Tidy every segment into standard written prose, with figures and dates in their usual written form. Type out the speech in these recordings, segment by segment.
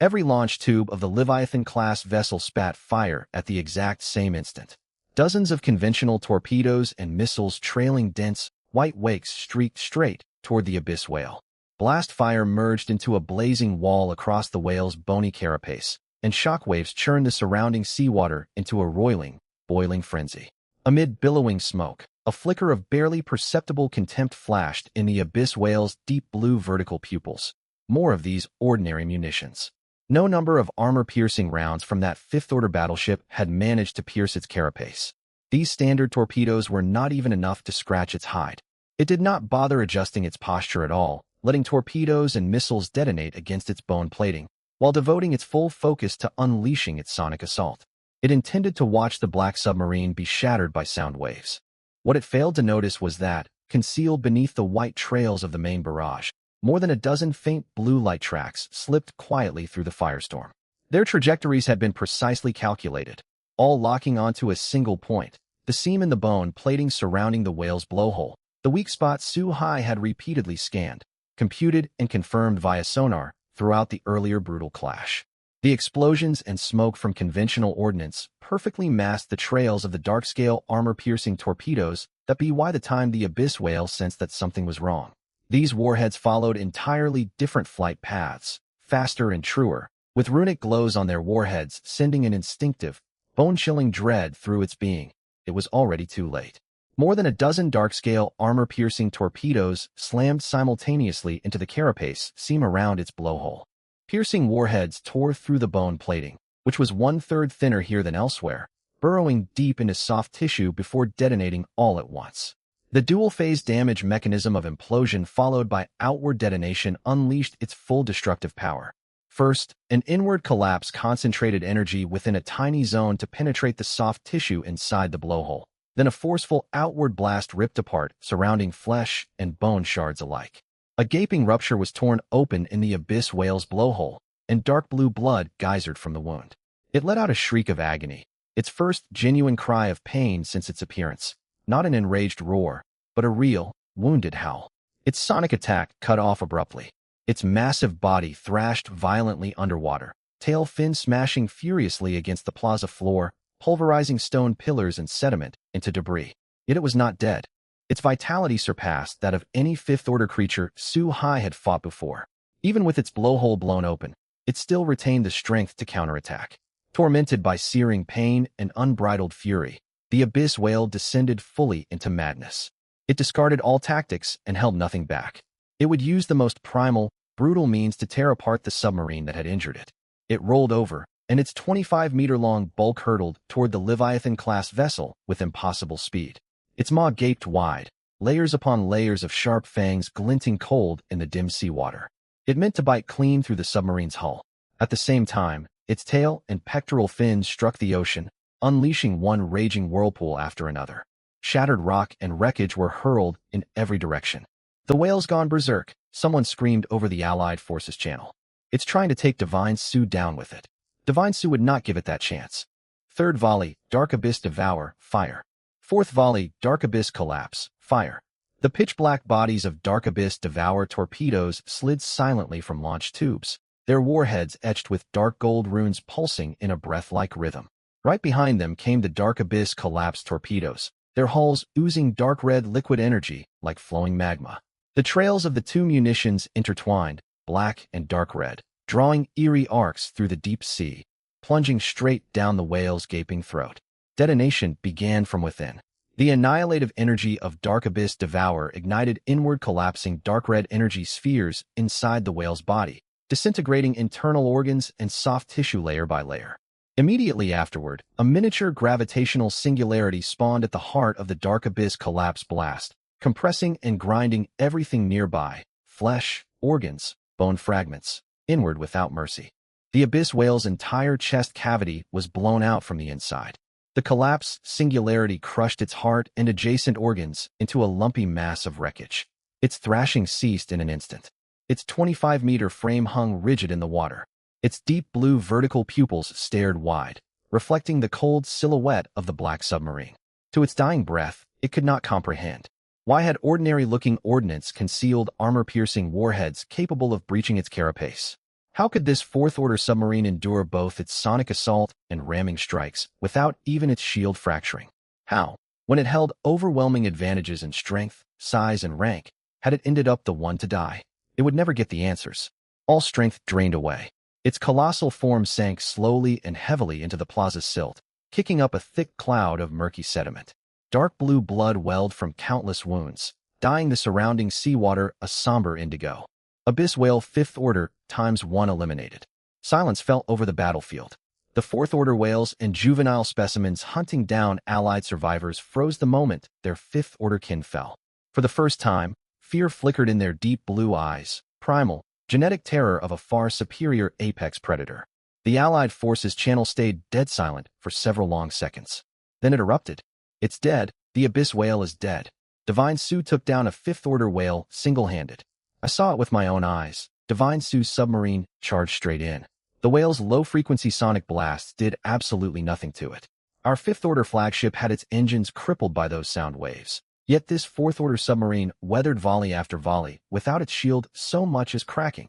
Every launch tube of the Leviathan-class vessel spat fire at the exact same instant. Dozens of conventional torpedoes and missiles trailing dense, white wakes streaked straight toward the Abyss whale. Blast fire merged into a blazing wall across the whale's bony carapace, and shockwaves churned the surrounding seawater into a roiling, boiling frenzy. Amid billowing smoke, a flicker of barely perceptible contempt flashed in the Abyss whale's deep blue vertical pupils. More of these ordinary munitions. No number of armor-piercing rounds from that fifth-order battleship had managed to pierce its carapace. These standard torpedoes were not even enough to scratch its hide. It did not bother adjusting its posture at all, letting torpedoes and missiles detonate against its bone plating, while devoting its full focus to unleashing its sonic assault. It intended to watch the black submarine be shattered by sound waves. What it failed to notice was that, concealed beneath the white trails of the main barrage, more than a dozen faint blue light tracks slipped quietly through the firestorm. Their trajectories had been precisely calculated, all locking onto a single point, the seam in the bone plating surrounding the whale's blowhole, the weak spot Su-Hai had repeatedly scanned, computed and confirmed via sonar throughout the earlier brutal clash. The explosions and smoke from conventional ordnance perfectly masked the trails of the dark-scale armor-piercing torpedoes that by the time the Abyss whale sensed that something was wrong. These warheads followed entirely different flight paths, faster and truer, with runic glows on their warheads sending an instinctive, bone-chilling dread through its being. It was already too late. More than a dozen dark-scale armor-piercing torpedoes slammed simultaneously into the carapace seam around its blowhole. Piercing warheads tore through the bone plating, which was one-third thinner here than elsewhere, burrowing deep into soft tissue before detonating all at once. The dual-phase damage mechanism of implosion followed by outward detonation unleashed its full destructive power. First, an inward collapse concentrated energy within a tiny zone to penetrate the soft tissue inside the blowhole. Then a forceful outward blast ripped apart, surrounding flesh and bone shards alike. A gaping rupture was torn open in the Abyss whale's blowhole, and dark blue blood geysered from the wound. It let out a shriek of agony, its first genuine cry of pain since its appearance. Not an enraged roar, but a real, wounded howl. Its sonic attack cut off abruptly. Its massive body thrashed violently underwater, tail fin smashing furiously against the plaza floor, pulverizing stone pillars and sediment into debris. Yet it was not dead. Its vitality surpassed that of any fifth-order creature Su-Hai had fought before. Even with its blowhole blown open, it still retained the strength to counterattack. Tormented by searing pain and unbridled fury, the Abyss whale descended fully into madness. It discarded all tactics and held nothing back. It would use the most primal, brutal means to tear apart the submarine that had injured it. It rolled over, and its 25-meter-long bulk hurtled toward the Leviathan-class vessel with impossible speed. Its maw gaped wide, layers upon layers of sharp fangs glinting cold in the dim seawater. It meant to bite clean through the submarine's hull. At the same time, its tail and pectoral fins struck the ocean, unleashing one raging whirlpool after another. Shattered rock and wreckage were hurled in every direction. "The whale's gone berserk," someone screamed over the Allied Forces channel. "It's trying to take Divine Su down with it." Divine Su would not give it that chance. Third volley, Dark Abyss Devour, fire. Fourth volley, Dark Abyss Collapse, fire. The pitch-black bodies of Dark Abyss Devour torpedoes slid silently from launch tubes, their warheads etched with dark gold runes pulsing in a breath-like rhythm. Right behind them came the Dark Abyss Collapse torpedoes, their hulls oozing dark red liquid energy like flowing magma. The trails of the two munitions intertwined, black and dark red, drawing eerie arcs through the deep sea, plunging straight down the whale's gaping throat. Detonation began from within. The annihilative energy of Dark Abyss Devour ignited inward collapsing dark red energy spheres inside the whale's body, disintegrating internal organs and soft tissue layer by layer. Immediately afterward, a miniature gravitational singularity spawned at the heart of the Dark Abyss Collapse blast, compressing and grinding everything nearby, flesh, organs, bone fragments, inward without mercy. The Abyss whale's entire chest cavity was blown out from the inside. The collapse singularity crushed its heart and adjacent organs into a lumpy mass of wreckage. Its thrashing ceased in an instant. Its 25-meter frame hung rigid in the water. Its deep blue vertical pupils stared wide, reflecting the cold silhouette of the black submarine. To its dying breath, it could not comprehend. Why had ordinary-looking ordnance concealed armor-piercing warheads capable of breaching its carapace? How could this fourth-order submarine endure both its sonic assault and ramming strikes without even its shield fracturing? How, when it held overwhelming advantages in strength, size, and rank, had it ended up the one to die? It would never get the answers. All strength drained away. Its colossal form sank slowly and heavily into the plaza's silt, kicking up a thick cloud of murky sediment. Dark blue blood welled from countless wounds, dyeing the surrounding seawater a somber indigo. Abyss whale fifth order ×1 eliminated. Silence fell over the battlefield. The fourth-order whales and juvenile specimens hunting down Allied survivors froze the moment their fifth-order kin fell. For the first time, fear flickered in their deep blue eyes, primal, genetic terror of a far superior apex predator. The Allied forces' channel stayed dead silent for several long seconds. Then it erupted. It's dead. The Abyss whale is dead. Divine Su took down a fifth-order whale single-handed. I saw it with my own eyes. Divine Su's submarine charged straight in. The whale's low-frequency sonic blasts did absolutely nothing to it. Our fifth-order flagship had its engines crippled by those sound waves. Yet this fourth-order submarine weathered volley after volley without its shield so much as cracking.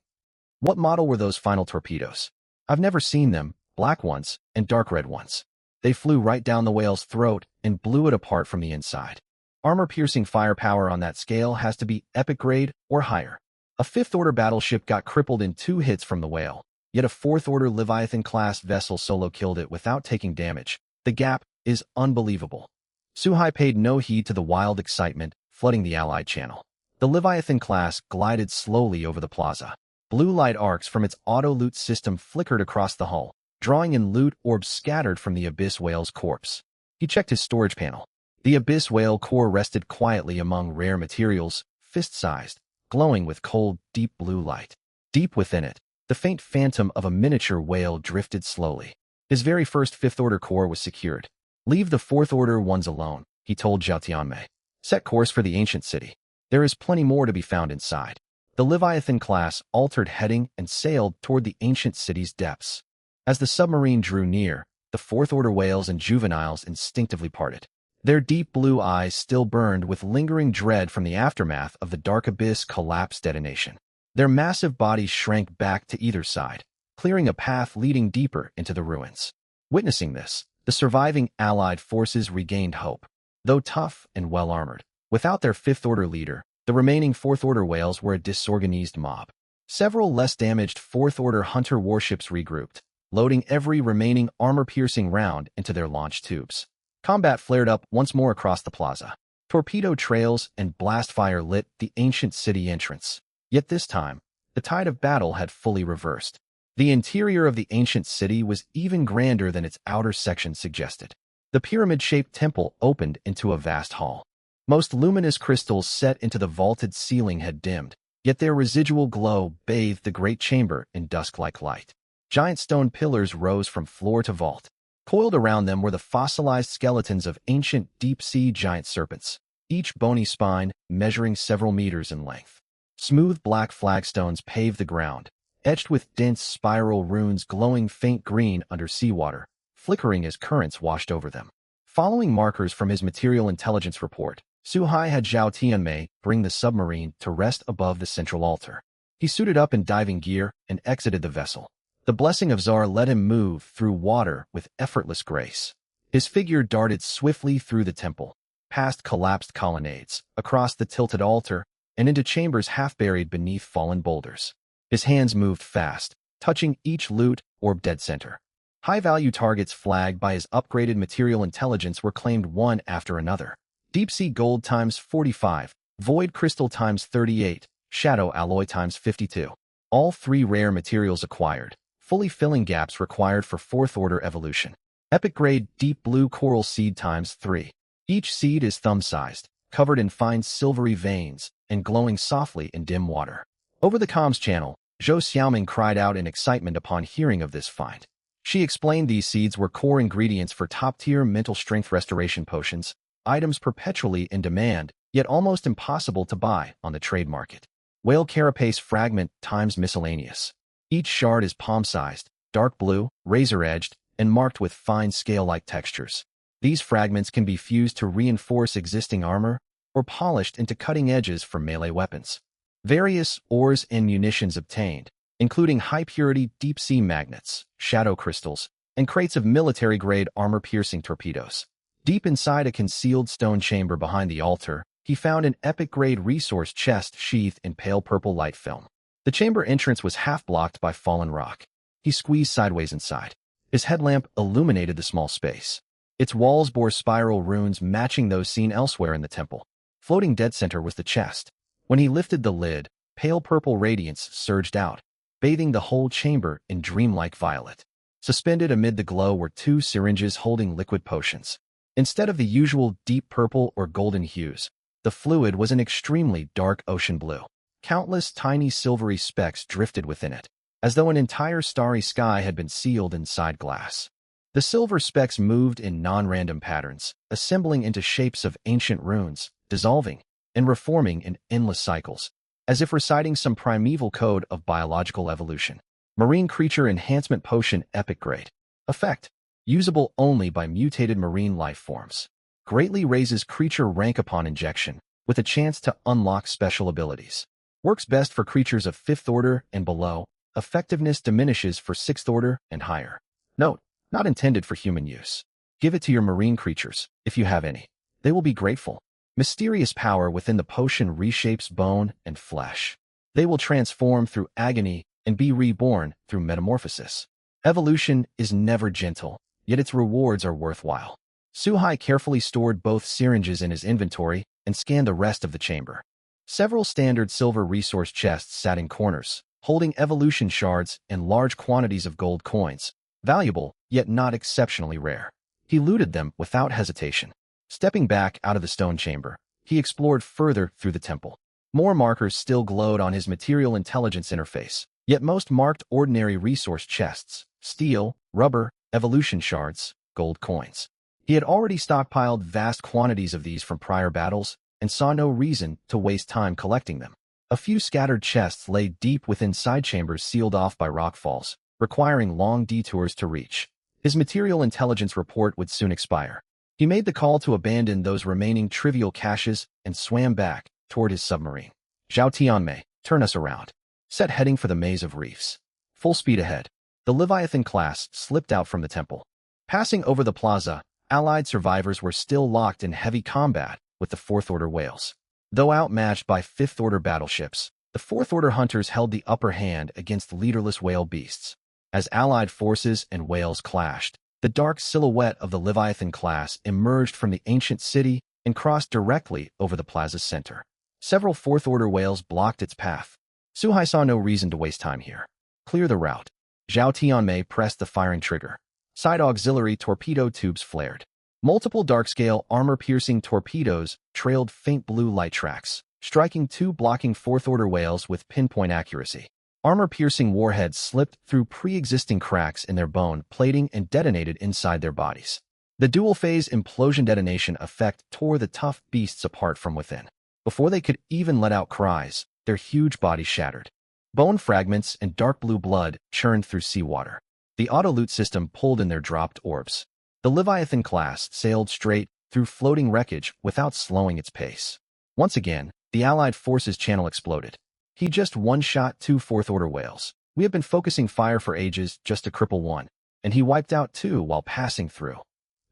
What model were those final torpedoes? I've never seen them, black ones and dark red ones. They flew right down the whale's throat and blew it apart from the inside. Armor-piercing firepower on that scale has to be epic grade or higher. A fifth-order battleship got crippled in 2 hits from the whale, yet a fourth-order Leviathan-class vessel solo killed it without taking damage. The gap is unbelievable. Suhai paid no heed to the wild excitement flooding the Allied channel. The Leviathan-class glided slowly over the plaza. Blue light arcs from its auto-loot system flickered across the hull, drawing in loot orbs scattered from the Abyss whale's corpse. He checked his storage panel. The Abyss whale core rested quietly among rare materials, fist-sized, glowing with cold, deep blue light. Deep within it, the faint phantom of a miniature whale drifted slowly. His very first fifth-order core was secured. Leave the fourth-order ones alone, he told Zhao Tianmei. Set course for the ancient city. There is plenty more to be found inside. The Leviathan class altered heading and sailed toward the ancient city's depths. As the submarine drew near, the fourth-order whales and juveniles instinctively parted. Their deep blue eyes still burned with lingering dread from the aftermath of the Dark Abyss collapse detonation. Their massive bodies shrank back to either side, clearing a path leading deeper into the ruins. Witnessing this, the surviving Allied forces regained hope. Though tough and well-armored, without their fifth-order leader, the remaining fourth-order whales were a disorganized mob. Several less damaged fourth-order hunter warships regrouped, loading every remaining armor-piercing round into their launch tubes. Combat flared up once more across the plaza. Torpedo trails and blast fire lit the ancient city entrance. Yet this time, the tide of battle had fully reversed. The interior of the ancient city was even grander than its outer section suggested. The pyramid-shaped temple opened into a vast hall. Most luminous crystals set into the vaulted ceiling had dimmed, yet their residual glow bathed the great chamber in dusk-like light. Giant stone pillars rose from floor to vault. Coiled around them were the fossilized skeletons of ancient deep-sea giant serpents, each bony spine measuring several meters in length. Smooth black flagstones paved the ground, etched with dense spiral runes glowing faint green under seawater, flickering as currents washed over them. Following markers from his material intelligence report, Suhai had Zhao Tianmei bring the submarine to rest above the central altar. He suited up in diving gear and exited the vessel. The blessing of Zar let him move through water with effortless grace. His figure darted swiftly through the temple, past collapsed colonnades, across the tilted altar, and into chambers half buried beneath fallen boulders. His hands moved fast, touching each loot orb dead center. High-value targets flagged by his upgraded material intelligence were claimed one after another. Deep-sea gold ×45, void crystal ×38, shadow alloy ×52. All 3 rare materials acquired, fully filling gaps required for fourth-order evolution. Epic-grade deep blue coral seed ×3. Each seed is thumb-sized, covered in fine silvery veins, and glowing softly in dim water. Over the comms channel, Zhou Xiaoming cried out in excitement upon hearing of this find. She explained these seeds were core ingredients for top-tier mental strength restoration potions, items perpetually in demand, yet almost impossible to buy on the trade market. Whale carapace fragment × miscellaneous. Each shard is palm-sized, dark blue, razor-edged, and marked with fine scale-like textures. These fragments can be fused to reinforce existing armor or polished into cutting edges for melee weapons. Various ores and munitions obtained, including high-purity deep-sea magnets, shadow crystals, and crates of military-grade armor-piercing torpedoes. Deep inside a concealed stone chamber behind the altar, he found an epic-grade resource chest sheathed in pale purple light film. The chamber entrance was half-blocked by fallen rock. He squeezed sideways inside. His headlamp illuminated the small space. Its walls bore spiral runes matching those seen elsewhere in the temple. Floating dead center was the chest. When he lifted the lid, pale purple radiance surged out, bathing the whole chamber in dreamlike violet. Suspended amid the glow were 2 syringes holding liquid potions. Instead of the usual deep purple or golden hues, the fluid was an extremely dark ocean blue. Countless tiny silvery specks drifted within it, as though an entire starry sky had been sealed inside glass. The silver specks moved in non-random patterns, assembling into shapes of ancient runes, dissolving and reforming in endless cycles, as if reciting some primeval code of biological evolution. Marine Creature Enhancement Potion Epic Grade. Effect: usable only by mutated marine life forms. Greatly raises creature rank upon injection, with a chance to unlock special abilities. Works best for creatures of 5th order and below. Effectiveness diminishes for 6th order and higher. Note: not intended for human use. Give it to your marine creatures, if you have any. They will be grateful. Mysterious power within the potion reshapes bone and flesh. They will transform through agony and be reborn through metamorphosis. Evolution is never gentle, yet its rewards are worthwhile. Suhai carefully stored both syringes in his inventory and scanned the rest of the chamber. Several standard silver resource chests sat in corners, holding evolution shards and large quantities of gold coins, valuable, yet not exceptionally rare. He looted them without hesitation. Stepping back out of the stone chamber, he explored further through the temple. More markers still glowed on his material intelligence interface, yet most marked ordinary resource chests: steel, rubber, evolution shards, gold coins. He had already stockpiled vast quantities of these from prior battles and saw no reason to waste time collecting them. A few scattered chests lay deep within side chambers sealed off by rockfalls, requiring long detours to reach. His material intelligence report would soon expire. He made the call to abandon those remaining trivial caches and swam back toward his submarine. Zhao Tianmei, turn us around. Set heading for the maze of reefs. Full speed ahead. The Leviathan class slipped out from the temple. Passing over the plaza, Allied survivors were still locked in heavy combat with the 4th Order whales. Though outmatched by 5th Order battleships, the 4th Order hunters held the upper hand against leaderless whale beasts. As Allied forces and whales clashed, the dark silhouette of the Leviathan class emerged from the ancient city and crossed directly over the plaza's center. Several 4th Order whales blocked its path. Suhai saw no reason to waste time here. Clear the route. Zhao Tianmei pressed the firing trigger. Side auxiliary torpedo tubes flared. Multiple dark-scale armor-piercing torpedoes trailed faint blue light tracks, striking 2 blocking 4th Order whales with pinpoint accuracy. Armor-piercing warheads slipped through pre-existing cracks in their bone plating and detonated inside their bodies. The dual-phase implosion detonation effect tore the tough beasts apart from within. Before they could even let out cries, their huge bodies shattered. Bone fragments and dark blue blood churned through seawater. The auto-loot system pulled in their dropped orbs. The Leviathan class sailed straight through floating wreckage without slowing its pace. Once again, the Allied forces channel exploded. He just one-shot 2 4th Order whales. We have been focusing fire for ages just to cripple one, and he wiped out 2 while passing through.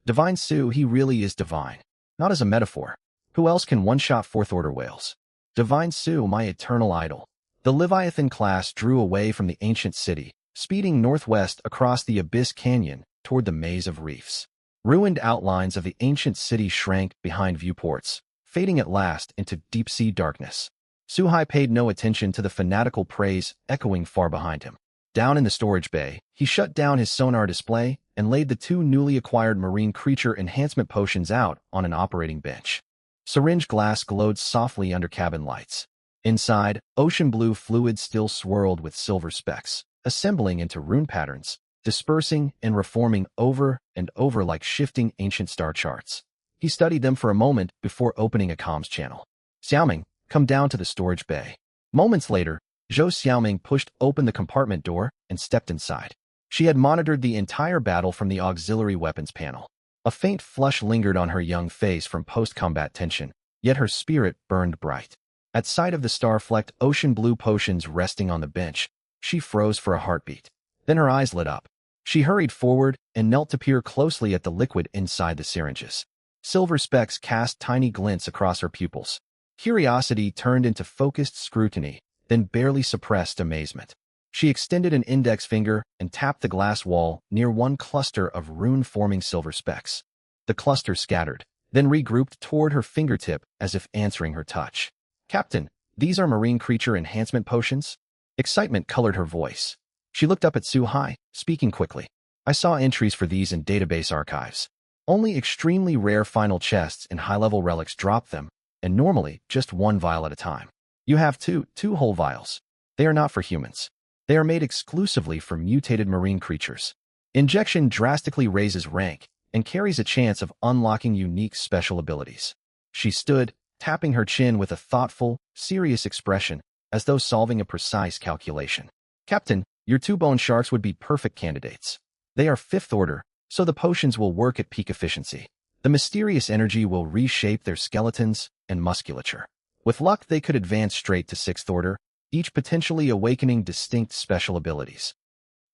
Divine Su, he really is divine. Not as a metaphor. Who else can one-shot 4th Order whales? Divine Su, my eternal idol. The Leviathan class drew away from the ancient city, speeding northwest across the Abyss Canyon toward the maze of reefs. Ruined outlines of the ancient city shrank behind viewports, fading at last into deep-sea darkness. Suhai paid no attention to the fanatical praise echoing far behind him. Down in the storage bay, he shut down his sonar display and laid the 2 newly acquired marine creature enhancement potions out on an operating bench. Syringe glass glowed softly under cabin lights. Inside, ocean blue fluid still swirled with silver specks, assembling into rune patterns, dispersing and reforming over and over like shifting ancient star charts. He studied them for a moment before opening a comms channel. Xiaoming, come down to the storage bay. Moments later, Zhou Xiaoming pushed open the compartment door and stepped inside. She had monitored the entire battle from the auxiliary weapons panel. A faint flush lingered on her young face from post-combat tension, yet her spirit burned bright. At sight of the star-flecked ocean blue potions resting on the bench, She froze for a heartbeat. Then her eyes lit up. She hurried forward and knelt to peer closely at the liquid inside the syringes. Silver specks cast tiny glints across her pupils. Curiosity turned into focused scrutiny, then barely suppressed amazement. She extended an index finger and tapped the glass wall near one cluster of rune-forming silver specks. The cluster scattered, then regrouped toward her fingertip as if answering her touch. "Captain, these are marine creature enhancement potions?" Excitement colored her voice. She looked up at Su-hai, speaking quickly. "I saw entries for these in database archives. Only extremely rare final chests and high-level relics drop them, and normally just one vial at a time. You have two whole vials. They are not for humans. They are made exclusively for mutated marine creatures. Injection drastically raises rank and carries a chance of unlocking unique special abilities." She stood, tapping her chin with a thoughtful, serious expression, as though solving a precise calculation. "Captain, your two bone sharks would be perfect candidates. They are fifth order, so the potions will work at peak efficiency. The mysterious energy will reshape their skeletons and musculature. With luck, they could advance straight to sixth order, each potentially awakening distinct special abilities.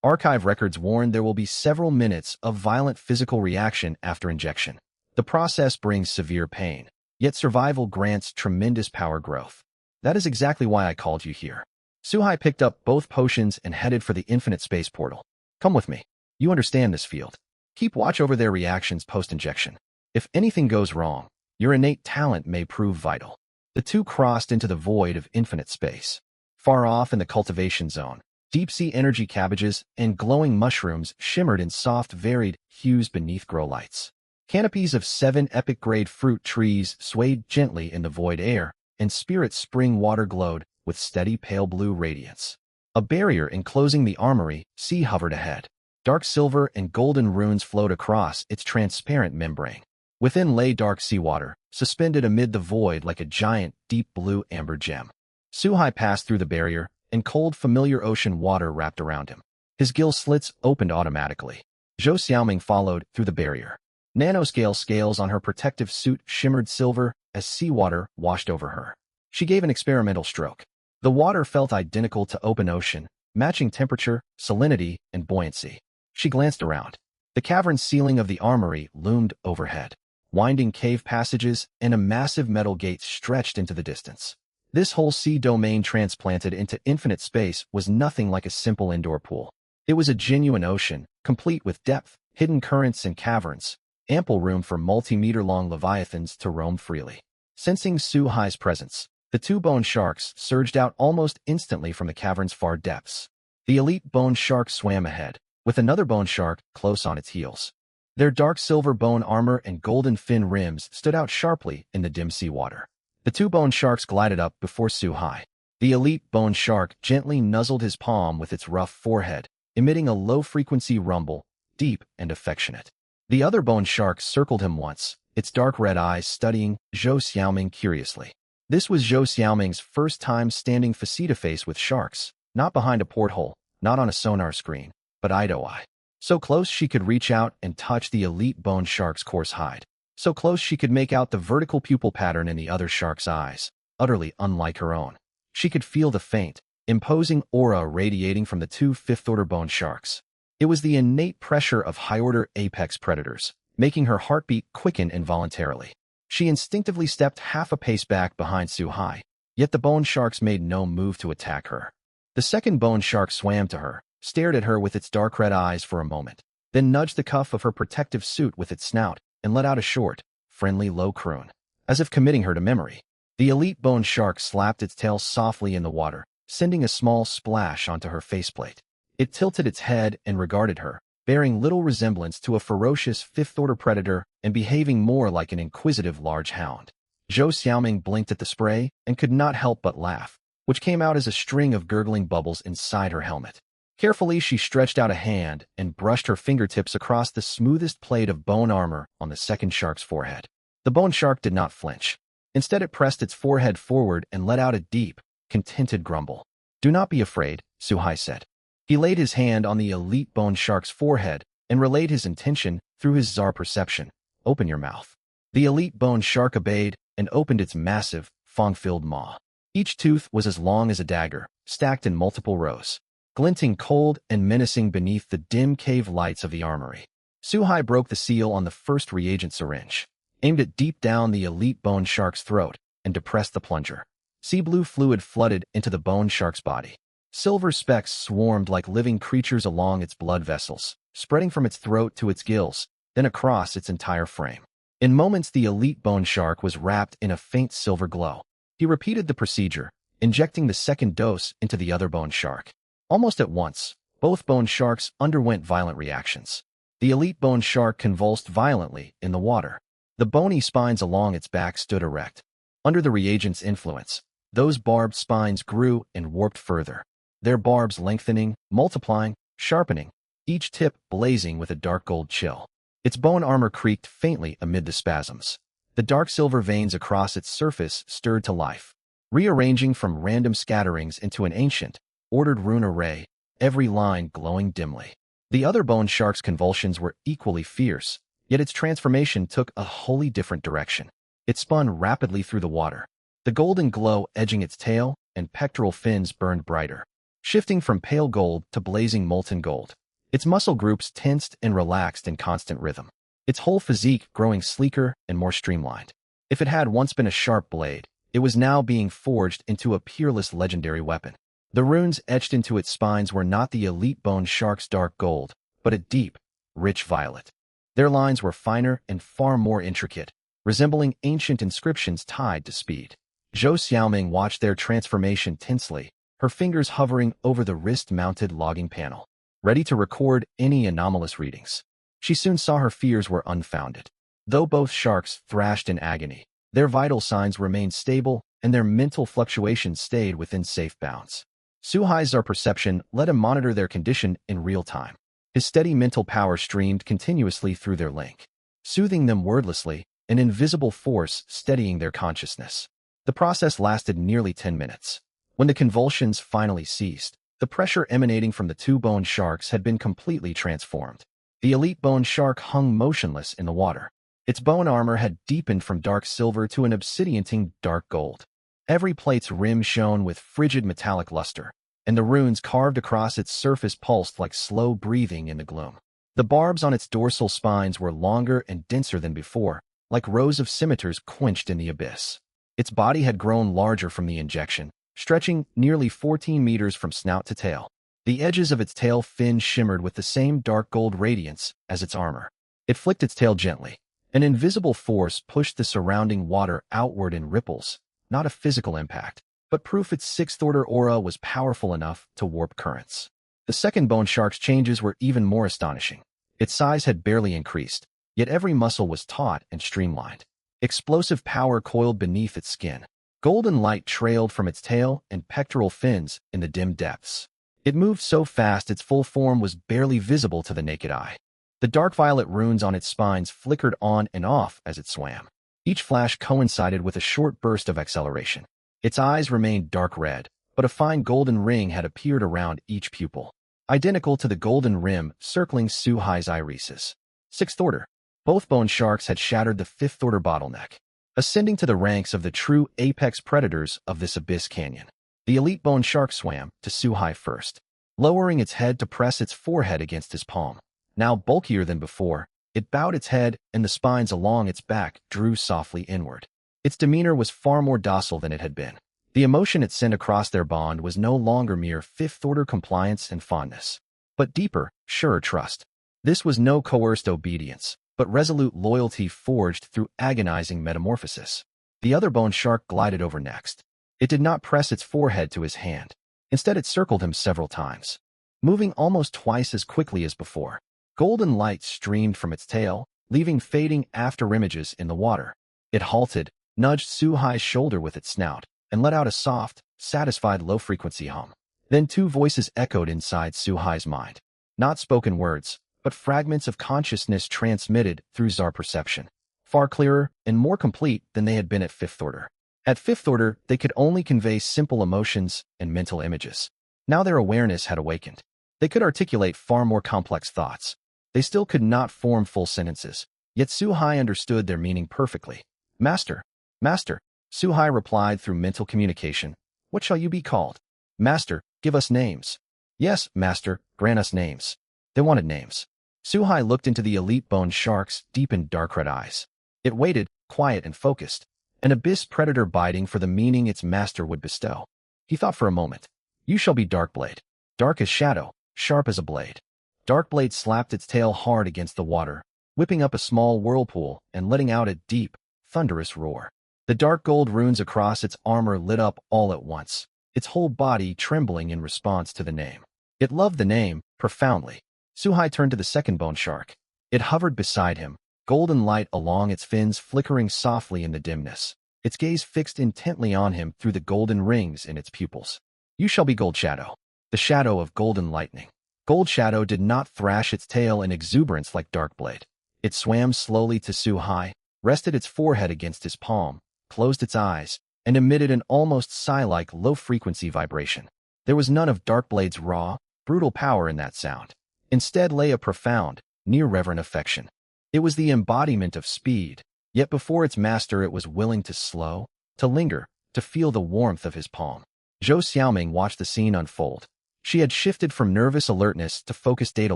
Archive records warn there will be several minutes of violent physical reaction after injection. The process brings severe pain, yet survival grants tremendous power growth. That is exactly why I called you here." Su-hai picked up both potions and headed for the infinite space portal. "Come with me. You understand this field. Keep watch over their reactions post-injection. If anything goes wrong, your innate talent may prove vital." The two crossed into the void of infinite space. Far off in the cultivation zone, deep-sea energy cabbages and glowing mushrooms shimmered in soft, varied hues beneath grow lights. Canopies of 7 epic-grade fruit trees swayed gently in the void air, and spirit spring water glowed with steady pale blue radiance. A barrier enclosing the armory sea hovered ahead. Dark silver and golden runes flowed across its transparent membrane. Within lay dark seawater, suspended amid the void like a giant, deep blue amber gem. Su-hai passed through the barrier, and cold, familiar ocean water wrapped around him. His gill slits opened automatically. Zhou Xiaoming followed through the barrier. Nanoscale scales on her protective suit shimmered silver as seawater washed over her. She gave an experimental stroke. The water felt identical to open ocean, matching temperature, salinity, and buoyancy. She glanced around. The cavern ceiling of the armory loomed overhead. Winding cave passages and a massive metal gate stretched into the distance. This whole sea domain transplanted into infinite space was nothing like a simple indoor pool. It was a genuine ocean, complete with depth, hidden currents and caverns, ample room for multi-meter-long leviathans to roam freely. Sensing Su-hai's presence, the two bone sharks surged out almost instantly from the cavern's far depths. The elite bone shark swam ahead, with another bone shark close on its heels. Their dark silver bone armor and golden fin rims stood out sharply in the dim sea water. The two bone sharks glided up before Su-hai. The elite bone shark gently nuzzled his palm with its rough forehead, emitting a low-frequency rumble, deep and affectionate. The other bone shark circled him once, its dark red eyes studying Zhou Xiaoming curiously. This was Zhou Xiaoming's first time standing face-to-face with sharks, not behind a porthole, not on a sonar screen, but eye-to-eye. So close she could reach out and touch the elite bone shark's coarse hide. So close she could make out the vertical pupil pattern in the other shark's eyes, utterly unlike her own. She could feel the faint, imposing aura radiating from the two fifth-order bone sharks. It was the innate pressure of high-order apex predators, making her heartbeat quicken involuntarily. She instinctively stepped half a pace back behind Su-hai, yet the bone sharks made no move to attack her. The second bone shark swam to her, stared at her with its dark red eyes for a moment, then nudged the cuff of her protective suit with its snout and let out a short, friendly low croon, as if committing her to memory. The elite bone shark slapped its tail softly in the water, sending a small splash onto her faceplate. It tilted its head and regarded her, bearing little resemblance to a ferocious fifth-order predator and behaving more like an inquisitive large hound. Zhou Xiaoming blinked at the spray and could not help but laugh, which came out as a string of gurgling bubbles inside her helmet. Carefully, she stretched out a hand and brushed her fingertips across the smoothest plate of bone armor on the second shark's forehead. The bone shark did not flinch. Instead, it pressed its forehead forward and let out a deep, contented grumble. "Do not be afraid," Su-hai said. He laid his hand on the elite bone shark's forehead and relayed his intention through his czar perception. "Open your mouth." The elite bone shark obeyed and opened its massive, fang-filled maw. Each tooth was as long as a dagger, stacked in multiple rows. glinting cold and menacing beneath the dim cave lights of the armory. Suhai broke the seal on the first reagent syringe, aimed it deep down the elite bone shark's throat, and depressed the plunger. Sea blue fluid flooded into the bone shark's body. Silver specks swarmed like living creatures along its blood vessels, spreading from its throat to its gills, then across its entire frame. In moments, the elite bone shark was wrapped in a faint silver glow. He repeated the procedure, injecting the second dose into the other bone shark. Almost at once, both bone sharks underwent violent reactions. The elite bone shark convulsed violently in the water. The bony spines along its back stood erect. Under the reagent's influence, those barbed spines grew and warped further, their barbs lengthening, multiplying, sharpening, each tip blazing with a dark gold chill. Its bone armor creaked faintly amid the spasms. The dark silver veins across its surface stirred to life, rearranging from random scatterings into an ancient, ordered rune array, every line glowing dimly. The other bone shark's convulsions were equally fierce, yet its transformation took a wholly different direction. It spun rapidly through the water, the golden glow edging its tail and pectoral fins burned brighter, shifting from pale gold to blazing molten gold. Its muscle groups tensed and relaxed in constant rhythm, its whole physique growing sleeker and more streamlined. If it had once been a sharp blade, it was now being forged into a peerless legendary weapon. The runes etched into its spines were not the elite bone shark's dark gold, but a deep, rich violet. Their lines were finer and far more intricate, resembling ancient inscriptions tied to speed. Zhou Xiaoming watched their transformation tensely, her fingers hovering over the wrist-mounted logging panel, ready to record any anomalous readings. She soon saw her fears were unfounded. Though both sharks thrashed in agony, their vital signs remained stable and their mental fluctuations stayed within safe bounds. Suhai's perception let him monitor their condition in real time. His steady mental power streamed continuously through their link, soothing them wordlessly, an invisible force steadying their consciousness. The process lasted nearly 10 minutes. When the convulsions finally ceased, the pressure emanating from the two bone sharks had been completely transformed. The elite bone shark hung motionless in the water. Its bone armor had deepened from dark silver to an obsidian-tinged dark gold. Every plate's rim shone with frigid metallic luster, and the runes carved across its surface pulsed like slow breathing in the gloom. The barbs on its dorsal spines were longer and denser than before, like rows of scimitars quenched in the abyss. Its body had grown larger from the injection, stretching nearly 14 meters from snout to tail. The edges of its tail fin shimmered with the same dark gold radiance as its armor. It flicked its tail gently. An invisible force pushed the surrounding water outward in ripples, not a physical impact, but proof its sixth-order aura was powerful enough to warp currents. The second bone shark's changes were even more astonishing. Its size had barely increased, yet every muscle was taut and streamlined. Explosive power coiled beneath its skin. Golden light trailed from its tail and pectoral fins in the dim depths. It moved so fast its full form was barely visible to the naked eye. The dark violet runes on its spines flickered on and off as it swam. Each flash coincided with a short burst of acceleration. Its eyes remained dark red, but a fine golden ring had appeared around each pupil, identical to the golden rim circling Suhai's irises. Sixth order. Both bone sharks had shattered the fifth-order bottleneck, ascending to the ranks of the true apex predators of this abyss canyon. The elite bone shark swam to Suhai first, lowering its head to press its forehead against his palm. Now bulkier than before, it bowed its head and the spines along its back drew softly inward. Its demeanor was far more docile than it had been. The emotion it sent across their bond was no longer mere fifth-order compliance and fondness, but deeper, surer trust. This was no coerced obedience, but resolute loyalty forged through agonizing metamorphosis. The other bone shark glided over next. It did not press its forehead to his hand. Instead, it circled him several times, moving almost twice as quickly as before. Golden light streamed from its tail, leaving fading afterimages in the water. It halted, nudged Suhai's shoulder with its snout, and let out a soft, satisfied low-frequency hum. Then two voices echoed inside Suhai's mind. Not spoken words, but fragments of consciousness transmitted through Zar perception, far clearer and more complete than they had been at fifth order. At fifth order, they could only convey simple emotions and mental images. Now their awareness had awakened. They could articulate far more complex thoughts. They still could not form full sentences, yet Suhai understood their meaning perfectly. Master, Master, Suhai replied through mental communication. What shall you be called? Master, give us names. Yes, master, grant us names. They wanted names. Suhai looked into the elite bone shark's deep and dark red eyes. It waited, quiet and focused, an abyss predator biting for the meaning its master would bestow. He thought for a moment. You shall be Darkblade. Dark as shadow, sharp as a blade. Darkblade slapped its tail hard against the water, whipping up a small whirlpool and letting out a deep, thunderous roar. The dark gold runes across its armor lit up all at once, its whole body trembling in response to the name. It loved the name, profoundly. Suhai turned to the second bone shark. It hovered beside him, golden light along its fins flickering softly in the dimness, its gaze fixed intently on him through the golden rings in its pupils. You shall be Gold Shadow, the shadow of golden lightning. Gold Shadow did not thrash its tail in exuberance like Darkblade. It swam slowly to Suhai, rested its forehead against his palm, closed its eyes, and emitted an almost sigh-like low-frequency vibration. There was none of Darkblade's raw, brutal power in that sound. Instead lay a profound, near-reverent affection. It was the embodiment of speed, yet before its master it was willing to slow, to linger, to feel the warmth of his palm. Zhou Xiaoming watched the scene unfold. She had shifted from nervous alertness to focused data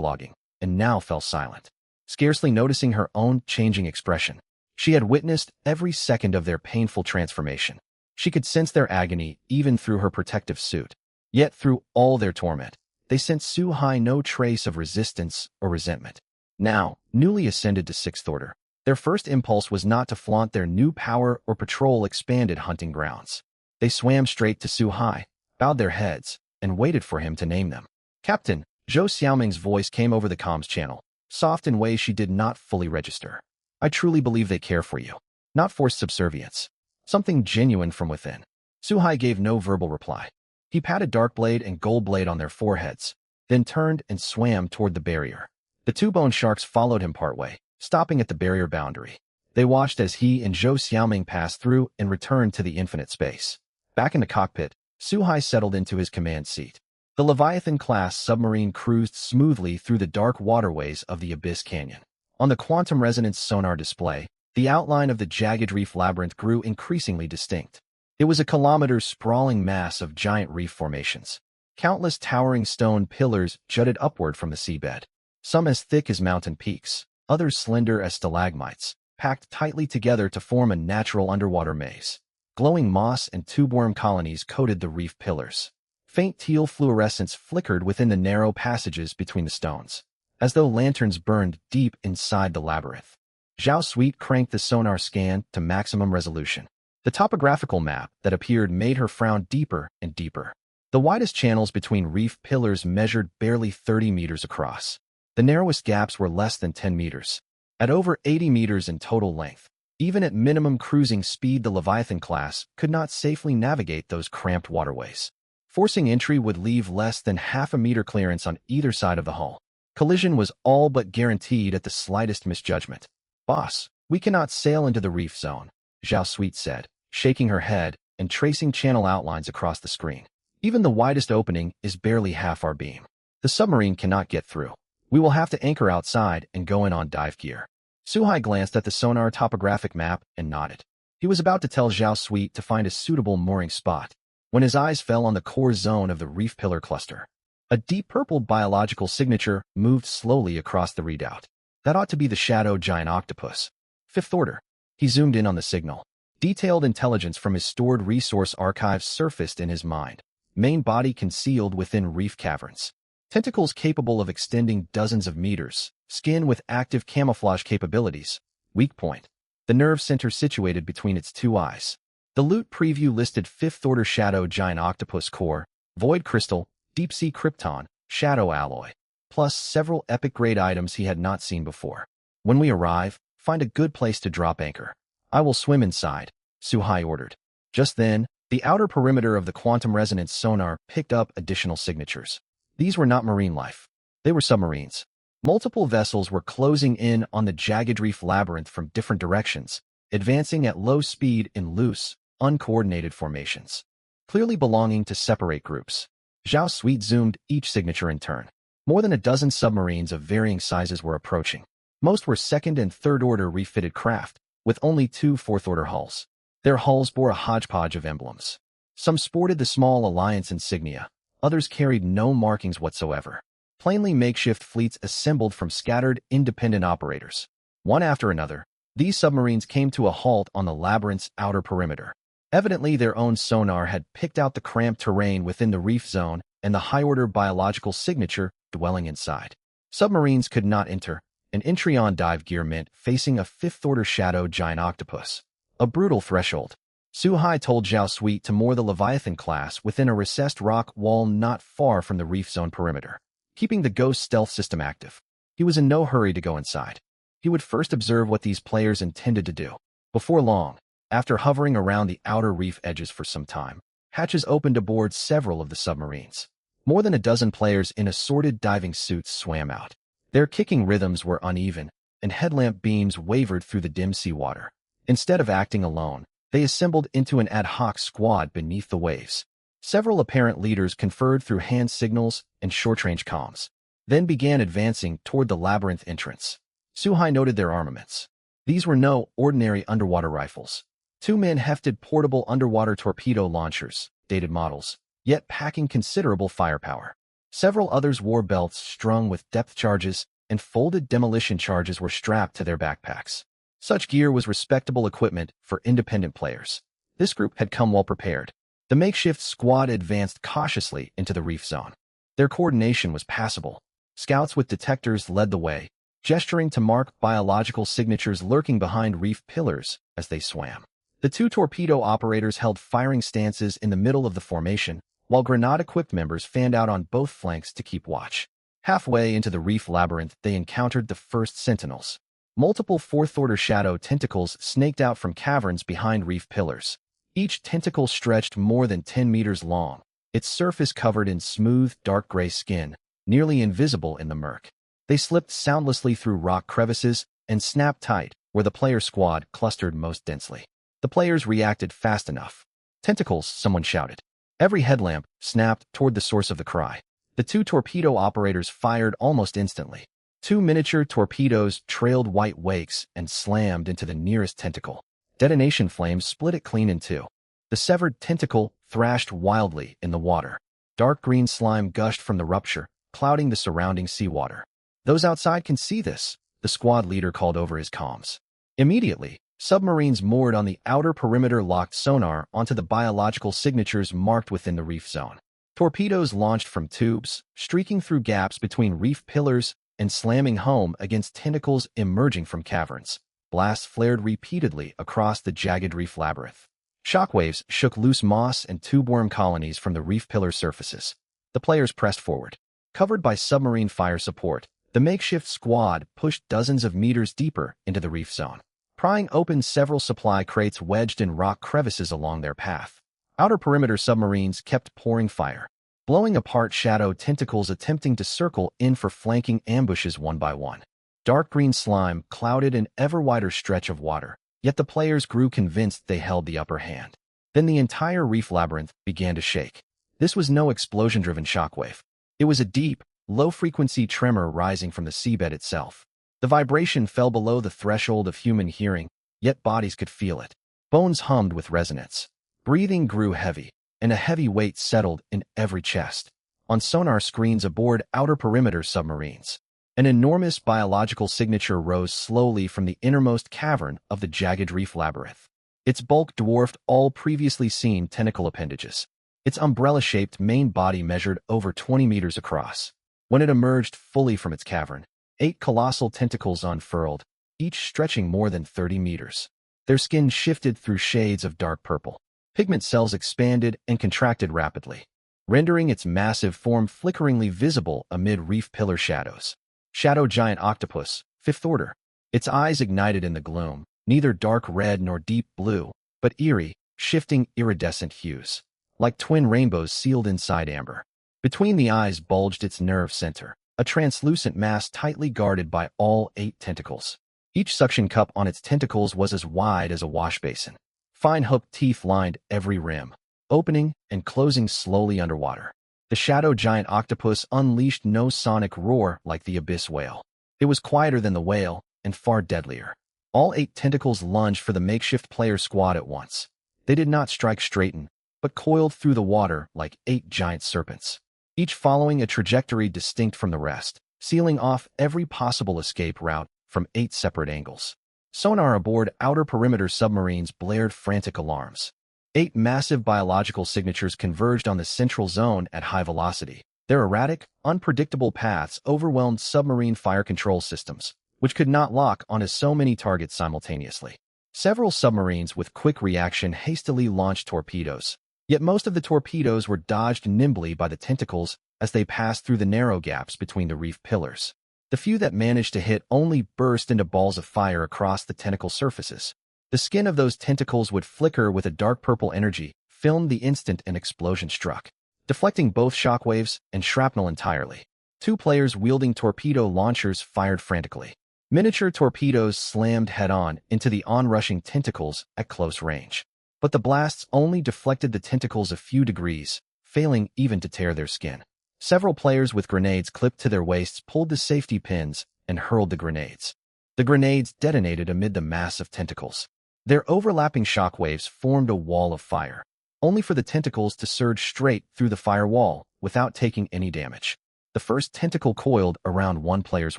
logging, and now fell silent, scarcely noticing her own changing expression. She had witnessed every second of their painful transformation. She could sense their agony even through her protective suit. Yet through all their torment, they sent Suhai no trace of resistance or resentment. Now, newly ascended to Sixth Order, their first impulse was not to flaunt their new power or patrol expanded hunting grounds. They swam straight to Suhai, bowed their heads, and waited for him to name them. Captain, Zhou Xiaoming's voice came over the comms channel, soft in ways she did not fully register. I truly believe they care for you. Not forced subservience. Something genuine from within. Suhai gave no verbal reply. He patted Darkblade and Goldblade on their foreheads, then turned and swam toward the barrier. The two bone sharks followed him partway, stopping at the barrier boundary. They watched as he and Zhou Xiaoming passed through and returned to the infinite space. Back in the cockpit, Suhai settled into his command seat. The Leviathan-class submarine cruised smoothly through the dark waterways of the Abyss Canyon. On the quantum resonance sonar display, the outline of the jagged reef labyrinth grew increasingly distinct. It was a kilometer-sprawling mass of giant reef formations. Countless towering stone pillars jutted upward from the seabed, some as thick as mountain peaks, others slender as stalagmites, packed tightly together to form a natural underwater maze. Glowing moss and tubeworm colonies coated the reef pillars. Faint teal fluorescence flickered within the narrow passages between the stones, as though lanterns burned deep inside the labyrinth. Zhao Sweet cranked the sonar scan to maximum resolution. The topographical map that appeared made her frown deeper and deeper. The widest channels between reef pillars measured barely 30 meters across. The narrowest gaps were less than 10 meters. At over 80 meters in total length, even at minimum cruising speed, the Leviathan class could not safely navigate those cramped waterways. Forcing entry would leave less than half a meter clearance on either side of the hull. Collision was all but guaranteed at the slightest misjudgment. Boss, we cannot sail into the reef zone, Zhao Sweet said, shaking her head and tracing channel outlines across the screen. Even the widest opening is barely half our beam. The submarine cannot get through. We will have to anchor outside and go in on dive gear. Suhai glanced at the sonar topographic map and nodded. He was about to tell Zhao Sweet to find a suitable mooring spot, when his eyes fell on the core zone of the reef pillar cluster. A deep purple biological signature moved slowly across the redoubt. That ought to be the shadow giant octopus. Fifth Order. He zoomed in on the signal. Detailed intelligence from his stored resource archives surfaced in his mind. Main body concealed within reef caverns. Tentacles capable of extending dozens of meters. Skin with active camouflage capabilities. Weak point. The nerve center situated between its two eyes. The loot preview listed Fifth Order Shadow Giant Octopus Core, Void Crystal, Deep Sea Krypton, Shadow Alloy, plus several epic-grade items he had not seen before. When we arrive, find a good place to drop anchor. I will swim inside, Suhai ordered. Just then, the outer perimeter of the quantum resonance sonar picked up additional signatures. These were not marine life. They were submarines. Multiple vessels were closing in on the jagged reef labyrinth from different directions, advancing at low speed in loose, uncoordinated formations, clearly belonging to separate groups. Zhao Sweet zoomed each signature in turn. More than a dozen submarines of varying sizes were approaching. Most were second and third order refitted craft, with only two fourth order hulls. Their hulls bore a hodgepodge of emblems. Some sported the small Alliance insignia. Others carried no markings whatsoever. Plainly makeshift fleets assembled from scattered, independent operators. One after another, these submarines came to a halt on the labyrinth's outer perimeter. Evidently, their own sonar had picked out the cramped terrain within the reef zone and the high-order biological signature dwelling inside. Submarines could not enter. An entry on dive gear meant facing a fifth-order shadow giant octopus. A brutal threshold. Suhai told Zhao Sui to moor the Leviathan class within a recessed rock wall not far from the reef zone perimeter, keeping the Ghost stealth system active. He was in no hurry to go inside. He would first observe what these players intended to do. Before long, after hovering around the outer reef edges for some time, hatches opened aboard several of the submarines. More than a dozen players in assorted diving suits swam out. Their kicking rhythms were uneven, and headlamp beams wavered through the dim seawater. Instead of acting alone, they assembled into an ad hoc squad beneath the waves. Several apparent leaders conferred through hand signals and short-range comms, then began advancing toward the labyrinth entrance. Suhai noted their armaments. These were no ordinary underwater rifles. Two men hefted portable underwater torpedo launchers, dated models, yet packing considerable firepower. Several others wore belts strung with depth charges, and folded demolition charges were strapped to their backpacks. Such gear was respectable equipment for independent players. This group had come well prepared. The makeshift squad advanced cautiously into the reef zone. Their coordination was passable. Scouts with detectors led the way, gesturing to mark biological signatures lurking behind reef pillars as they swam. The two torpedo operators held firing stances in the middle of the formation, while grenade-equipped members fanned out on both flanks to keep watch. Halfway into the reef labyrinth, they encountered the first sentinels. Multiple fourth-order shadow tentacles snaked out from caverns behind reef pillars. Each tentacle stretched more than 10 meters long, its surface covered in smooth, dark gray skin, nearly invisible in the murk. They slipped soundlessly through rock crevices and snapped tight where the player squad clustered most densely. The players reacted fast enough. "Tentacles," someone shouted. Every headlamp snapped toward the source of the cry. The two torpedo operators fired almost instantly. Two miniature torpedoes trailed white wakes and slammed into the nearest tentacle. Detonation flames split it clean in two. The severed tentacle thrashed wildly in the water. Dark green slime gushed from the rupture, clouding the surrounding seawater. "Those outside can see this," the squad leader called over his comms. Immediately, submarines moored on the outer perimeter locked sonar onto the biological signatures marked within the reef zone. Torpedoes launched from tubes, streaking through gaps between reef pillars and slamming home against tentacles emerging from caverns. Blasts flared repeatedly across the jagged reef labyrinth. Shockwaves shook loose moss and tubeworm colonies from the reef pillar surfaces. The players pressed forward. Covered by submarine fire support, the makeshift squad pushed dozens of meters deeper into the reef zone, prying open several supply crates wedged in rock crevices along their path. Outer perimeter submarines kept pouring fire, blowing apart shadow tentacles attempting to circle in for flanking ambushes one by one. Dark green slime clouded an ever wider stretch of water, yet the players grew convinced they held the upper hand. Then the entire reef labyrinth began to shake. This was no explosion-driven shockwave. It was a deep, low-frequency tremor rising from the seabed itself. The vibration fell below the threshold of human hearing, yet bodies could feel it. Bones hummed with resonance. Breathing grew heavy, and a heavy weight settled in every chest. On sonar screens aboard outer perimeter submarines, an enormous biological signature rose slowly from the innermost cavern of the jagged reef labyrinth. Its bulk dwarfed all previously seen tentacle appendages. Its umbrella-shaped main body measured over 20 meters across. When it emerged fully from its cavern, 8 colossal tentacles unfurled, each stretching more than 30 meters. Their skin shifted through shades of dark purple. Pigment cells expanded and contracted rapidly, rendering its massive form flickeringly visible amid reef pillar shadows. Shadow giant octopus, fifth order. Its eyes ignited in the gloom, neither dark red nor deep blue, but eerie, shifting iridescent hues, like twin rainbows sealed inside amber. Between the eyes bulged its nerve center, a translucent mass tightly guarded by all 8 tentacles. Each suction cup on its tentacles was as wide as a wash basin. Fine hooked teeth lined every rim, opening and closing slowly underwater. The shadow giant octopus unleashed no sonic roar like the abyss whale. It was quieter than the whale and far deadlier. All 8 tentacles lunged for the makeshift player squad at once. They did not strike straight in, but coiled through the water like 8 giant serpents. each following a trajectory distinct from the rest, sealing off every possible escape route from 8 separate angles. Sonar aboard outer perimeter submarines blared frantic alarms. 8 massive biological signatures converged on the central zone at high velocity. Their erratic, unpredictable paths overwhelmed submarine fire control systems, which could not lock onto so many targets simultaneously. Several submarines with quick reaction hastily launched torpedoes, yet most of the torpedoes were dodged nimbly by the tentacles as they passed through the narrow gaps between the reef pillars. The few that managed to hit only burst into balls of fire across the tentacle surfaces. The skin of those tentacles would flicker with a dark purple energy, filmed the instant an explosion struck, deflecting both shockwaves and shrapnel entirely. 2 players wielding torpedo launchers fired frantically. Miniature torpedoes slammed head-on into the onrushing tentacles at close range. But the blasts only deflected the tentacles a few degrees, failing even to tear their skin. Several players with grenades clipped to their waists pulled the safety pins and hurled the grenades. The grenades detonated amid the mass of tentacles. Their overlapping shockwaves formed a wall of fire, only for the tentacles to surge straight through the firewall without taking any damage. The first tentacle coiled around one player's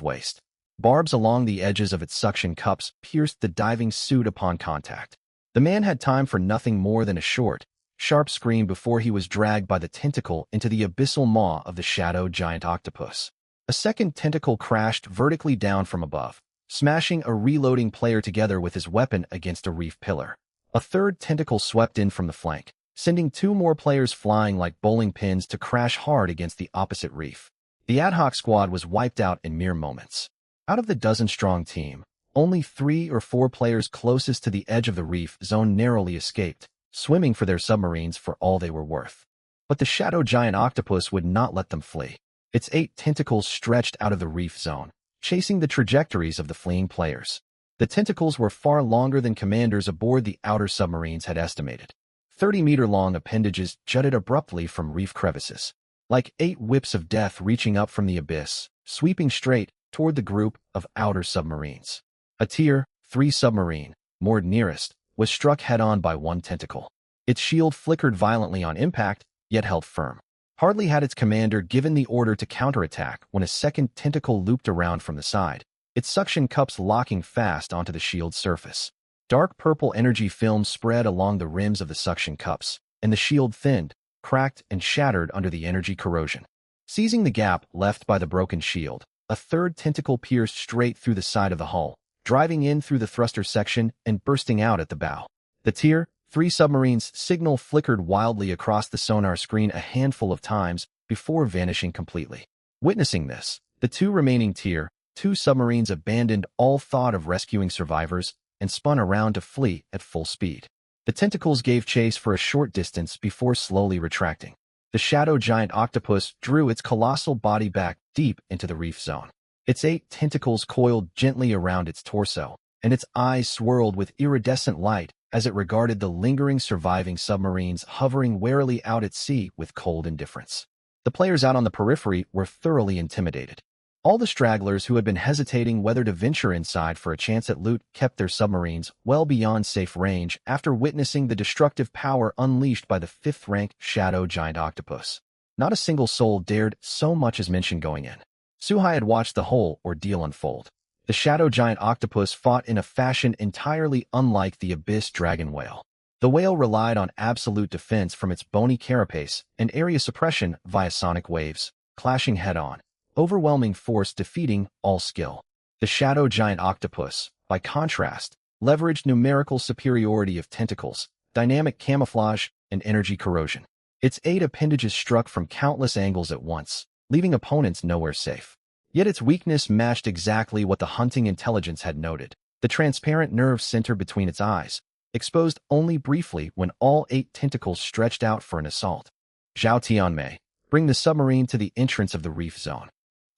waist. Barbs along the edges of its suction cups pierced the diving suit upon contact. The man had time for nothing more than a short, sharp scream before he was dragged by the tentacle into the abyssal maw of the shadow giant octopus. A second tentacle crashed vertically down from above, smashing a reloading player together with his weapon against a reef pillar. A third tentacle swept in from the flank, sending 2 more players flying like bowling pins to crash hard against the opposite reef. The ad hoc squad was wiped out in mere moments. Out of the dozen-strong team, only 3 or 4 players closest to the edge of the reef zone narrowly escaped, swimming for their submarines for all they were worth. But the shadow giant octopus would not let them flee. Its 8 tentacles stretched out of the reef zone, chasing the trajectories of the fleeing players. The tentacles were far longer than commanders aboard the outer submarines had estimated. 30-meter-long appendages jutted abruptly from reef crevices, like 8 whips of death reaching up from the abyss, sweeping straight toward the group of outer submarines. A Tier 3 submarine, moored nearest, was struck head-on by one tentacle. Its shield flickered violently on impact, yet held firm. Hardly had its commander given the order to counterattack when a second tentacle looped around from the side, its suction cups locking fast onto the shield's surface. Dark purple energy film spread along the rims of the suction cups, and the shield thinned, cracked, and shattered under the energy corrosion. Seizing the gap left by the broken shield, a third tentacle pierced straight through the side of the hull, driving in through the thruster section and bursting out at the bow. The Tier 3 submarine's signal flickered wildly across the sonar screen a handful of times before vanishing completely. Witnessing this, the 2 remaining Tier 2 submarines abandoned all thought of rescuing survivors and spun around to flee at full speed. The tentacles gave chase for a short distance before slowly retracting. The shadow giant octopus drew its colossal body back deep into the reef zone. Its 8 tentacles coiled gently around its torso, and its eyes swirled with iridescent light as it regarded the lingering surviving submarines hovering warily out at sea with cold indifference. The players out on the periphery were thoroughly intimidated. All the stragglers who had been hesitating whether to venture inside for a chance at loot kept their submarines well beyond safe range after witnessing the destructive power unleashed by the 5th-ranked shadow giant octopus. Not a single soul dared so much as mention going in. Suhai had watched the whole ordeal unfold. The shadow giant octopus fought in a fashion entirely unlike the abyss dragon whale. The whale relied on absolute defense from its bony carapace and area suppression via sonic waves, clashing head-on, overwhelming force defeating all skill. The shadow giant octopus, by contrast, leveraged numerical superiority of tentacles, dynamic camouflage, and energy corrosion. Its 8 appendages struck from countless angles at once, leaving opponents nowhere safe. Yet its weakness matched exactly what the hunting intelligence had noted: the transparent nerve center between its eyes, exposed only briefly when all 8 tentacles stretched out for an assault. Zhao Tianmei, bring the submarine to the entrance of the reef zone.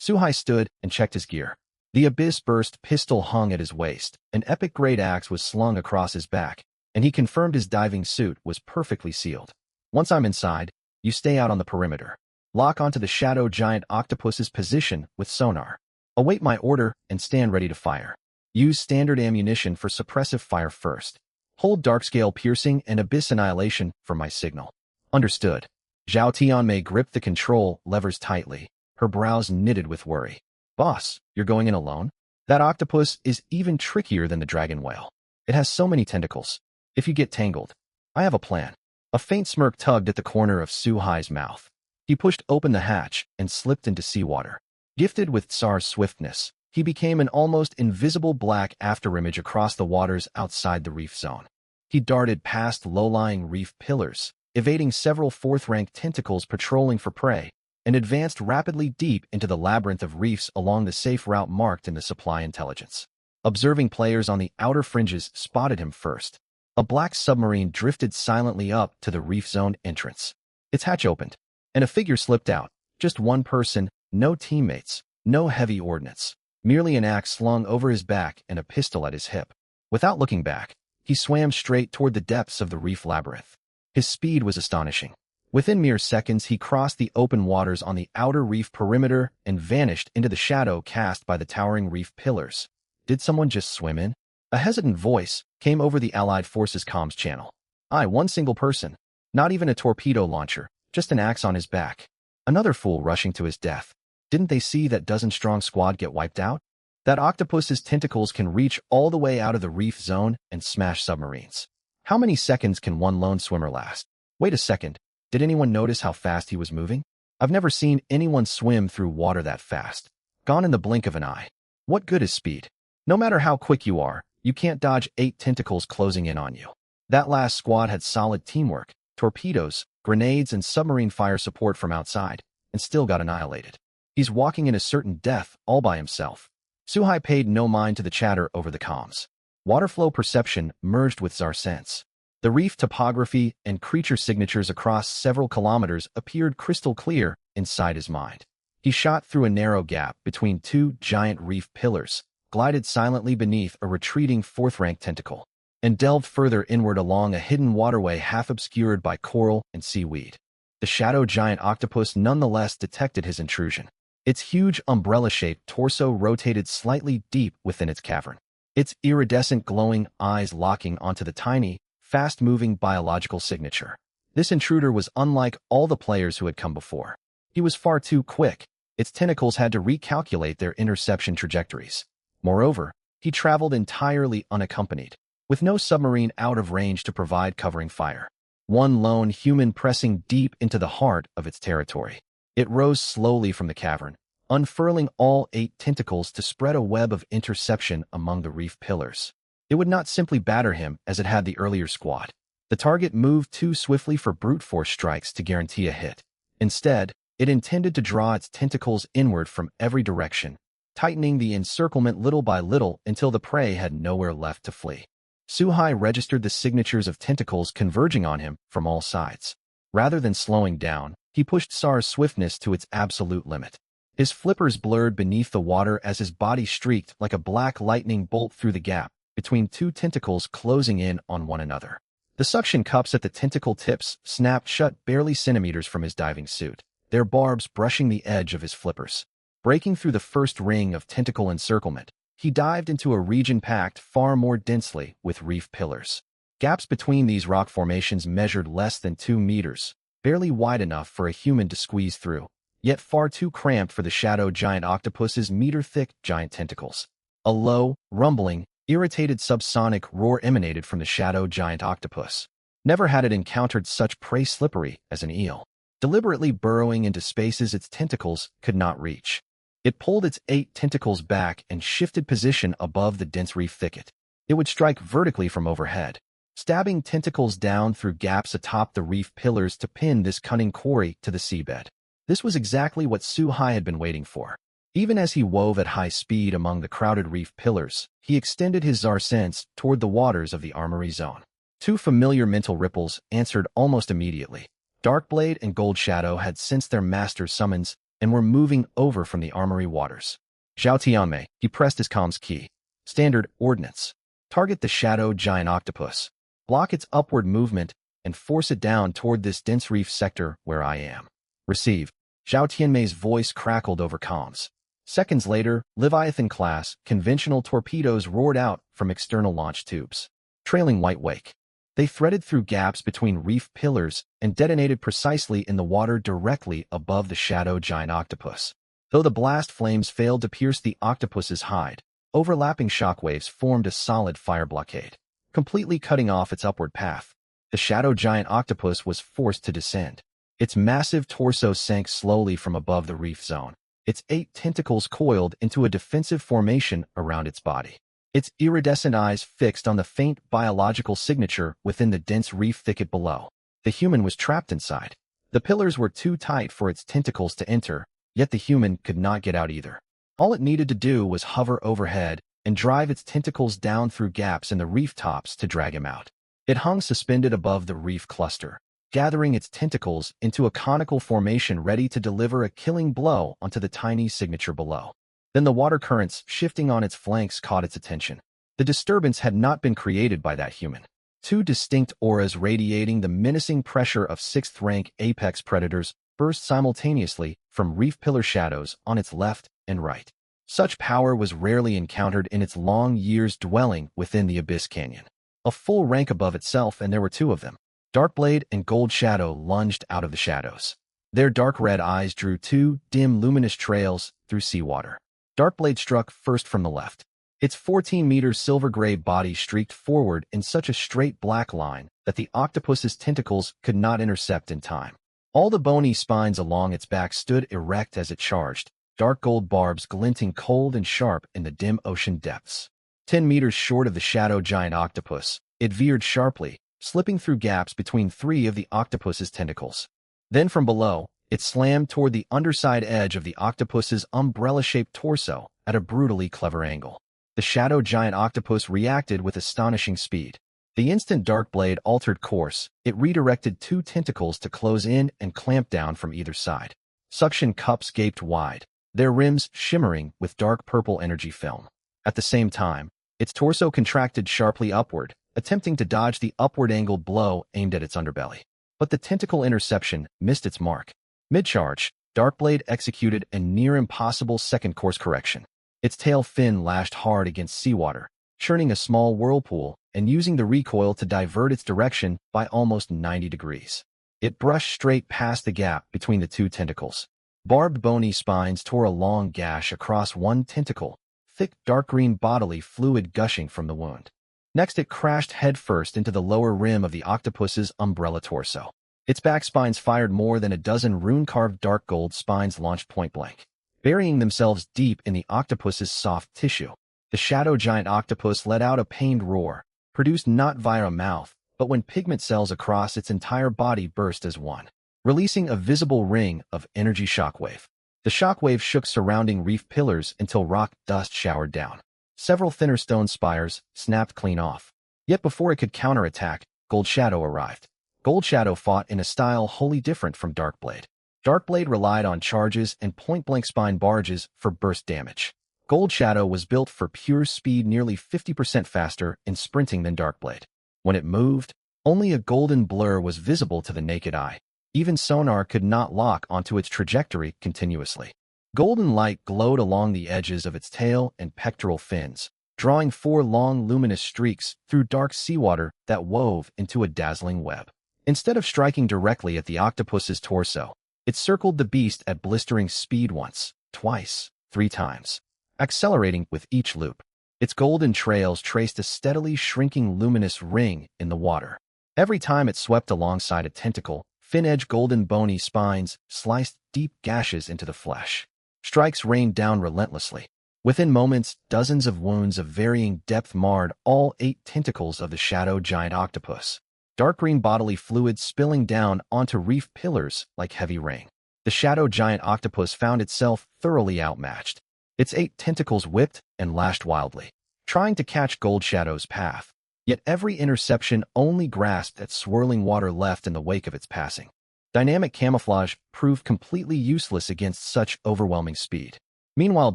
Suhai stood and checked his gear. The abyss-burst pistol hung at his waist, an epic great axe was slung across his back, and he confirmed his diving suit was perfectly sealed. Once I'm inside, you stay out on the perimeter. Lock onto the shadow giant octopus's position with sonar. Await my order and stand ready to fire. Use standard ammunition for suppressive fire first. Hold darkscale piercing and abyss annihilation for my signal. Understood. Zhao Tianmei gripped the control levers tightly, her brows knitted with worry. Boss, you're going in alone? That octopus is even trickier than the dragon whale. It has so many tentacles. If you get tangled, I have a plan. A faint smirk tugged at the corner of Su Hai's mouth. He pushed open the hatch and slipped into seawater. Gifted with Tsar's swiftness, he became an almost invisible black afterimage across the waters outside the reef zone. He darted past low-lying reef pillars, evading several fourth-rank tentacles patrolling for prey, and advanced rapidly deep into the labyrinth of reefs along the safe route marked in the supply intelligence. Observing players on the outer fringes spotted him first. A black submarine drifted silently up to the reef zone entrance. Its hatch opened, and a figure slipped out. Just one person, no teammates, no heavy ordnance, merely an axe slung over his back and a pistol at his hip. Without looking back, he swam straight toward the depths of the reef labyrinth. His speed was astonishing. Within mere seconds, he crossed the open waters on the outer reef perimeter and vanished into the shadow cast by the towering reef pillars. Did someone just swim in? A hesitant voice came over the Allied Forces comms channel. One single person. Not even a torpedo launcher, just an axe on his back. Another fool rushing to his death. Didn't they see that dozen-strong squad get wiped out? That octopus's tentacles can reach all the way out of the reef zone and smash submarines. How many seconds can one lone swimmer last? Wait a second. Did anyone notice how fast he was moving? I've never seen anyone swim through water that fast. Gone in the blink of an eye. What good is speed? No matter how quick you are, you can't dodge 8 tentacles closing in on you. That last squad had solid teamwork, torpedoes, grenades, and submarine fire support from outside, and still got annihilated. He's walking in a certain death all by himself. Su Hai paid no mind to the chatter over the comms. Waterflow perception merged with Tsar sense. The reef topography and creature signatures across several kilometers appeared crystal clear inside his mind. He shot through a narrow gap between 2 giant reef pillars, glided silently beneath a retreating fourth-rank tentacle, and delved further inward along a hidden waterway half obscured by coral and seaweed. The shadow giant octopus nonetheless detected his intrusion. Its huge umbrella-shaped torso rotated slightly deep within its cavern, its iridescent glowing eyes locking onto the tiny, fast-moving biological signature. This intruder was unlike all the players who had come before. He was far too quick. Its tentacles had to recalculate their interception trajectories. Moreover, he traveled entirely unaccompanied, with no submarine out of range to provide covering fire. One lone human pressing deep into the heart of its territory. It rose slowly from the cavern, unfurling all 8 tentacles to spread a web of interception among the reef pillars. It would not simply batter him as it had the earlier squad. The target moved too swiftly for brute force strikes to guarantee a hit. Instead, it intended to draw its tentacles inward from every direction, tightening the encirclement little by little until the prey had nowhere left to flee. Su Hai registered the signatures of tentacles converging on him from all sides. Rather than slowing down, he pushed Tsar's swiftness to its absolute limit. His flippers blurred beneath the water as his body streaked like a black lightning bolt through the gap between 2 tentacles closing in on one another. The suction cups at the tentacle tips snapped shut barely centimeters from his diving suit, their barbs brushing the edge of his flippers. Breaking through the first ring of tentacle encirclement, he dived into a region packed far more densely with reef pillars. Gaps between these rock formations measured less than 2 meters, barely wide enough for a human to squeeze through, yet far too cramped for the shadow giant octopus's meter-thick giant tentacles. A low, rumbling, irritated subsonic roar emanated from the shadow giant octopus. Never had it encountered such prey slippery as an eel, deliberately burrowing into spaces its tentacles could not reach. It pulled its 8 tentacles back and shifted position above the dense reef thicket. It would strike vertically from overhead, stabbing tentacles down through gaps atop the reef pillars to pin this cunning quarry to the seabed. This was exactly what Su Hai had been waiting for. Even as he wove at high speed among the crowded reef pillars, he extended his Tsar sense toward the waters of the armory zone. 2 familiar mental ripples answered almost immediately. Darkblade and Gold Shadow had sensed their master's summons and were moving over from the armory waters. Zhao Tianmei, he pressed his comms key. Standard ordnance. Target the shadow giant octopus. Block its upward movement and force it down toward this dense reef sector where I am. Receive. Zhao Tianmei's voice crackled over comms. Seconds later, Leviathan-class conventional torpedoes roared out from external launch tubes, trailing white wake. They threaded through gaps between reef pillars and detonated precisely in the water directly above the shadow giant octopus. Though the blast flames failed to pierce the octopus's hide, overlapping shockwaves formed a solid fire blockade, completely cutting off its upward path. The shadow giant octopus was forced to descend. Its massive torso sank slowly from above the reef zone. Its 8 tentacles coiled into a defensive formation around its body. Its iridescent eyes fixed on the faint biological signature within the dense reef thicket below. The human was trapped inside. The pillars were too tight for its tentacles to enter, yet the human could not get out either. All it needed to do was hover overhead and drive its tentacles down through gaps in the reef tops to drag him out. It hung suspended above the reef cluster, gathering its tentacles into a conical formation ready to deliver a killing blow onto the tiny signature below. Then the water currents shifting on its flanks caught its attention. The disturbance had not been created by that human. 2 distinct auras radiating the menacing pressure of 6th-rank apex predators burst simultaneously from reef pillar shadows on its left and right. Such power was rarely encountered in its long years dwelling within the Abyss Canyon. A full rank above itself, and there were 2 of them. Darkblade and Gold Shadow lunged out of the shadows. Their dark red eyes drew 2 dim luminous trails through seawater. Darkblade struck first from the left. Its 14-meter silver-gray body streaked forward in such a straight black line that the octopus's tentacles could not intercept in time. All the bony spines along its back stood erect as it charged, dark gold barbs glinting cold and sharp in the dim ocean depths. 10 meters short of the shadow giant octopus, it veered sharply, slipping through gaps between 3 of the octopus's tentacles. Then from below, it slammed toward the underside edge of the octopus's umbrella-shaped torso at a brutally clever angle. The shadow giant octopus reacted with astonishing speed. The instant Darkblade altered course, it redirected 2 tentacles to close in and clamp down from either side. Suction cups gaped wide, their rims shimmering with dark purple energy film. At the same time, its torso contracted sharply upward, attempting to dodge the upward-angled blow aimed at its underbelly. But the tentacle interception missed its mark. Mid-charge, Darkblade executed a near-impossible second course correction. Its tail fin lashed hard against seawater, churning a small whirlpool and using the recoil to divert its direction by almost 90 degrees. It brushed straight past the gap between the 2 tentacles. Barbed bony spines tore a long gash across one tentacle, thick dark green bodily fluid gushing from the wound. Next, it crashed headfirst into the lower rim of the octopus's umbrella torso. Its back spines fired more than a dozen rune-carved dark gold spines launched point-blank, burying themselves deep in the octopus's soft tissue. The shadow giant octopus let out a pained roar, produced not via a mouth, but when pigment cells across its entire body burst as one, releasing a visible ring of energy shockwave. The shockwave shook surrounding reef pillars until rock dust showered down. Several thinner stone spires snapped clean off. Yet before it could counterattack, Gold Shadow arrived. Gold Shadow fought in a style wholly different from Darkblade. Darkblade relied on charges and point-blank spine barges for burst damage. Gold Shadow was built for pure speed, nearly 50% faster in sprinting than Darkblade. When it moved, only a golden blur was visible to the naked eye. Even sonar could not lock onto its trajectory continuously. Golden light glowed along the edges of its tail and pectoral fins, drawing 4 long luminous streaks through dark seawater that wove into a dazzling web. Instead of striking directly at the octopus's torso, it circled the beast at blistering speed once, twice, 3 times, accelerating with each loop. Its golden trails traced a steadily shrinking luminous ring in the water. Every time it swept alongside a tentacle, fin-edge golden bony spines sliced deep gashes into the flesh. Strikes rained down relentlessly. Within moments, dozens of wounds of varying depth marred all 8 tentacles of the shadow giant octopus. Dark green bodily fluid spilling down onto reef pillars like heavy rain. The shadow giant octopus found itself thoroughly outmatched. Its 8 tentacles whipped and lashed wildly, trying to catch Gold Shadow's path. Yet every interception only grasped at swirling water left in the wake of its passing. Dynamic camouflage proved completely useless against such overwhelming speed. Meanwhile,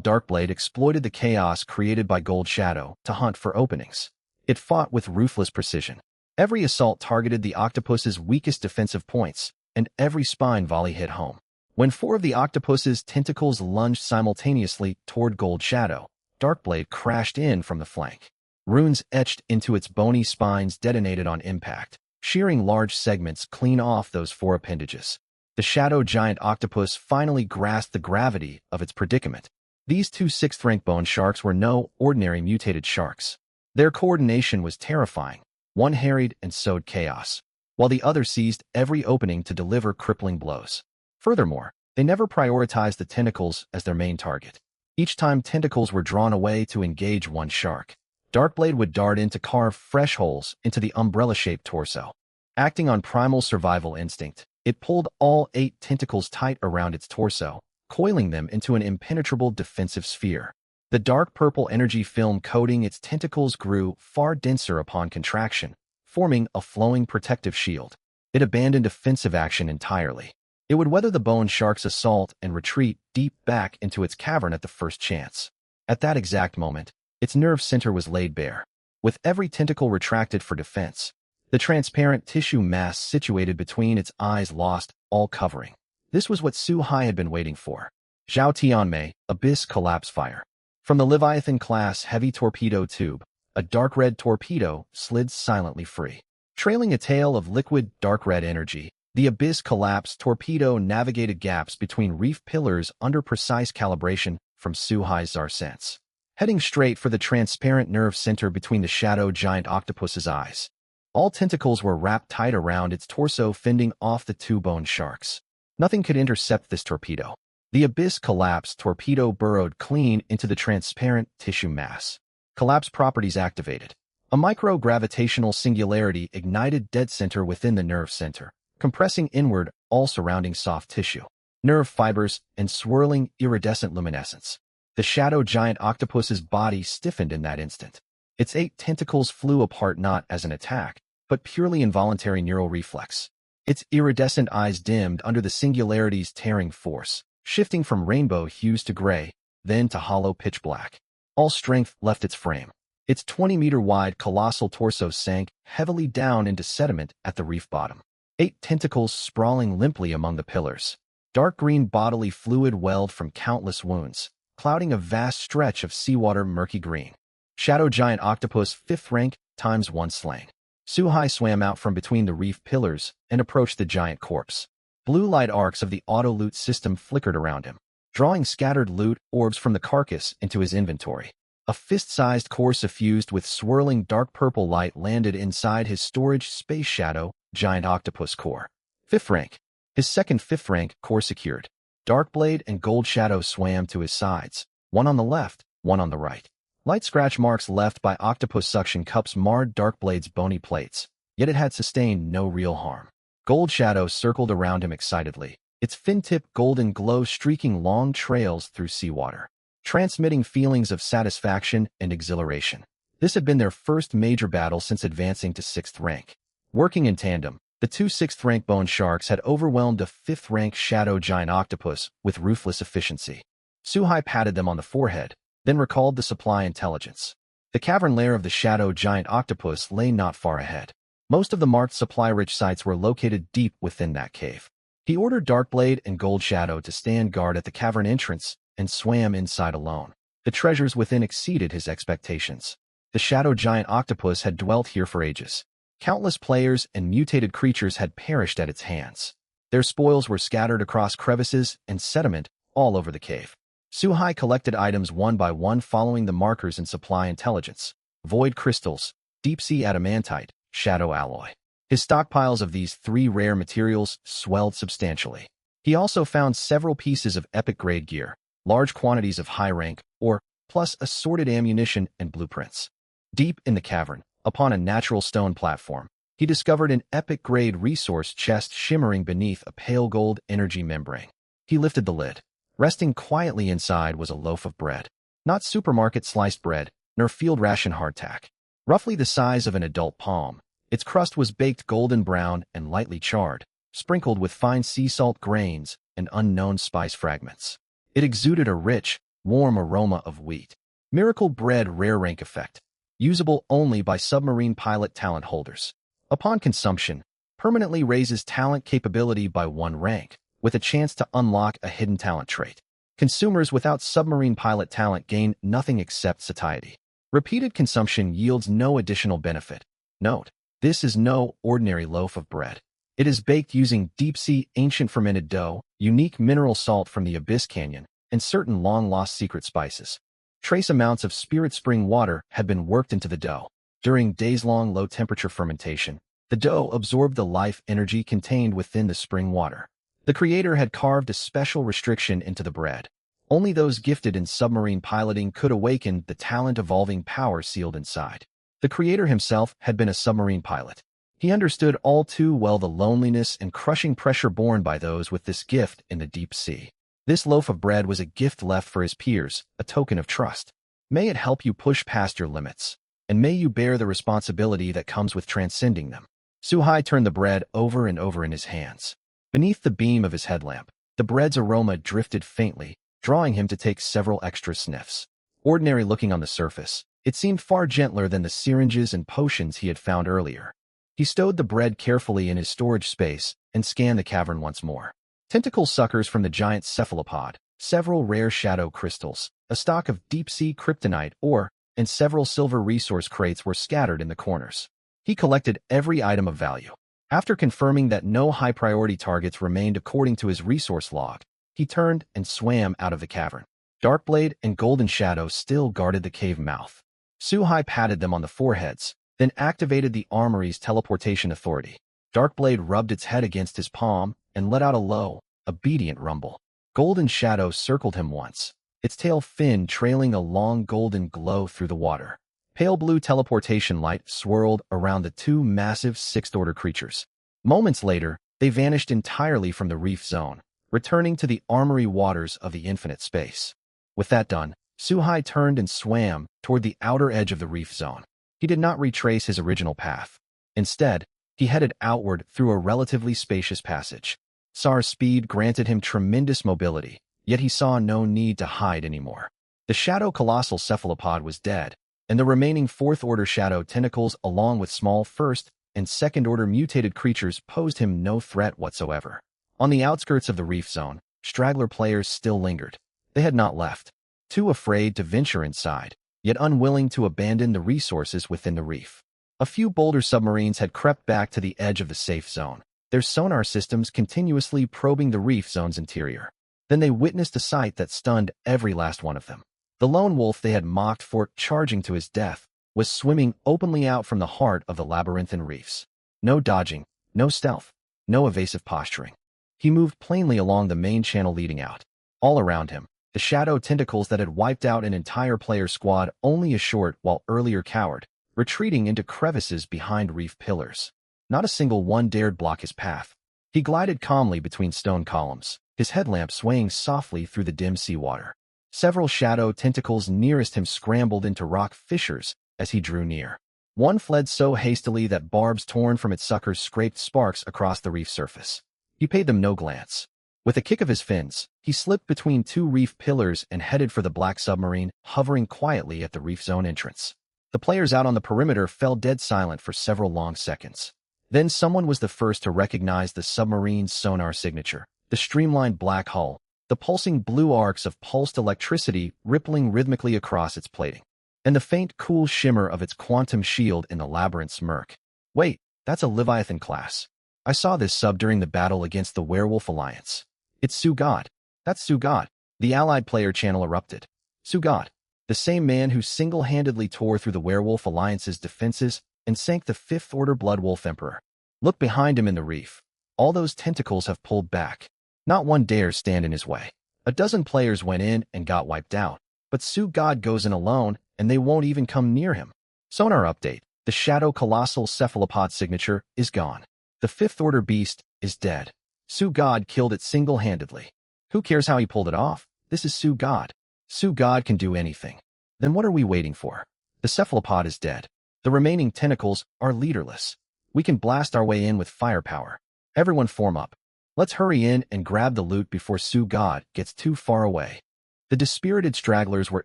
Darkblade exploited the chaos created by Gold Shadow to hunt for openings. It fought with ruthless precision. Every assault targeted the octopus's weakest defensive points, and every spine volley hit home. When 4 of the octopus's tentacles lunged simultaneously toward Gold Shadow, Darkblade crashed in from the flank. Runes etched into its bony spines detonated on impact, shearing large segments clean off those four appendages. The shadow giant octopus finally grasped the gravity of its predicament. These two sixth-rank bone sharks were no ordinary mutated sharks. Their coordination was terrifying. One harried and sowed chaos, while the other seized every opening to deliver crippling blows. Furthermore, they never prioritized the tentacles as their main target. Each time tentacles were drawn away to engage one shark, Darkblade would dart in to carve fresh holes into the umbrella-shaped torso. Acting on primal survival instinct, it pulled all 8 tentacles tight around its torso, coiling them into an impenetrable defensive sphere. The dark purple energy film coating its tentacles grew far denser upon contraction, forming a flowing protective shield. It abandoned offensive action entirely. It would weather the bone shark's assault and retreat deep back into its cavern at the first chance. At that exact moment, its nerve center was laid bare. With every tentacle retracted for defense, the transparent tissue mass situated between its eyes lost all covering. This was what Su Hai had been waiting for. Zhao Tianmei, Abyss Collapse Fire. From the Leviathan-class heavy torpedo tube, a dark red torpedo slid silently free. Trailing a tail of liquid dark red energy, the Abyss Collapse torpedo navigated gaps between reef pillars under precise calibration from Su Hai's Zarsense, heading straight for the transparent nerve center between the shadow giant octopus's eyes. All tentacles were wrapped tight around its torso, fending off the two bone sharks. Nothing could intercept this torpedo. The Abyss Collapse torpedo burrowed clean into the transparent tissue mass. Collapse properties activated. A micro-gravitational singularity ignited dead center within the nerve center, compressing inward all surrounding soft tissue, nerve fibers, and swirling iridescent luminescence. The shadow giant octopus's body stiffened in that instant. Its 8 tentacles flew apart not as an attack, but purely involuntary neural reflex. Its iridescent eyes dimmed under the singularity's tearing force, shifting from rainbow hues to gray, then to hollow pitch black. All strength left its frame. Its 20-meter-wide colossal torso sank heavily down into sediment at the reef bottom. 8 tentacles sprawling limply among the pillars. Dark green bodily fluid welled from countless wounds, clouding a vast stretch of seawater murky green. Shadow giant octopus 5th rank times 1 slain. Su Hai swam out from between the reef pillars and approached the giant corpse. Blue light arcs of the auto-loot system flickered around him, drawing scattered loot orbs from the carcass into his inventory. A fist-sized core suffused with swirling dark purple light landed inside his storage space shadow giant octopus core. 5th rank. His second 5th rank core secured. Darkblade and Gold Shadow swam to his sides, one on the left, one on the right. Light scratch marks left by octopus suction cups marred Darkblade's bony plates, yet it had sustained no real harm. Gold Shadow circled around him excitedly, its fin-tip golden glow streaking long trails through seawater, transmitting feelings of satisfaction and exhilaration. This had been their first major battle since advancing to 6th rank. Working in tandem, the two 6th-rank bone sharks had overwhelmed a 5th-rank shadow giant octopus with ruthless efficiency. Su Hai patted them on the forehead, then recalled the supply intelligence. The cavern lair of the shadow giant octopus lay not far ahead. Most of the marked supply-rich sites were located deep within that cave. He ordered Darkblade and Gold Shadow to stand guard at the cavern entrance and swam inside alone. The treasures within exceeded his expectations. The shadow giant octopus had dwelt here for ages. Countless players and mutated creatures had perished at its hands. Their spoils were scattered across crevices and sediment all over the cave. Su Hai collected items one by one following the markers in supply intelligence: void crystals, deep-sea adamantite, shadow alloy. His stockpiles of these 3 rare materials swelled substantially. He also found several pieces of epic-grade gear, large quantities of high-rank ore, plus assorted ammunition and blueprints. Deep in the cavern, upon a natural stone platform, he discovered an epic-grade resource chest shimmering beneath a pale gold energy membrane. He lifted the lid. Resting quietly inside was a loaf of bread. Not supermarket sliced bread, nor field ration hardtack. Roughly the size of an adult palm, its crust was baked golden brown and lightly charred, sprinkled with fine sea salt grains and unknown spice fragments. It exuded a rich, warm aroma of wheat. Miracle bread rare rank effect. Usable only by submarine pilot talent holders. Upon consumption, permanently raises talent capability by 1 rank, with a chance to unlock a hidden talent trait. Consumers without submarine pilot talent gain nothing except satiety. Repeated consumption yields no additional benefit. Note, this is no ordinary loaf of bread. It is baked using deep-sea ancient fermented dough, unique mineral salt from the Abyss Canyon, and certain long-lost secret spices. Trace amounts of spirit spring water had been worked into the dough. During days-long low-temperature fermentation, the dough absorbed the life energy contained within the spring water. The creator had carved a special restriction into the bread. Only those gifted in submarine piloting could awaken the talent-evolving power sealed inside. The creator himself had been a submarine pilot. He understood all too well the loneliness and crushing pressure borne by those with this gift in the deep sea. This loaf of bread was a gift left for his peers, a token of trust. May it help you push past your limits, and may you bear the responsibility that comes with transcending them. Suhai turned the bread over and over in his hands. Beneath the beam of his headlamp, the bread's aroma drifted faintly, drawing him to take several extra sniffs. Ordinary looking on the surface, it seemed far gentler than the syringes and potions he had found earlier. He stowed the bread carefully in his storage space and scanned the cavern once more. Tentacle suckers from the giant cephalopod, several rare shadow crystals, a stock of deep-sea kryptonite ore, and several silver resource crates were scattered in the corners. He collected every item of value. After confirming that no high-priority targets remained according to his resource log, he turned and swam out of the cavern. Darkblade and Golden Shadow still guarded the cave mouth. Suhai patted them on the foreheads, then activated the armory's teleportation authority. Darkblade rubbed its head against his palm and let out a low, obedient rumble. Golden Shadow circled him once, its tail fin trailing a long golden glow through the water. Pale blue teleportation light swirled around the two massive sixth-order creatures. Moments later, they vanished entirely from the reef zone, returning to the armory waters of the infinite space. With that done, Suhai turned and swam toward the outer edge of the reef zone. He did not retrace his original path. Instead, he headed outward through a relatively spacious passage. Sar's speed granted him tremendous mobility, yet he saw no need to hide anymore. The shadow colossal cephalopod was dead, and the remaining fourth-order shadow tentacles along with small first- and second-order mutated creatures posed him no threat whatsoever. On the outskirts of the reef zone, straggler players still lingered. They had not left, too afraid to venture inside, yet unwilling to abandon the resources within the reef. A few bolder submarines had crept back to the edge of the safe zone, their sonar systems continuously probing the reef zone's interior. Then they witnessed a sight that stunned every last one of them. The lone wolf they had mocked for charging to his death was swimming openly out from the heart of the labyrinthine reefs. No dodging, no stealth, no evasive posturing. He moved plainly along the main channel leading out. All around him, the shadow tentacles that had wiped out an entire player squad only a short while earlier cowered, retreating into crevices behind reef pillars. Not a single one dared block his path. He glided calmly between stone columns, his headlamp swaying softly through the dim seawater. Several shadow tentacles nearest him scrambled into rock fissures as he drew near. One fled so hastily that barbs torn from its suckers scraped sparks across the reef surface. He paid them no glance. With a kick of his fins, he slipped between two reef pillars and headed for the black submarine, hovering quietly at the reef zone entrance. The players out on the perimeter fell dead silent for several long seconds. Then someone was the first to recognize the submarine's sonar signature, the streamlined black hull, the pulsing blue arcs of pulsed electricity rippling rhythmically across its plating, and the faint, cool shimmer of its quantum shield in the labyrinth's murk. Wait, that's a Leviathan class. I saw this sub during the battle against the Werewolf Alliance. It's Sugod. That's Sugod. The allied player channel erupted. Sugod, the same man who single-handedly tore through the Werewolf Alliance's defenses and sank the Fifth-Order Blood Wolf Emperor. Look behind him in the reef. All those tentacles have pulled back. Not one dares stand in his way. A dozen players went in and got wiped out, but Sugod goes in alone, and they won't even come near him. Sonar update. The Shadow Colossal Cephalopod signature is gone. The Fifth-Order beast is dead. Sugod killed it single-handedly. Who cares how he pulled it off? This is Sugod. Sugod can do anything. Then what are we waiting for? The cephalopod is dead. The remaining tentacles are leaderless. We can blast our way in with firepower. Everyone form up. Let's hurry in and grab the loot before Sugod gets too far away. The dispirited stragglers were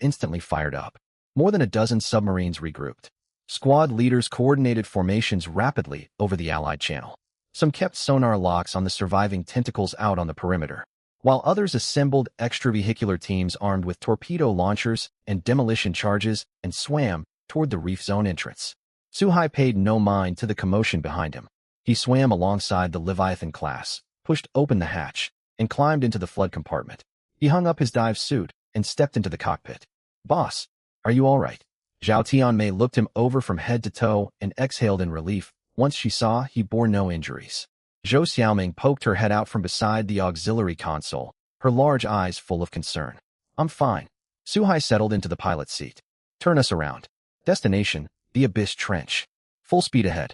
instantly fired up. More than a dozen submarines regrouped. Squad leaders coordinated formations rapidly over the Allied channel. Some kept sonar locks on the surviving tentacles out on the perimeter, while others assembled extravehicular teams armed with torpedo launchers and demolition charges and swam toward the reef zone entrance. Suhai paid no mind to the commotion behind him. He swam alongside the Leviathan class, pushed open the hatch, and climbed into the flood compartment. He hung up his dive suit and stepped into the cockpit. "Boss, are you all right?" Zhao Tianmei looked him over from head to toe and exhaled in relief once she saw he bore no injuries. Zhou Xiaoming poked her head out from beside the auxiliary console, her large eyes full of concern. "I'm fine." Suhai settled into the pilot's seat. "Turn us around. Destination, the Abyss Trench. Full speed ahead."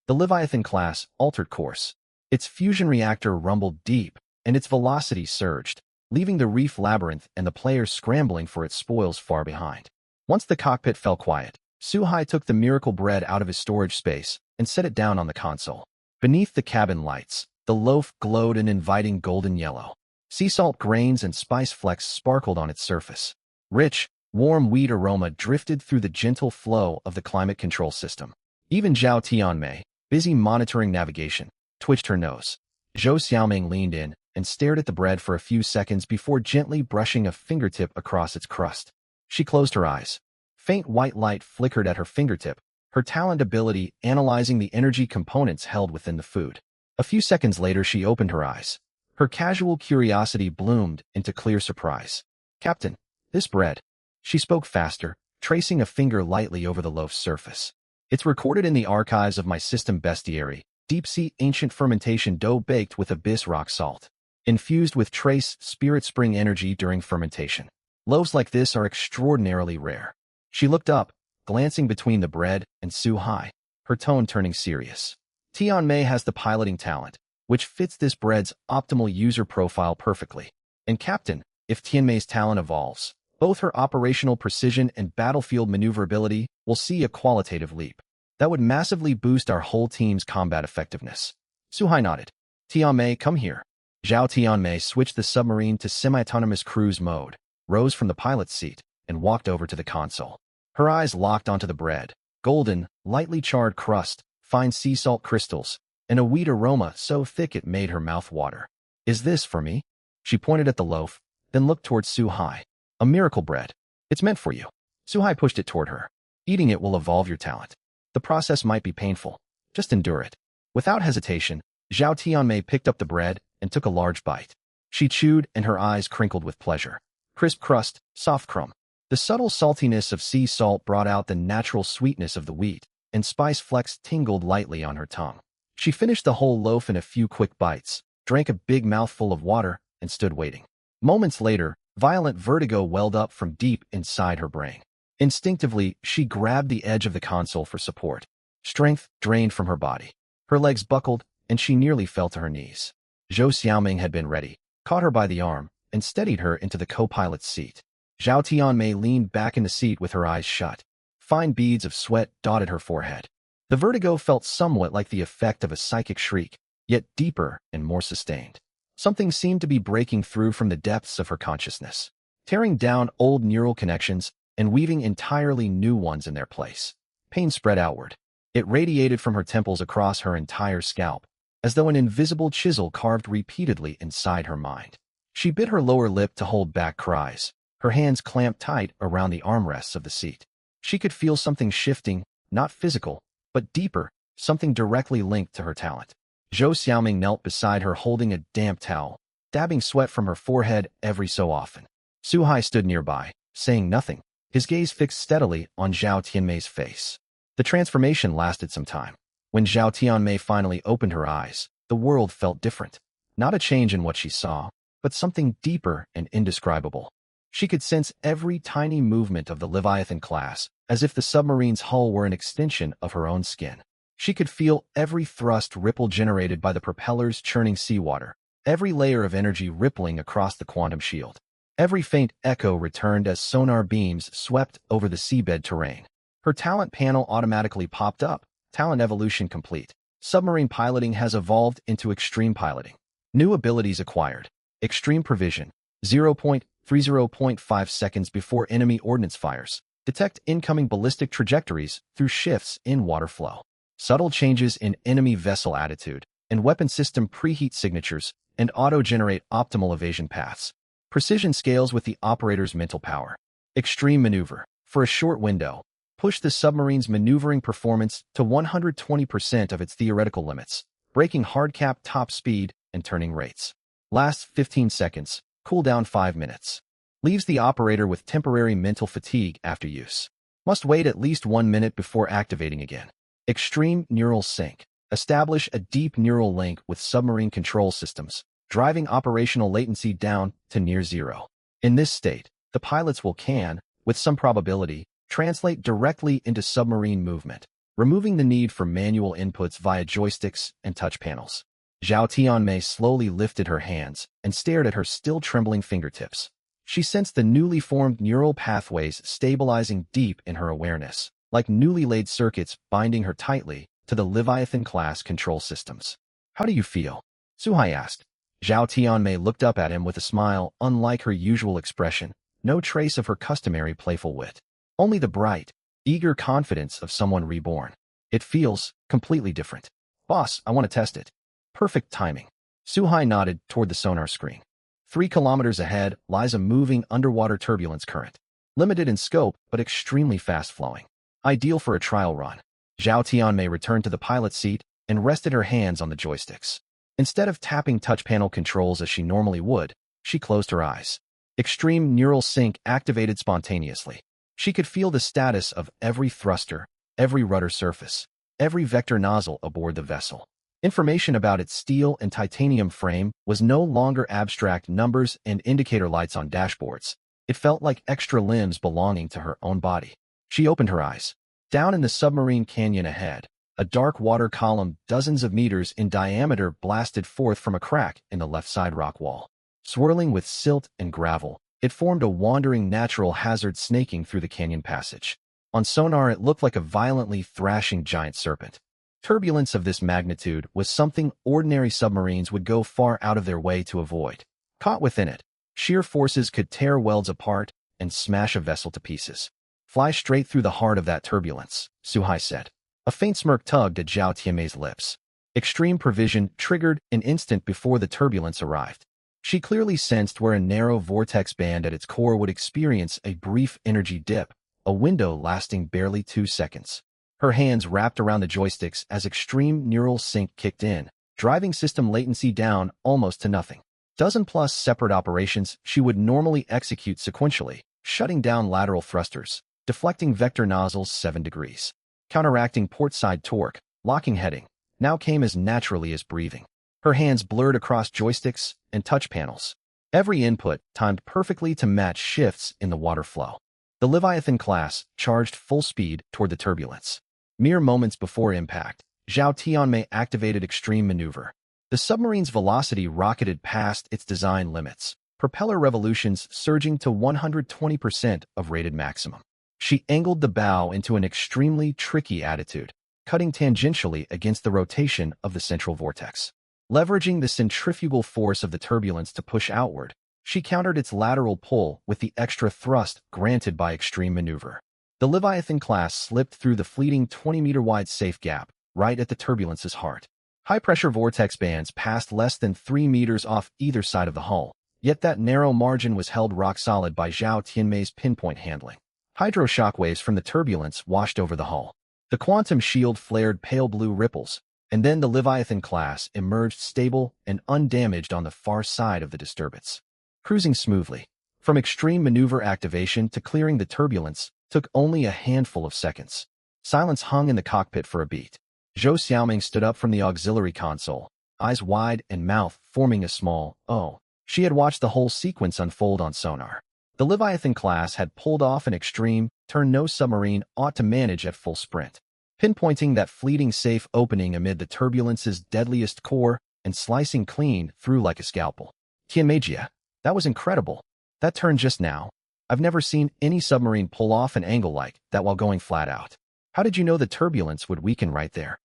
The Leviathan class altered course. Its fusion reactor rumbled deep, and its velocity surged, leaving the reef labyrinth and the players scrambling for its spoils far behind. Once the cockpit fell quiet, Suhai took the miracle bread out of his storage space and set it down on the console. Beneath the cabin lights, the loaf glowed an inviting golden yellow. Sea salt grains and spice flecks sparkled on its surface. Rich, warm wheat aroma drifted through the gentle flow of the climate control system. Even Zhao Tianmei, busy monitoring navigation, twitched her nose. Zhou Xiaoming leaned in and stared at the bread for a few seconds before gently brushing a fingertip across its crust. She closed her eyes. Faint white light flickered at her fingertip, her talent ability analyzing the energy components held within the food. A few seconds later, she opened her eyes. Her casual curiosity bloomed into clear surprise. "Captain, this bread." She spoke faster, tracing a finger lightly over the loaf's surface. "It's recorded in the archives of my system bestiary, deep-sea ancient fermentation dough baked with abyss rock salt, infused with trace spirit spring energy during fermentation. Loaves like this are extraordinarily rare." She looked up, glancing between the bread and Suhai, her tone turning serious. "Tianmei has the piloting talent, which fits this bread's optimal user profile perfectly. And Captain, if Tianmei's talent evolves, both her operational precision and battlefield maneuverability will see a qualitative leap. That would massively boost our whole team's combat effectiveness." Suhai nodded. "Tianmei, come here." Zhao Tianmei switched the submarine to semi-autonomous cruise mode, rose from the pilot's seat, and walked over to the console. Her eyes locked onto the bread, golden, lightly charred crust, fine sea salt crystals, and a wheat aroma so thick it made her mouth water. "Is this for me?" She pointed at the loaf, then looked towards Suhai. "A miracle bread. It's meant for you." Suhai pushed it toward her. "Eating it will evolve your talent. The process might be painful. Just endure it." Without hesitation, Zhao Tianmei picked up the bread and took a large bite. She chewed and her eyes crinkled with pleasure. Crisp crust, soft crumb. The subtle saltiness of sea salt brought out the natural sweetness of the wheat, and spice flecks tingled lightly on her tongue. She finished the whole loaf in a few quick bites, drank a big mouthful of water, and stood waiting. Moments later, violent vertigo welled up from deep inside her brain. Instinctively, she grabbed the edge of the console for support. Strength drained from her body. Her legs buckled, and she nearly fell to her knees. Zhou Xiaoming had been ready, caught her by the arm, and steadied her into the co-pilot's seat. Zhao Tianmei leaned back in the seat with her eyes shut. Fine beads of sweat dotted her forehead. The vertigo felt somewhat like the effect of a psychic shriek, yet deeper and more sustained. Something seemed to be breaking through from the depths of her consciousness, tearing down old neural connections and weaving entirely new ones in their place. Pain spread outward. It radiated from her temples across her entire scalp, as though an invisible chisel carved repeatedly inside her mind. She bit her lower lip to hold back cries, her hands clamped tight around the armrests of the seat. She could feel something shifting, not physical, but deeper, something directly linked to her talent. Zhou Xiaoming knelt beside her holding a damp towel, dabbing sweat from her forehead every so often. Suhai stood nearby, saying nothing, his gaze fixed steadily on Zhao Tianmei's face. The transformation lasted some time. When Zhao Tianmei finally opened her eyes, the world felt different. Not a change in what she saw, but something deeper and indescribable. She could sense every tiny movement of the Leviathan class, as if the submarine's hull were an extension of her own skin. She could feel every thrust ripple generated by the propellers churning seawater, every layer of energy rippling across the quantum shield. Every faint echo returned as sonar beams swept over the seabed terrain. Her talent panel automatically popped up. Talent evolution complete. Submarine piloting has evolved into extreme piloting. New abilities acquired. Extreme prevision. 0.30.5 seconds before enemy ordnance fires. Detect incoming ballistic trajectories through shifts in water flow. Subtle changes in enemy vessel attitude and weapon system preheat signatures and auto-generate optimal evasion paths. Precision scales with the operator's mental power. Extreme maneuver. For a short window, pushed the submarine's maneuvering performance to 120% of its theoretical limits, breaking hard-cap top speed and turning rates. Lasts 15 seconds, cool down 5 minutes. Leaves the operator with temporary mental fatigue after use. Must wait at least 1 minute before activating again. Extreme neural sync. Establish a deep neural link with submarine control systems, driving operational latency down to near zero. In this state, the pilots can, with some probability, translate directly into submarine movement, removing the need for manual inputs via joysticks and touch panels. Zhao Tianmei slowly lifted her hands and stared at her still trembling fingertips. She sensed the newly formed neural pathways stabilizing deep in her awareness, like newly laid circuits binding her tightly to the Leviathan-class control systems. "How do you feel?" Suhai asked. Zhao Tianmei looked up at him with a smile unlike her usual expression, no trace of her customary playful wit. Only the bright, eager confidence of someone reborn. "It feels completely different. Boss, I want to test it." "Perfect timing." Suhai nodded toward the sonar screen. 3 kilometers ahead lies a moving underwater turbulence current, limited in scope but extremely fast-flowing. Ideal for a trial run. Zhao Tianmei returned to the pilot's seat and rested her hands on the joysticks. Instead of tapping touch panel controls as she normally would, she closed her eyes. Extreme neural sync activated spontaneously. She could feel the status of every thruster, every rudder surface, every vector nozzle aboard the vessel. Information about its steel and titanium frame was no longer abstract numbers and indicator lights on dashboards. It felt like extra limbs belonging to her own body. She opened her eyes. Down in the submarine canyon ahead, a dark water column dozens of meters in diameter blasted forth from a crack in the left side rock wall. Swirling with silt and gravel, it formed a wandering natural hazard snaking through the canyon passage. On sonar, it looked like a violently thrashing giant serpent. Turbulence of this magnitude was something ordinary submarines would go far out of their way to avoid. Caught within it, sheer forces could tear welds apart and smash a vessel to pieces. "Fly straight through the heart of that turbulence," Suhai said. A faint smirk tugged at Zhao Tianmei's lips. Extreme prevision triggered an instant before the turbulence arrived. She clearly sensed where a narrow vortex band at its core would experience a brief energy dip, a window lasting barely 2 seconds. Her hands wrapped around the joysticks as extreme neural sync kicked in, driving system latency down almost to nothing. Dozen-plus separate operations she would normally execute sequentially, shutting down lateral thrusters, deflecting vector nozzles 7 degrees, counteracting port-side torque, locking heading, now came as naturally as breathing. Her hands blurred across joysticks and touch panels. Every input timed perfectly to match shifts in the water flow. The Leviathan class charged full speed toward the turbulence. Mere moments before impact, Zhao Tianmei activated extreme maneuver. The submarine's velocity rocketed past its design limits, propeller revolutions surging to 120% of rated maximum. She angled the bow into an extremely tricky attitude, cutting tangentially against the rotation of the central vortex. Leveraging the centrifugal force of the turbulence to push outward, she countered its lateral pull with the extra thrust granted by extreme maneuver. The Leviathan class slipped through the fleeting 20-meter-wide safe gap, right at the turbulence's heart. High-pressure vortex bands passed less than 3 meters off either side of the hull, yet that narrow margin was held rock-solid by Zhao Tianmei's pinpoint handling. Hydro-shock waves from the turbulence washed over the hull. The quantum shield flared pale blue ripples, and then the Leviathan class emerged stable and undamaged on the far side of the disturbance. Cruising smoothly. From extreme maneuver activation to clearing the turbulence took only a handful of seconds. Silence hung in the cockpit for a beat. Zhou Xiaoming stood up from the auxiliary console, eyes wide and mouth forming a small O. She had watched the whole sequence unfold on sonar. The Leviathan class had pulled off an extreme turn no submarine ought to manage at full sprint, pinpointing that fleeting safe opening amid the turbulence's deadliest core and slicing clean through like a scalpel. "Tianmeijia, that was incredible. That turn just now. I've never seen any submarine pull off an angle like that while going flat out. How did you know the turbulence would weaken right there?"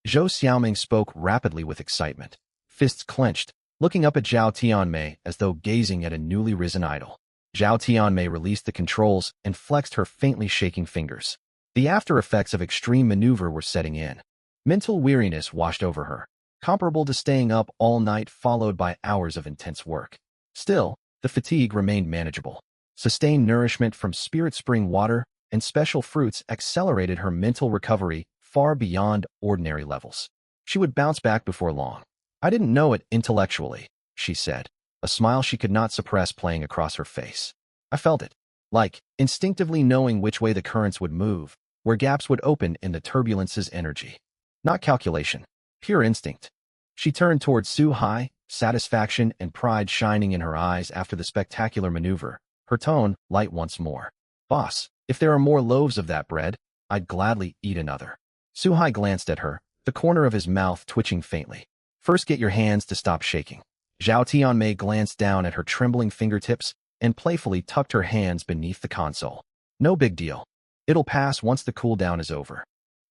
Zhou Xiaoming spoke rapidly with excitement, fists clenched, looking up at Zhao Tianmei as though gazing at a newly risen idol. Zhao Tianmei released the controls and flexed her faintly shaking fingers. The after effects of extreme maneuver were setting in. Mental weariness washed over her, comparable to staying up all night followed by hours of intense work. Still, the fatigue remained manageable. Sustained nourishment from Spirit Spring water and special fruits accelerated her mental recovery far beyond ordinary levels. She would bounce back before long. I didn't know it intellectually, she said, a smile she could not suppress playing across her face. I felt it, like instinctively knowing which way the currents would move, where gaps would open in the turbulence's energy. Not calculation, pure instinct. She turned toward Su-hai, satisfaction and pride shining in her eyes after the spectacular maneuver, her tone light once more. Boss, if there are more loaves of that bread, I'd gladly eat another. Su-hai glanced at her, the corner of his mouth twitching faintly. First get your hands to stop shaking. Zhao Tianmei glanced down at her trembling fingertips and playfully tucked her hands beneath the console. No big deal. It'll pass once the cool-down is over.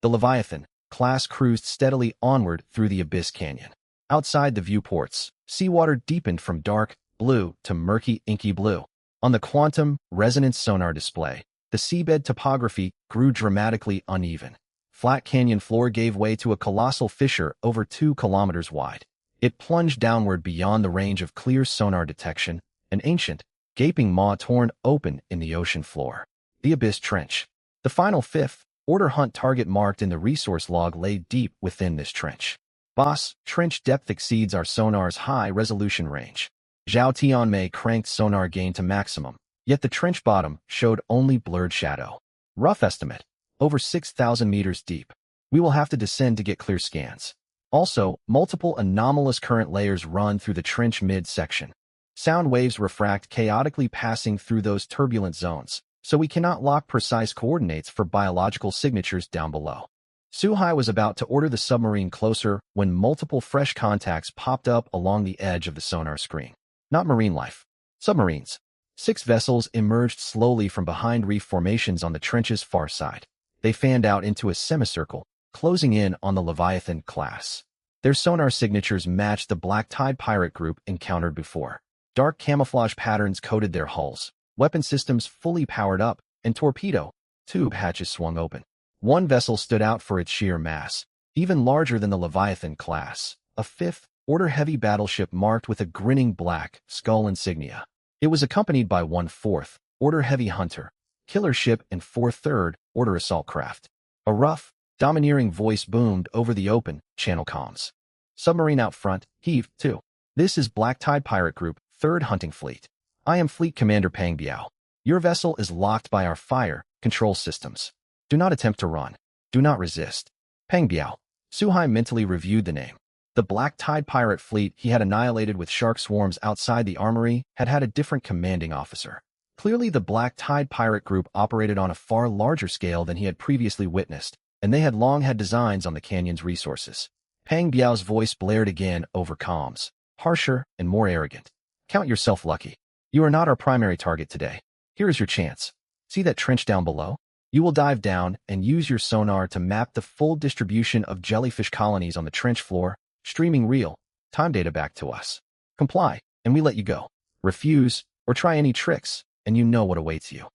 The Leviathan class cruised steadily onward through the Abyss Canyon. Outside the viewports, seawater deepened from dark blue to murky inky blue. On the quantum resonance sonar display, the seabed topography grew dramatically uneven. Flat canyon floor gave way to a colossal fissure over 2 kilometers wide. It plunged downward beyond the range of clear sonar detection, an ancient, gaping maw torn open in the ocean floor. The Abyss Trench. The final 5th order hunt target marked in the resource log lay deep within this trench. Boss, trench depth exceeds our sonar's high-resolution range. Zhao Tianmei cranked sonar gain to maximum, yet the trench bottom showed only blurred shadow. Rough estimate, over 6,000 meters deep. We will have to descend to get clear scans. Also, multiple anomalous current layers run through the trench mid-section. Sound waves refract chaotically passing through those turbulent zones, so we cannot lock precise coordinates for biological signatures down below. Su-hai was about to order the submarine closer when multiple fresh contacts popped up along the edge of the sonar screen. Not marine life. Submarines. 6 vessels emerged slowly from behind reef formations on the trench's far side. They fanned out into a semicircle, closing in on the Leviathan class. Their sonar signatures matched the black tide pirate group encountered before. Dark camouflage patterns coated their hulls, weapon systems fully powered up, and torpedo tube hatches swung open. One vessel stood out for its sheer mass, even larger than the Leviathan class, a 5th order heavy battleship marked with a grinning black skull insignia. It was accompanied by one 4th order heavy hunter, killer ship and 4 3rd order assault craft. A rough, domineering voice boomed over the open channel comms. Submarine out front, heave, 2. This is Black Tide Pirate Group, 3rd Hunting Fleet. I am Fleet Commander Pang Biao. Your vessel is locked by our fire control systems. Do not attempt to run. Do not resist. Pang Biao. Su-hai mentally reviewed the name. The Black Tide pirate fleet he had annihilated with shark swarms outside the armory had had a different commanding officer. Clearly the Black Tide pirate group operated on a far larger scale than he had previously witnessed, and they had long had designs on the canyon's resources. Pang Biao's voice blared again over comms, harsher and more arrogant. Count yourself lucky. You are not our primary target today. Here is your chance. See that trench down below? You will dive down and use your sonar to map the full distribution of jellyfish colonies on the trench floor, streaming real-time data back to us. Comply, and we let you go. Refuse, or try any tricks, and you know what awaits you.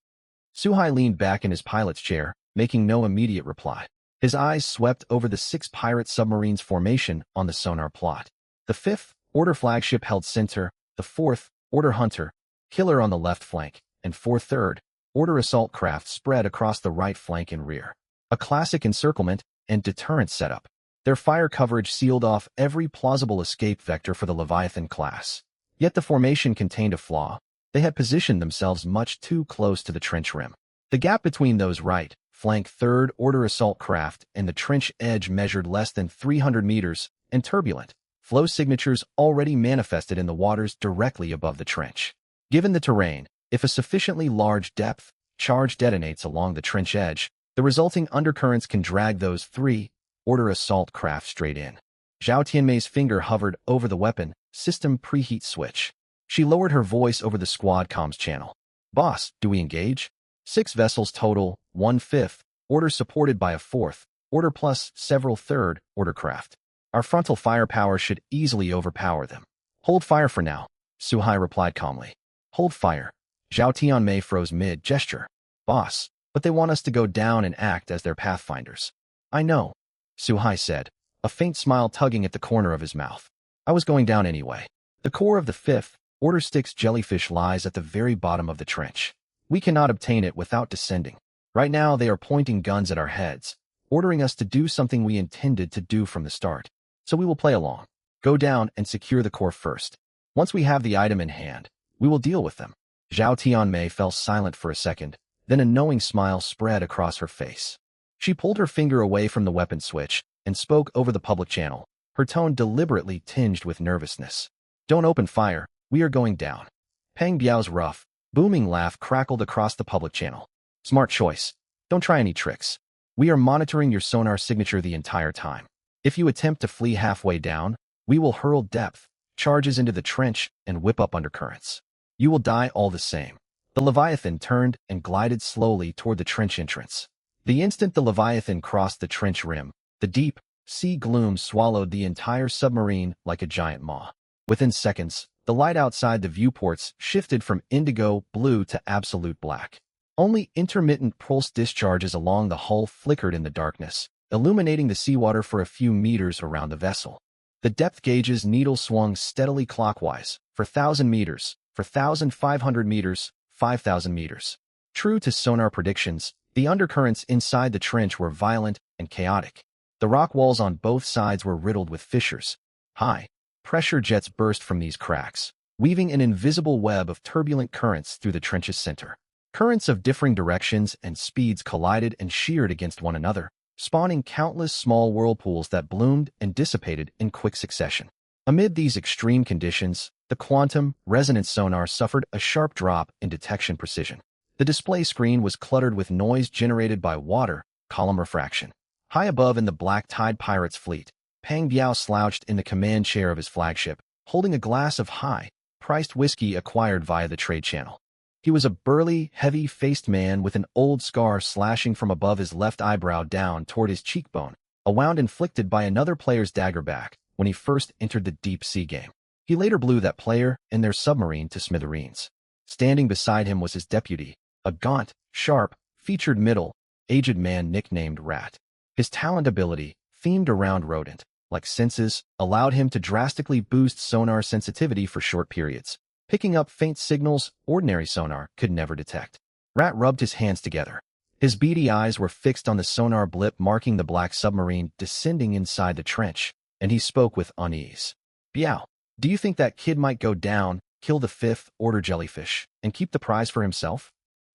Su-hai leaned back in his pilot's chair, making no immediate reply. His eyes swept over the 6 pirate submarines formation on the sonar plot. The 5th order flagship held center, the 4th order hunter, killer on the left flank, and 4 3rd order assault craft spread across the right flank and rear. A classic encirclement and deterrent setup. Their fire coverage sealed off every plausible escape vector for the Leviathan class. Yet the formation contained a flaw. They had positioned themselves much too close to the trench rim. The gap between those right flank 3rd order assault craft and the trench edge measured less than 300 meters, and turbulent flow signatures already manifested in the waters directly above the trench. Given the terrain, if a sufficiently large depth charge detonates along the trench edge, the resulting undercurrents can drag those 3 order assault craft straight in. Zhao Tianmei's finger hovered over the weapon system preheat switch. She lowered her voice over the squad comms channel. Boss, do we engage? 6 vessels total, 1/5 order supported by a 4th order plus several 3rd order craft. Our frontal firepower should easily overpower them. Hold fire for now, Su-hai replied calmly. Hold fire. Zhao Tianmei froze mid-gesture. Boss, but they want us to go down and act as their pathfinders. I know, Su-hai said, a faint smile tugging at the corner of his mouth. I was going down anyway. The core of the 5th order Styx jellyfish lies at the very bottom of the trench. We cannot obtain it without descending. Right now, they are pointing guns at our heads, ordering us to do something we intended to do from the start. So we will play along. Go down and secure the core first. Once we have the item in hand, we will deal with them. Zhao Tianmei fell silent for a second, then a knowing smile spread across her face. She pulled her finger away from the weapon switch and spoke over the public channel, her tone deliberately tinged with nervousness. Don't open fire, we are going down. Peng Biao's rough, booming laugh crackled across the public channel. Smart choice. Don't try any tricks. We are monitoring your sonar signature the entire time. If you attempt to flee halfway down, we will hurl depth charges into the trench and whip up undercurrents. You will die all the same. The Leviathan turned and glided slowly toward the trench entrance. The instant the Leviathan crossed the trench rim, the deep sea gloom swallowed the entire submarine like a giant maw. Within seconds, the light outside the viewports shifted from indigo blue to absolute black. Only intermittent pulse discharges along the hull flickered in the darkness, illuminating the seawater for a few meters around the vessel. The depth gauge's needle swung steadily clockwise, for 1,000 meters, for 1,500 meters, 5,000 meters. True to sonar predictions, the undercurrents inside the trench were violent and chaotic. The rock walls on both sides were riddled with fissures. High-pressure jets burst from these cracks, weaving an invisible web of turbulent currents through the trench's center. Currents of differing directions and speeds collided and sheared against one another, spawning countless small whirlpools that bloomed and dissipated in quick succession. Amid these extreme conditions, the quantum resonance sonar suffered a sharp drop in detection precision. The display screen was cluttered with noise generated by water column refraction. High above in the black tide pirates' fleet, Peng Biao slouched in the command chair of his flagship, holding a glass of high-priced whiskey acquired via the trade channel. He was a burly, heavy-faced man with an old scar slashing from above his left eyebrow down toward his cheekbone, a wound inflicted by another player's dagger back when he first entered the deep-sea game. He later blew that player and their submarine to smithereens. Standing beside him was his deputy, a gaunt, sharp-featured middle-aged man nicknamed Rat. His talent ability, themed around rodent, like senses, allowed him to drastically boost sonar sensitivity for short periods, picking up faint signals ordinary sonar could never detect. Rat rubbed his hands together. His beady eyes were fixed on the sonar blip marking the black submarine descending inside the trench, and he spoke with unease. Biao, do you think that kid might go down, kill the fifth order jellyfish, and keep the prize for himself?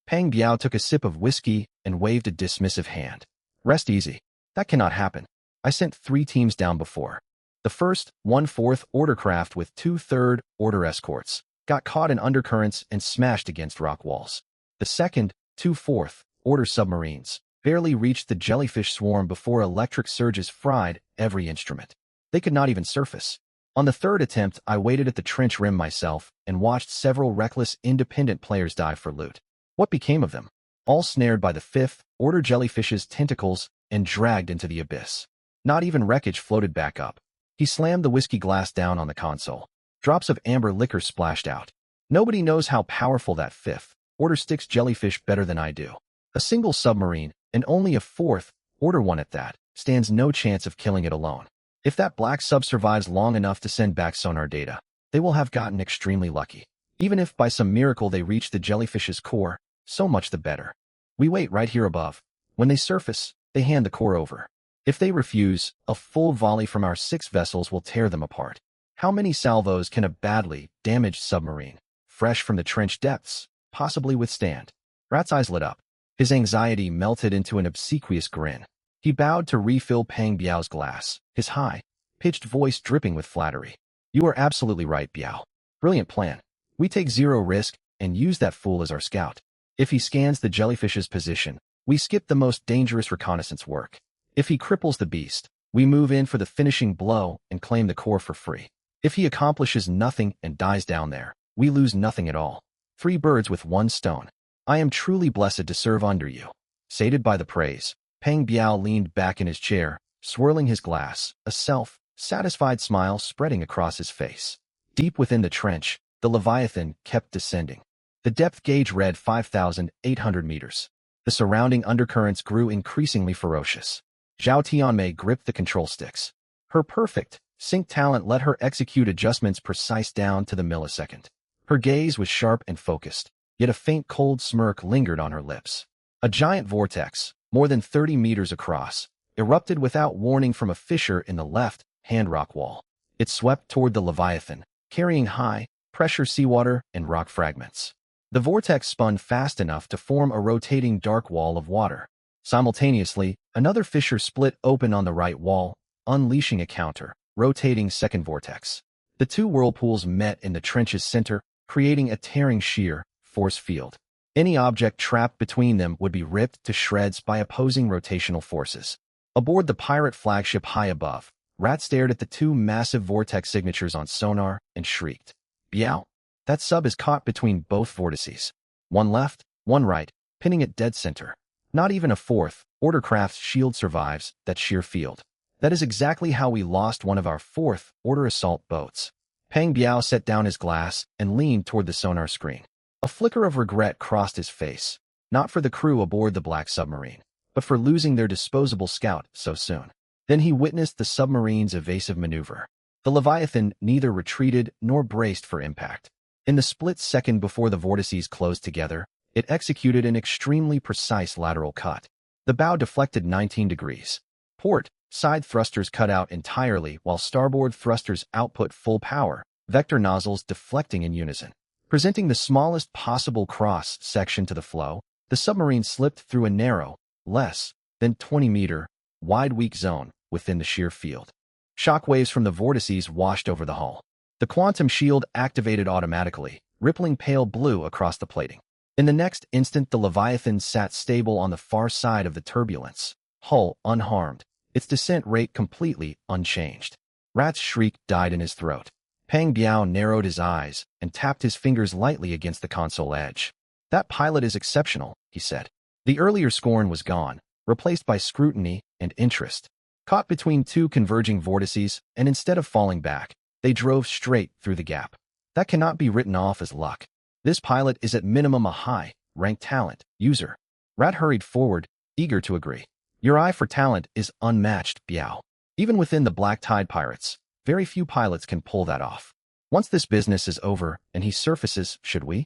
Peng Biao took a sip of whiskey and waved a dismissive hand. Rest easy. That cannot happen. I sent 3 teams down before. The first, 1/4 order craft with 2 third-order escorts, got caught in undercurrents and smashed against rock walls. The second, 2 4th-order submarines, barely reached the jellyfish swarm before electric surges fried every instrument. They could not even surface. On the third attempt, I waited at the trench rim myself and watched several reckless independent players dive for loot. What became of them? All snared by the 5th-order jellyfish's tentacles and dragged into the abyss. Not even wreckage floated back up. He slammed the whiskey glass down on the console. Drops of amber liquor splashed out. Nobody knows how powerful that 5th-order Styx jellyfish better than I do. A single submarine, and only a 4th-order one at that, stands no chance of killing it alone. If that black sub survives long enough to send back sonar data, they will have gotten extremely lucky. Even if by some miracle they reach the jellyfish's core, so much the better. We wait right here above. When they surface, they hand the core over. If they refuse, a full volley from our 6 vessels will tear them apart. How many salvos can a badly damaged submarine, fresh from the trench depths, possibly withstand? Rat's eyes lit up. His anxiety melted into an obsequious grin. He bowed to refill Peng Biao's glass, his high-pitched voice dripping with flattery. You are absolutely right, Biao. Brilliant plan. We take 0 risk and use that fool as our scout. If he scans the jellyfish's position, we skip the most dangerous reconnaissance work. If he cripples the beast, we move in for the finishing blow and claim the core for free. If he accomplishes nothing and dies down there, we lose nothing at all. 3 birds with 1 stone. I am truly blessed to serve under you. Sated by the praise, Peng Biao leaned back in his chair, swirling his glass, a self-satisfied smile spreading across his face. Deep within the trench, the Leviathan kept descending. The depth gauge read 5,800 meters. The surrounding undercurrents grew increasingly ferocious. Zhao Tianmei gripped the control sticks. Her perfect sync talent let her execute adjustments precise down to the millisecond. Her gaze was sharp and focused, yet a faint cold smirk lingered on her lips. A giant vortex, more than 30 meters across, erupted without warning from a fissure in the left-hand rock wall. It swept toward the Leviathan, carrying high-pressure seawater and rock fragments. The vortex spun fast enough to form a rotating dark wall of water. Simultaneously, another fissure split open on the right wall, unleashing a counter-rotating second vortex. The two whirlpools met in the trench's center, creating a tearing shear force field. Any object trapped between them would be ripped to shreds by opposing rotational forces. Aboard the pirate flagship high above, Rat stared at the two massive vortex signatures on sonar and shrieked. "Biao! That sub is caught between both vortices. One left, one right, pinning it dead center. Not even a fourth-order craft's shield survives that sheer field. That is exactly how we lost one of our fourth-order assault boats." Peng Biao set down his glass and leaned toward the sonar screen. A flicker of regret crossed his face, not for the crew aboard the black submarine, but for losing their disposable scout so soon. Then he witnessed the submarine's evasive maneuver. The Leviathan neither retreated nor braced for impact. In the split second before the vortices closed together, it executed an extremely precise lateral cut. The bow deflected 19 degrees. Port side thrusters cut out entirely while starboard thrusters output full power, vector nozzles deflecting in unison. Presenting the smallest possible cross-section to the flow, the submarine slipped through a narrow, less than 20-meter, wide weak zone within the shear field. Shock waves from the vortices washed over the hull. The quantum shield activated automatically, rippling pale blue across the plating. In the next instant, the Leviathan sat stable on the far side of the turbulence, hull unharmed, its descent rate completely unchanged. Rat's shriek died in his throat. Peng Biao narrowed his eyes and tapped his fingers lightly against the console edge. "That pilot is exceptional," he said. The earlier scorn was gone, replaced by scrutiny and interest. Caught between two converging vortices, and instead of falling back, they drove straight through the gap. That cannot be written off as luck. This pilot is at minimum a high-ranked talent user. Rat hurried forward, eager to agree. "Your eye for talent is unmatched, Biao. Even within the Black Tide Pirates, very few pilots can pull that off. Once this business is over and he surfaces, should we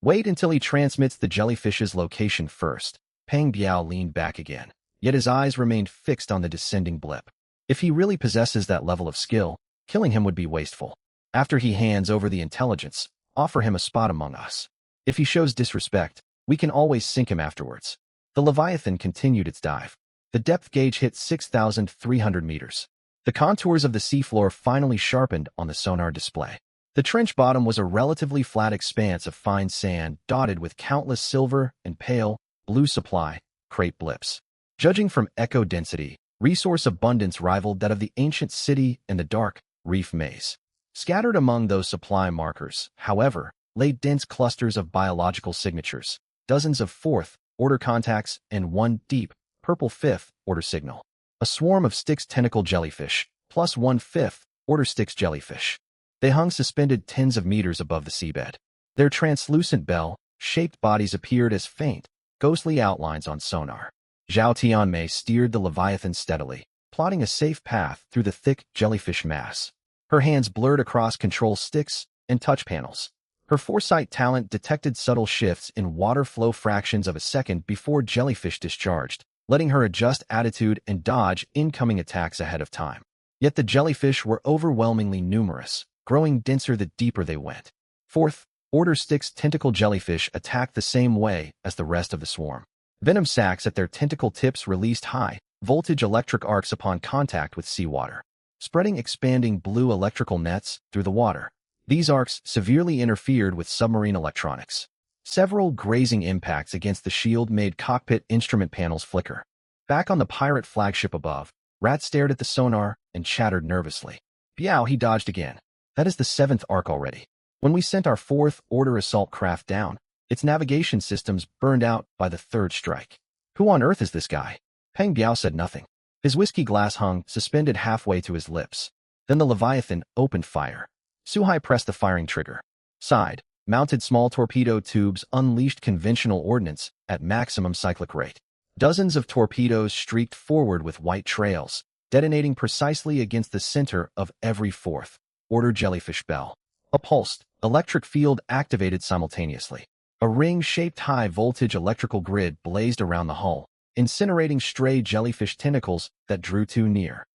wait until he transmits the jellyfish's location first?" Peng Biao leaned back again, yet his eyes remained fixed on the descending blip. If he really possesses that level of skill, killing him would be wasteful. After he hands over the intelligence, offer him a spot among us. If he shows disrespect, we can always sink him afterwards. The Leviathan continued its dive. The depth gauge hit 6,300 meters. The contours of the seafloor finally sharpened on the sonar display. The trench bottom was a relatively flat expanse of fine sand dotted with countless silver and pale blue supply crate blips. Judging from echo density, resource abundance rivaled that of the ancient city and the dark reef maze. Scattered among those supply markers, however, lay dense clusters of biological signatures, dozens of fourth-order contacts, and one deep, purple fifth-order signal. A swarm of Styx tentacle jellyfish, plus one fifth-order Styx jellyfish. They hung suspended tens of meters above the seabed. Their translucent bell-shaped bodies appeared as faint, ghostly outlines on sonar. Zhao Tianmei steered the Leviathan steadily, plotting a safe path through the thick jellyfish mass. Her hands blurred across control sticks and touch panels. Her foresight talent detected subtle shifts in water flow fractions of a second before jellyfish discharged, letting her adjust attitude and dodge incoming attacks ahead of time. Yet the jellyfish were overwhelmingly numerous, growing denser the deeper they went. Fourth-order Styx tentacle jellyfish attacked the same way as the rest of the swarm. Venom sacs at their tentacle tips released high-voltage electric arcs upon contact with seawater, spreading expanding blue electrical nets through the water. These arcs severely interfered with submarine electronics. Several grazing impacts against the shield made cockpit instrument panels flicker. Back on the pirate flagship above, Rat stared at the sonar and chattered nervously. "Biao," he dodged again. "That is the 7th arc already. When we sent our 4th-order assault craft down, its navigation systems burned out by the 3rd strike. Who on earth is this guy?" Peng Biao said nothing. His whiskey glass hung suspended halfway to his lips. Then the Leviathan opened fire. Suhai pressed the firing trigger. Side-mounted small torpedo tubes unleashed conventional ordnance at maximum cyclic rate. Dozens of torpedoes streaked forward with white trails, detonating precisely against the center of every 4th-order jellyfish bell. A pulsed electric field activated simultaneously. A ring-shaped high-voltage electrical grid blazed around the hull, incinerating stray jellyfish tentacles that drew too near.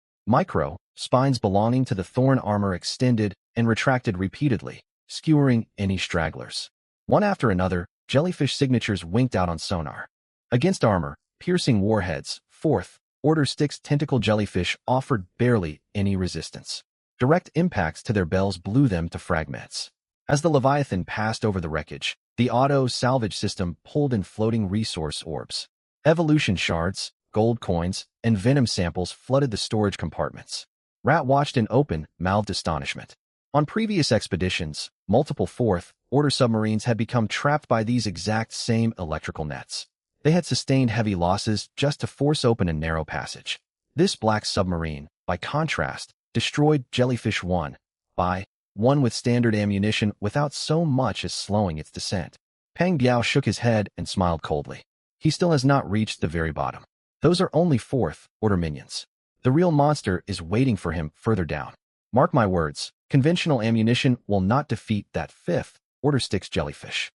Spines belonging to the thorn armor extended and retracted repeatedly, skewering any stragglers. One after another, jellyfish signatures winked out on sonar. Against armor, piercing warheads, fourth order Styx tentacle jellyfish offered barely any resistance. Direct impacts to their bells blew them to fragments. As the Leviathan passed over the wreckage, the auto-salvage system pulled in floating resource orbs. Evolution shards, gold coins, and venom samples flooded the storage compartments. Rat watched in open-mouthed astonishment. On previous expeditions, multiple fourth-order submarines had become trapped by these exact same electrical nets. They had sustained heavy losses just to force open a narrow passage. This black submarine, by contrast, destroyed Jellyfish 1 by one with standard ammunition without so much as slowing its descent. Pang Biao shook his head and smiled coldly. He still has not reached the very bottom. Those are only fourth-order minions. The real monster is waiting for him further down. Mark my words, conventional ammunition will not defeat that fifth-order Styx jellyfish.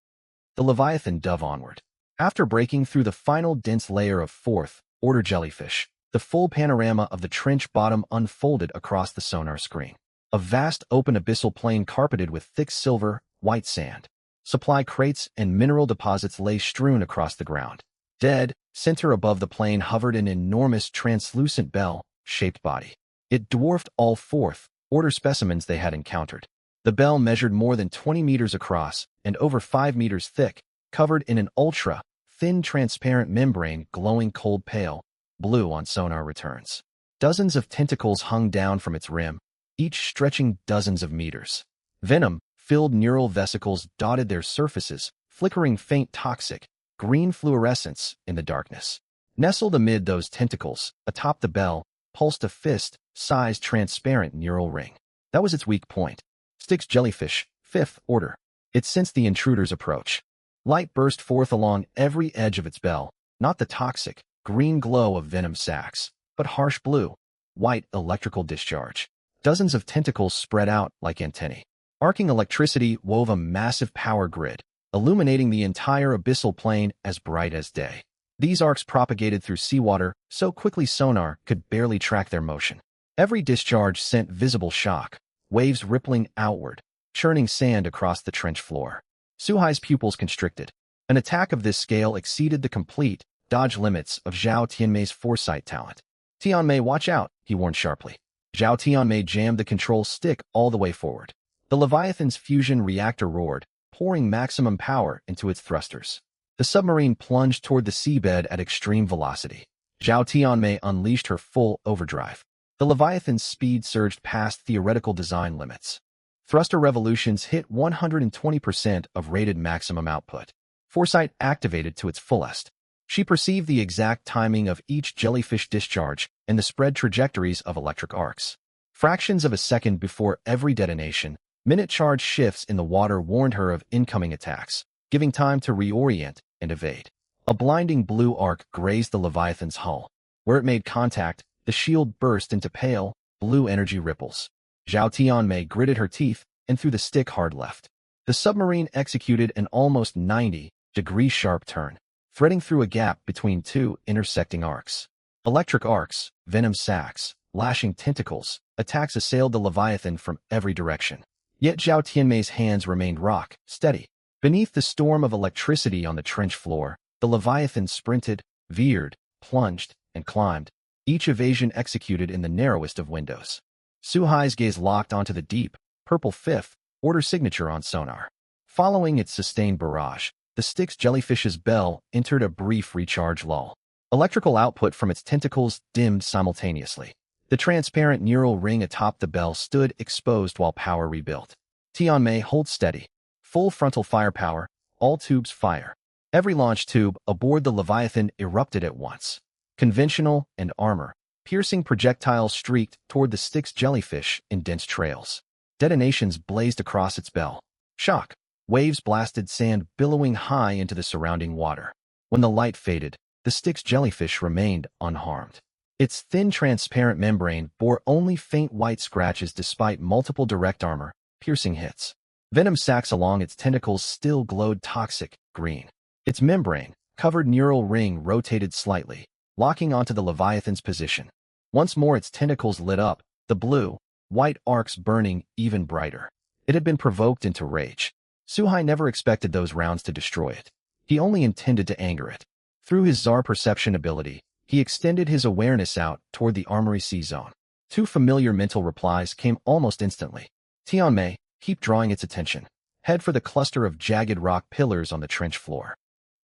The Leviathan dove onward. After breaking through the final dense layer of fourth-order jellyfish, the full panorama of the trench bottom unfolded across the sonar screen. A vast open abyssal plain carpeted with thick silver, white sand. Supply crates and mineral deposits lay strewn across the ground. Dead center above the plain hovered an enormous translucent bell-shaped body. It dwarfed all fourth-order specimens they had encountered. The bell measured more than 20 meters across and over 5 meters thick, covered in an ultra-thin transparent membrane glowing cold pale blue on sonar returns. Dozens of tentacles hung down from its rim, each stretching dozens of meters. Venom-filled neural vesicles dotted their surfaces, flickering faint toxic, green fluorescence in the darkness. Nestled amid those tentacles, atop the bell, pulsed a fist-sized transparent neural ring. That was its weak point. Styx jellyfish, fifth order. It sensed the intruder's approach. Light burst forth along every edge of its bell, not the toxic, green glow of venom sacs, but harsh blue, white electrical discharge. Dozens of tentacles spread out like antennae. Arcing electricity wove a massive power grid, illuminating the entire abyssal plain as bright as day. These arcs propagated through seawater so quickly sonar could barely track their motion. Every discharge sent visible shock, waves rippling outward, churning sand across the trench floor. Suhai's pupils constricted. An attack of this scale exceeded the complete dodge limits of Zhao Tianmei's foresight talent. "Tianmei, watch out," he warned sharply. Zhao Tianmei jammed the control stick all the way forward. The Leviathan's fusion reactor roared, pouring maximum power into its thrusters. The submarine plunged toward the seabed at extreme velocity. Zhao Tianmei unleashed her full overdrive. The Leviathan's speed surged past theoretical design limits. Thruster revolutions hit 120% of rated maximum output. Foresight activated to its fullest. She perceived the exact timing of each jellyfish discharge and the spread trajectories of electric arcs. Fractions of a second before every detonation, minute charge shifts in the water warned her of incoming attacks, giving time to reorient and evade. A blinding blue arc grazed the Leviathan's hull. Where it made contact, the shield burst into pale, blue energy ripples. Zhao Tianmei gritted her teeth and threw the stick hard left. The submarine executed an almost 90-degree sharp turn, threading through a gap between two intersecting arcs. Electric arcs, venom sacs, lashing tentacles, attacks assailed the Leviathan from every direction. Yet Zhao Tianmei's hands remained rock-steady. Beneath the storm of electricity on the trench floor, the Leviathan sprinted, veered, plunged, and climbed, each evasion executed in the narrowest of windows. Suhai's gaze locked onto the deep, purple fifth-order signature on sonar. Following its sustained barrage, the Styx jellyfish's bell entered a brief recharge lull. Electrical output from its tentacles dimmed simultaneously. The transparent neural ring atop the bell stood exposed while power rebuilt. Tianmei, hold steady. Full frontal firepower, all tubes fire. Every launch tube aboard the Leviathan erupted at once. Conventional and armor, piercing projectiles streaked toward the Styx jellyfish in dense trails. Detonations blazed across its bell. Shock. Waves blasted sand billowing high into the surrounding water. When the light faded, the Styx jellyfish remained unharmed. Its thin transparent membrane bore only faint white scratches despite multiple direct armor, piercing hits. Venom sacs along its tentacles still glowed toxic, green. Its membrane, covered neural ring rotated slightly, locking onto the Leviathan's position. Once more its tentacles lit up, the blue, white arcs burning even brighter. It had been provoked into rage. Suhai never expected those rounds to destroy it. He only intended to anger it. Through his Tsar perception ability, he extended his awareness out toward the Armory C zone. Two familiar mental replies came almost instantly. Tianmei, keep drawing its attention. Head for the cluster of jagged rock pillars on the trench floor.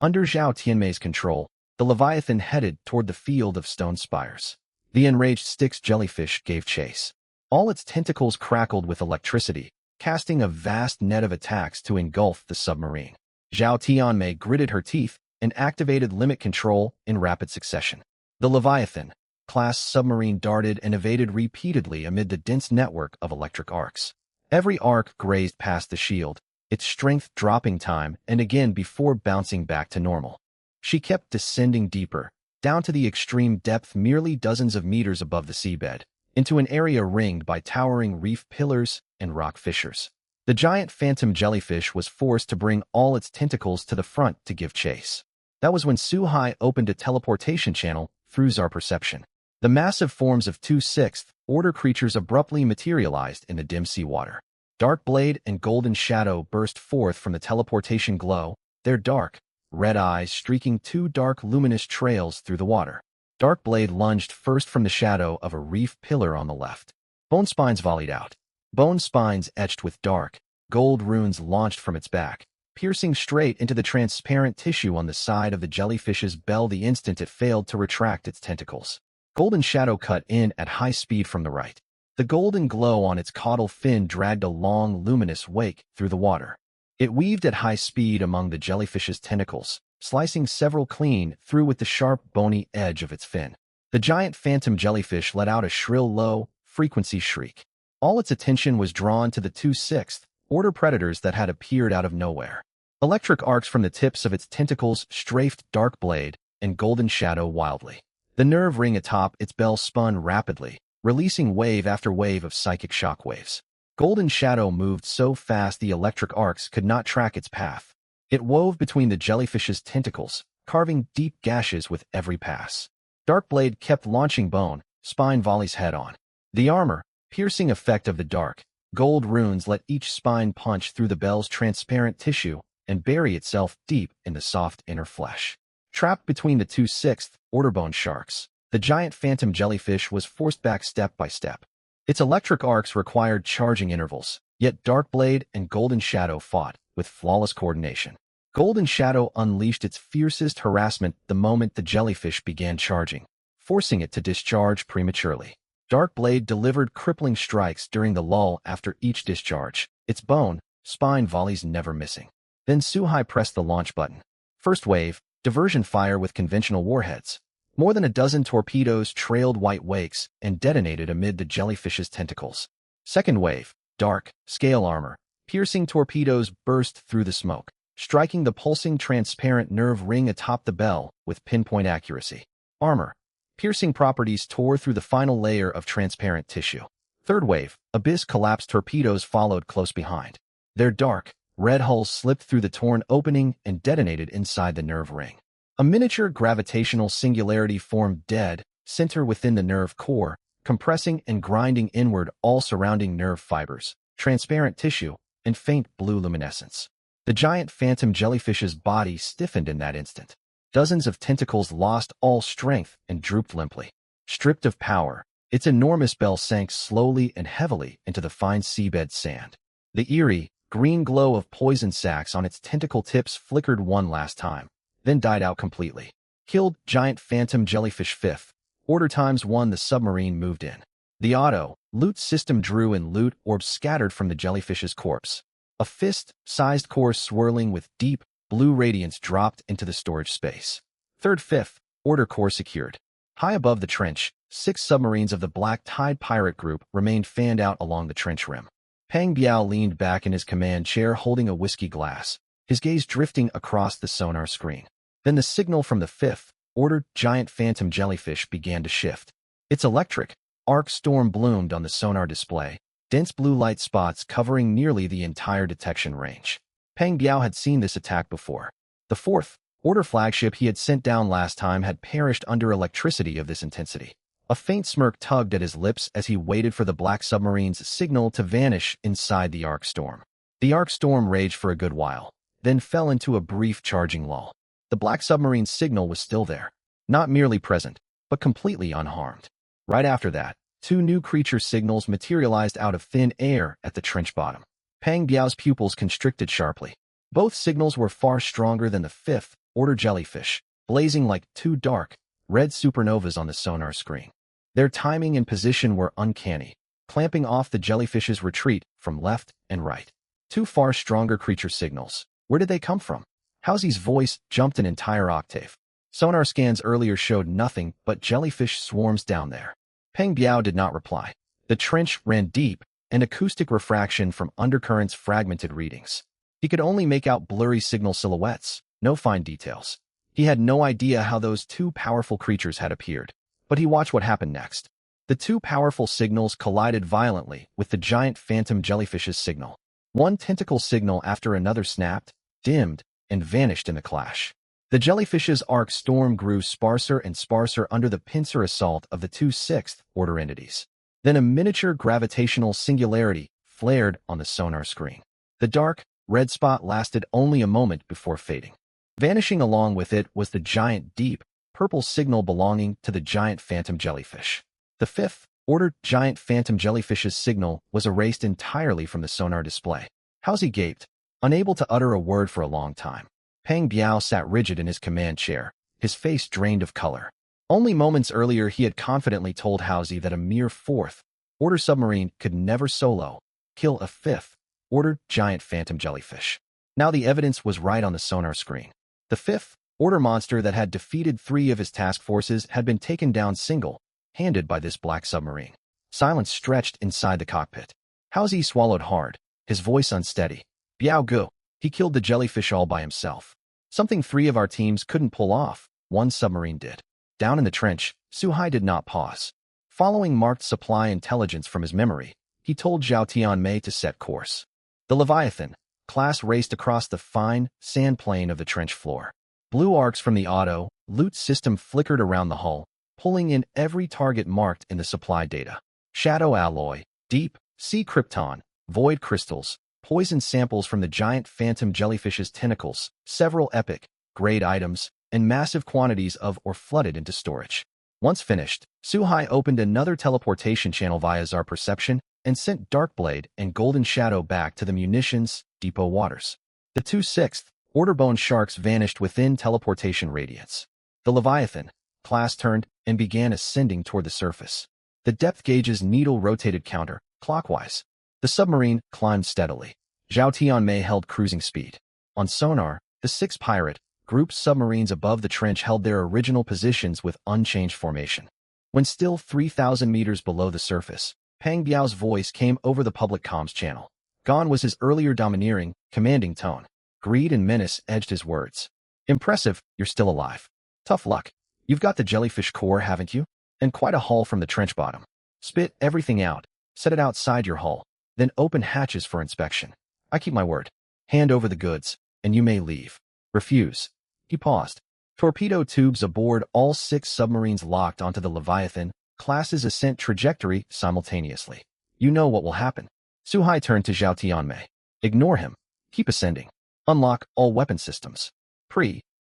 Under Zhao Tianmei's control, the Leviathan headed toward the field of stone spires. The enraged Styx jellyfish gave chase. All its tentacles crackled with electricity, casting a vast net of attacks to engulf the submarine. Zhao Tianmei gritted her teeth and activated limit control in rapid succession. The Leviathan-class submarine darted and evaded repeatedly amid the dense network of electric arcs. Every arc grazed past the shield, its strength dropping time and again before bouncing back to normal. She kept descending deeper, down to the extreme depth merely dozens of meters above the seabed, into an area ringed by towering reef pillars and rock fissures. The giant phantom jellyfish was forced to bring all its tentacles to the front to give chase. That was when Suhai opened a teleportation channel through Tsar perception. The massive forms of 2/6 order creatures abruptly materialized in the dim sea water. Dark Blade and Golden Shadow burst forth from the teleportation glow, their dark, red eyes streaking two dark luminous trails through the water. Dark Blade lunged first from the shadow of a reef pillar on the left. Bone spines volleyed out. Bone spines etched with dark, gold runes launched from its back, piercing straight into the transparent tissue on the side of the jellyfish's bell the instant it failed to retract its tentacles. Golden Shadow cut in at high speed from the right. The golden glow on its caudal fin dragged a long, luminous wake through the water. It weaved at high speed among the jellyfish's tentacles, slicing several clean through with the sharp, bony edge of its fin. The giant phantom jellyfish let out a shrill, low-frequency shriek. All its attention was drawn to the 2/6 order predators that had appeared out of nowhere. Electric arcs from the tips of its tentacles strafed Dark Blade and Golden Shadow wildly. The nerve ring atop its bell spun rapidly, releasing wave after wave of psychic shockwaves. Golden Shadow moved so fast the electric arcs could not track its path. It wove between the jellyfish's tentacles, carving deep gashes with every pass. Dark Blade kept launching bone, spine volleys head-on. The armor-piercing effect of the dark, gold runes let each spine punch through the bell's transparent tissue and bury itself deep in the soft inner flesh. Trapped between the 2/6 order bone sharks, the giant phantom jellyfish was forced back step by step. Its electric arcs required charging intervals, yet Dark Blade and Golden Shadow fought with flawless coordination. Golden Shadow unleashed its fiercest harassment the moment the jellyfish began charging, forcing it to discharge prematurely. Dark Blade delivered crippling strikes during the lull after each discharge, its bone, spine volleys never missing. Then Suhai pressed the launch button. First wave, diversion fire with conventional warheads. More than a dozen torpedoes trailed white wakes and detonated amid the jellyfish's tentacles. Second wave, dark, scale armor, piercing torpedoes burst through the smoke, striking the pulsing transparent nerve ring atop the bell with pinpoint accuracy. Armor, piercing properties tore through the final layer of transparent tissue. Third wave, abyss collapsed torpedoes followed close behind. Their dark, red hulls slipped through the torn opening and detonated inside the nerve ring. A miniature gravitational singularity formed dead center within the nerve core, compressing and grinding inward all surrounding nerve fibers, transparent tissue, and faint blue luminescence. The giant phantom jellyfish's body stiffened in that instant. Dozens of tentacles lost all strength and drooped limply. Stripped of power, its enormous bell sank slowly and heavily into the fine seabed sand. The eerie, green glow of poison sacs on its tentacle tips flickered one last time, then died out completely. Killed giant phantom jellyfish fifth. Order times 1 the submarine moved in. The auto-loot system drew in loot orbs scattered from the jellyfish's corpse. A fist-sized core swirling with deep, blue radiance dropped into the storage space. Third fifth order core secured. High above the trench, 6 submarines of the Black Tide pirate group remained fanned out along the trench rim. Pang Biao leaned back in his command chair holding a whiskey glass, his gaze drifting across the sonar screen. Then the signal from the 5th order giant phantom jellyfish began to shift. Its electric arc storm bloomed on the sonar display, dense blue light spots covering nearly the entire detection range. Pang Biao had seen this attack before. The fourth order flagship he had sent down last time had perished under electricity of this intensity. A faint smirk tugged at his lips as he waited for the black submarine's signal to vanish inside the arc storm. The arc storm raged for a good while, then fell into a brief charging lull. The black submarine's signal was still there, not merely present, but completely unharmed. Right after that, two new creature signals materialized out of thin air at the trench bottom. Peng Biao's pupils constricted sharply. Both signals were far stronger than the fifth-order jellyfish, blazing like two dark, red supernovas on the sonar screen. Their timing and position were uncanny, clamping off the jellyfish's retreat from left and right. Two far stronger creature signals. Where did they come from? Housy's voice jumped an entire octave. Sonar scans earlier showed nothing but jellyfish swarms down there. Peng Biao did not reply. The trench ran deep, and acoustic refraction from undercurrents fragmented readings. He could only make out blurry signal silhouettes, no fine details. He had no idea how those two powerful creatures had appeared, but he watched what happened next. The two powerful signals collided violently with the giant phantom jellyfish's signal. One tentacle signal after another snapped, dimmed, and vanished in the clash. The jellyfish's arc storm grew sparser and sparser under the pincer assault of the two sixth-order entities. Then a miniature gravitational singularity flared on the sonar screen. The dark, red spot lasted only a moment before fading. Vanishing along with it was the giant deep, purple signal belonging to the giant phantom jellyfish. The fifth-order giant phantom jellyfish's signal was erased entirely from the sonar display. Housy gaped, unable to utter a word for a long time. Peng Biao sat rigid in his command chair, his face drained of color. Only moments earlier he had confidently told Housy that a mere fourth-order submarine could never solo kill a fifth-order giant phantom jellyfish. Now the evidence was right on the sonar screen. The fifth-order monster that had defeated three of his task forces had been taken down single-handed by this black submarine. Silence stretched inside the cockpit. Housy swallowed hard, his voice unsteady. Biao Gu, he killed the jellyfish all by himself. Something three of our teams couldn't pull off, one submarine did. Down in the trench, Suhai did not pause. Following marked supply intelligence from his memory, he told Zhao Tianmei to set course. The Leviathan class raced across the fine sand plane of the trench floor. Blue arcs from the auto-loot system flickered around the hull, pulling in every target marked in the supply data. Shadow alloy, deep sea krypton, void crystals, poison samples from the giant phantom jellyfish's tentacles, several epic-grade items, and massive quantities of ore flooded into storage. Once finished, Suhai opened another teleportation channel via Zar Perception and sent Darkblade and Golden Shadow back to the munitions depot waters. The two sixth-order bone sharks vanished within teleportation radiance. The Leviathan class turned and began ascending toward the surface. The depth gauge's needle rotated counter-clockwise. The submarine climbed steadily. Zhao Tianmei held cruising speed. On sonar, the six pirate group submarines above the trench held their original positions with unchanged formation. When still 3,000 meters below the surface, Peng Biao's voice came over the public comms channel. Gone was his earlier domineering, commanding tone. Greed and menace edged his words. Impressive, you're still alive. Tough luck. You've got the jellyfish core, haven't you? And quite a haul from the trench bottom. Spit everything out, set it outside your hull, then open hatches for inspection. I keep my word. Hand over the goods, and you may leave. Refuse. He paused. Torpedo tubes aboard all six submarines locked onto the Leviathan class's ascent trajectory simultaneously. You know what will happen. Suhai turned to Zhao Tianmei. Ignore him. Keep ascending. Unlock all weapon systems.